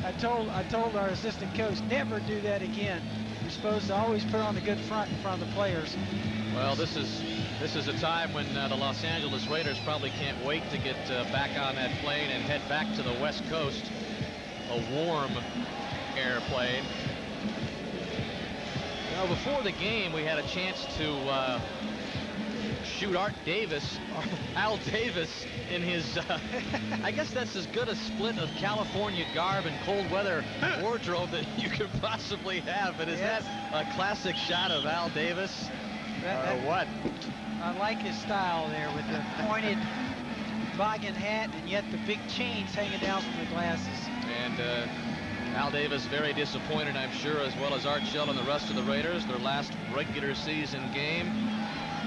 I told our assistant coach, never do that again. You're supposed to always put on a good front in front of the players. Well, this is a time when the Los Angeles Raiders probably can't wait to get back on that plane and head back to the West Coast. A warm airplane. Now, before the game, we had a chance to shoot Al Davis in his, I guess that's as good a split of California garb and cold weather wardrobe that you could possibly have. But is that a classic shot of Al Davis? Or what? I like his style there with the pointed toboggan hat and yet the big chains hanging down from the glasses. And Al Davis very disappointed, I'm sure, as well as Art Shell and the rest of the Raiders. Their last regular season game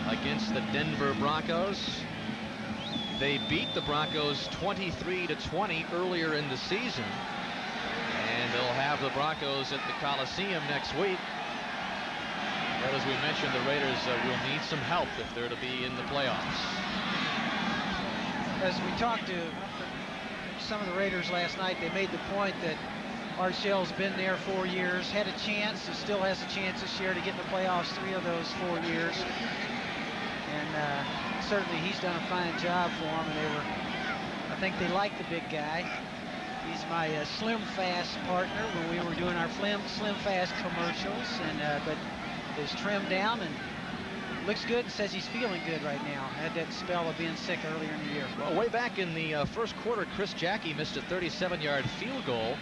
against the Denver Broncos. They beat the Broncos 23-20 earlier in the season. And they'll have the Broncos at the Coliseum next week. But as we mentioned, the Raiders will need some help if they're to be in the playoffs. As we talked to some of the Raiders last night, they made the point that Art Shell's been there 4 years, had a chance, and still has a chance this year to get in the playoffs 3 of those 4 years. And certainly he's done a fine job for them, and I think they like the big guy. He's my Slim Fast partner when we were doing our Slim Fast commercials, and but is trimmed down and looks good and says he's feeling good right now. Had that spell of being sick earlier in the year. Well, way back in the first quarter, Chris Jackie missed a 37-yard field goal.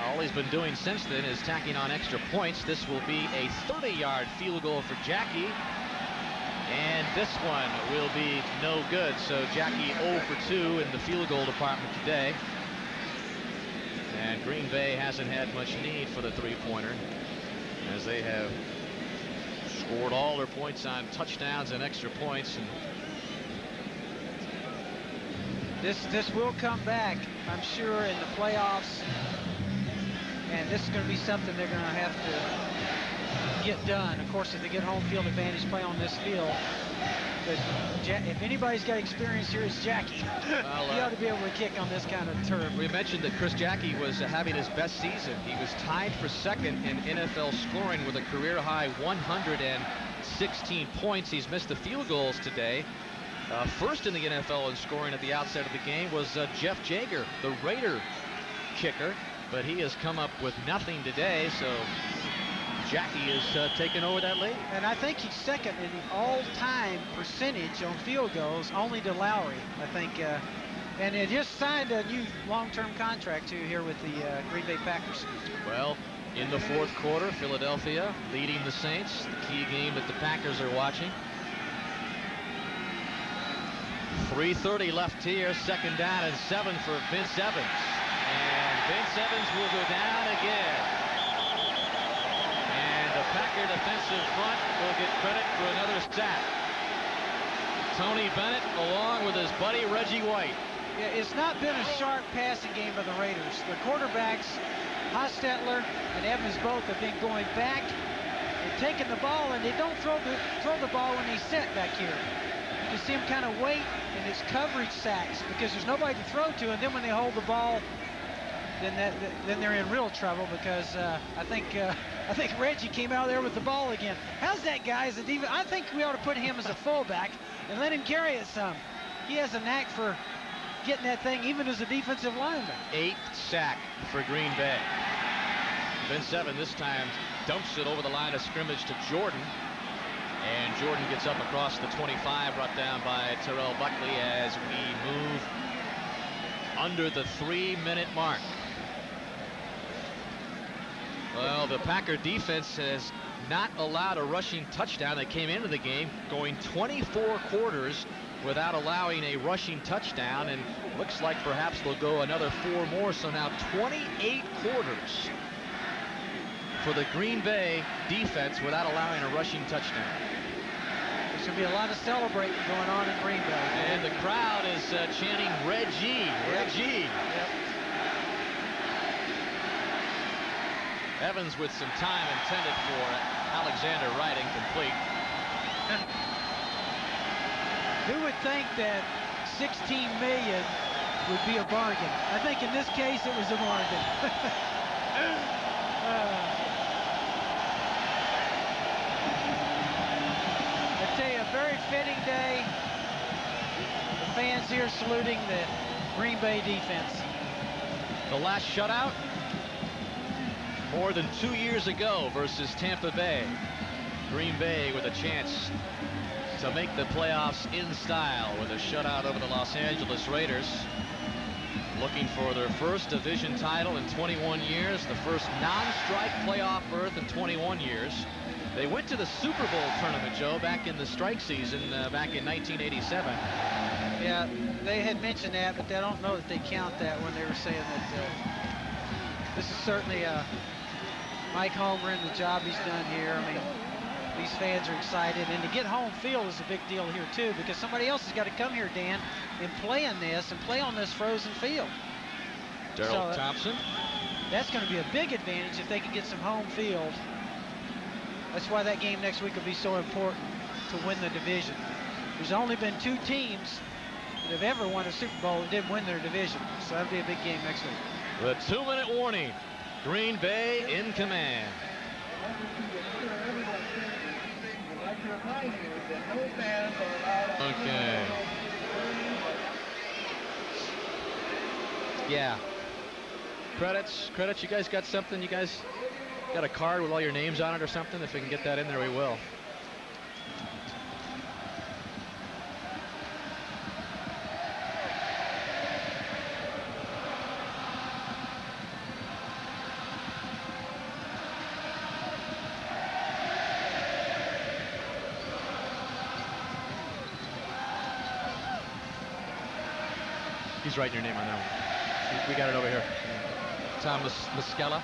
All he's been doing since then is tacking on extra points. This will be a 30-yard field goal for Jackie. And this one will be no good. So Jackie 0 for 2 in the field goal department today. And Green Bay hasn't had much need for the three-pointer, as they have scored all their points on touchdowns and extra points. And this will come back, I'm sure, in the playoffs. And this is going to be something they're going to have to get done. Of course, if they get home field advantage, play on this field. But if anybody's got experience here, it's Jackie. Well, he ought to be able to kick on this kind of turf. We mentioned that Chris Jackie was having his best season. He was tied for second in NFL scoring with a career-high 116 points. He's missed the field goals today. First in the NFL in scoring at the outset of the game was Jeff Jager, the Raider kicker. But he has come up with nothing today, so Jackie is taking over that lead. And I think he's second in the all-time percentage on field goals, only to Lowry, I think. And they just signed a new long-term contract, too, here with the Green Bay Packers. Well, in the fourth quarter, Philadelphia leading the Saints, the key game that the Packers are watching. 3:30 left here, 2nd down and 7 for Vince Evans. And Vince Evans will go down again. And the Packer defensive front will get credit for another sack. Tony Bennett along with his buddy Reggie White. Yeah, it's not been a sharp passing game by the Raiders. The quarterbacks, Hostetler and Evans both have been going back and taking the ball, and they don't throw the ball when they sit back here. You can see them kind of wait, and it's coverage sacks because there's nobody to throw to, and then when they hold the ball, then they're in real trouble because I think Reggie came out there with the ball again. How's that guy as a defense? I think we ought to put him as a fullback and let him carry it some. he has a knack for getting that thing even as a defensive lineman. 8th sack for Green Bay. Vince Evans this time dumps it over the line of scrimmage to Jordan. And Jordan gets up across the 25, brought down by Terrell Buckley as we move under the 3-minute mark. Well, the Packer defense has not allowed a rushing touchdown. They came into the game going 24 quarters without allowing a rushing touchdown, and looks like perhaps they'll go another 4 more. So now 28 quarters for the Green Bay defense without allowing a rushing touchdown. There's going to be a lot of celebrating going on in Green Bay. And the crowd is chanting Reggie, Reggie. Yep. Evans with some time intended for Alexander Wright, incomplete. Who would think that $16 million would be a bargain? I think in this case it was a bargain. I tell you, a very fitting day. The fans here saluting the Green Bay defense. The last shutout more than 2 years ago versus Tampa Bay. Green Bay with a chance to make the playoffs in style with a shutout over the Los Angeles Raiders. Looking for their first division title in 21 years, the first non-strike playoff berth in 21 years. They went to the Super Bowl tournament, Joe, back in the strike season back in 1987. Yeah, they had mentioned that, but I don't know that they count that when they were saying that this is certainly Mike Holmgren, the job he's done here. I mean, these fans are excited, and to get home field is a big deal here too, because somebody else has got to come here, Dan, and play in this and play on this frozen field. Darrell Thompson. That's going to be a big advantage if they can get some home field. That's why that game next week will be so important to win the division. There's only been 2 teams that have ever won a Super Bowl that didn't win their division, so that'll be a big game next week. The 2-minute warning. Green Bay in command. Okay. Yeah. Credits. You guys got something? You guys got a card with all your names on it or something? If we can get that in there, we will. He's writing your name on that one. We got it over here. Tom Muscala.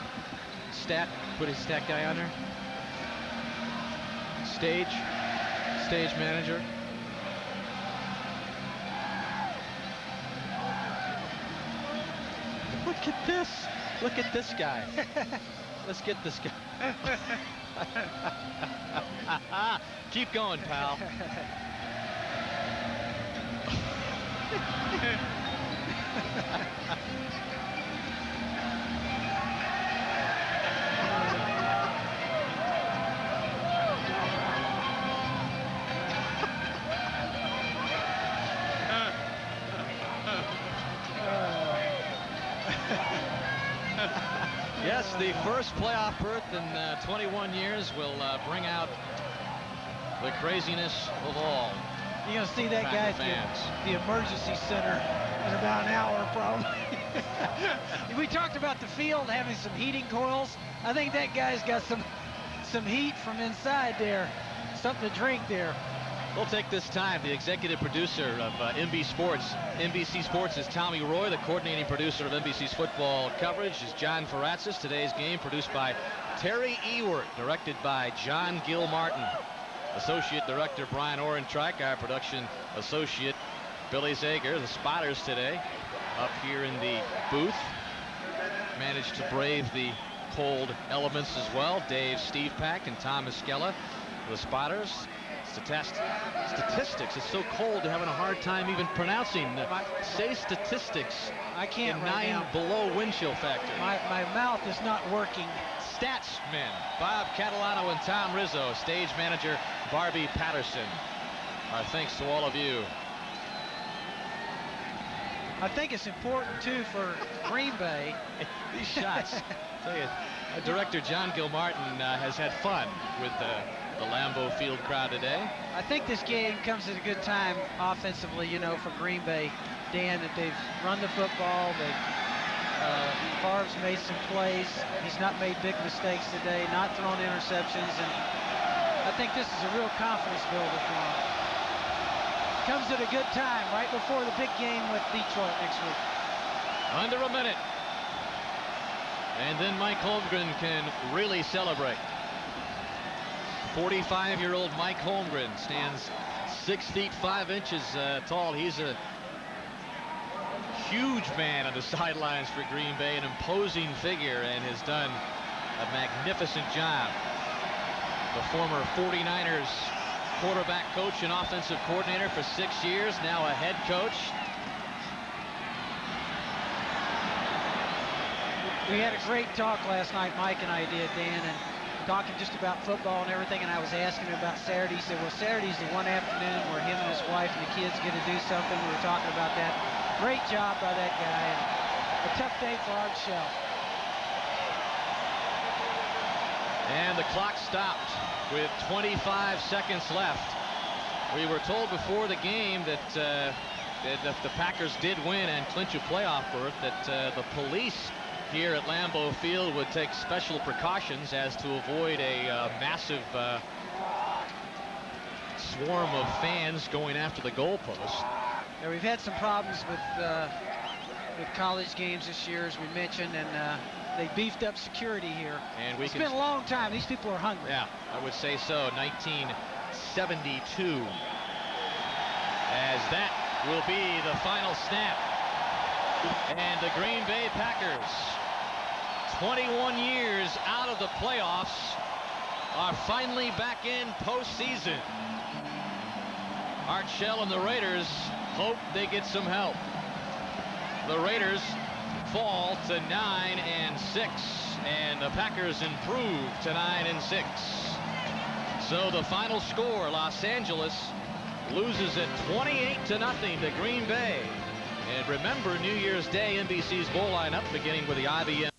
Stat. Put his stat guy on there. Stage manager. Look at this. Look at this guy. Let's get this guy. Keep going, pal. Yes, the first playoff berth in 21 years will bring out the craziness of all. You're going to see that guy at the emergency center in about an hour, probably. We talked about the field having some heating coils. I think that guy's got some heat from inside there, something to drink there. We'll take this time. The executive producer of NBC Sports is Tommy Roy. The coordinating producer of NBC's football coverage is John Ferratzis. Today's game produced by Terry Ewert, directed by John Gilmartin. Associate Director Brian Orentrack, our production associate Billy Zager. The Spotters today up here in the booth managed to brave the cold elements as well. Dave Stevepak and Tom Muscala. The Spotters. Statistics. It's so cold they're having a hard time even pronouncing. Say statistics. I can't in right 9 now. below wind chill factor. My mouth is not working. Statsmen Bob Catalano and Tom Rizzo. Stage manager Barbie Patterson. Our thanks to all of you I think it's important, too, for Green Bay. These shots. I tell you, Director John Gilmartin has had fun with the Lambeau Field crowd today. I think this game comes at a good time offensively, you know, for Green Bay, Dan, that they've run the football. Favre's made some plays. He's not made big mistakes today, not thrown interceptions, and I think this is a real confidence builder for him. Comes at a good time, right before the big game with Detroit next week. Under a minute. And then Mike Holmgren can really celebrate. 45-year-old Mike Holmgren stands 6 feet 5 inches tall. He's a huge man on the sidelines for Green Bay, an imposing figure, and has done a magnificent job. The former 49ers quarterback coach and offensive coordinator for 6 years, now a head coach. We had a great talk last night, Mike and I did, Dan, and talking just about football and everything, and I was asking him about Saturday. He said, well, Saturday's the one afternoon where him and his wife and the kids get to do something. We were talking about that. Great job by that guy, and a tough day for Art Shell. And the clock stopped with 25 seconds left. We were told before the game that if the Packers did win and clinch a playoff berth, that the police here at Lambeau Field would take special precautions as to avoid a massive swarm of fans going after the goalpost. Yeah, we've had some problems with college games this year, as we mentioned, and they beefed up security here. And it's been a long time. These people are hungry. Yeah, I would say so. 1972. As that will be the final snap. And the Green Bay Packers, 21 years out of the playoffs, are finally back in postseason. Art Shell and the Raiders hope they get some help. The Raiders fall to 9-6, and the Packers improve to 9-6. So the final score, Los Angeles loses at 28-0 to Green Bay. And remember, New Year's Day, NBC's bowl lineup beginning with the IBM.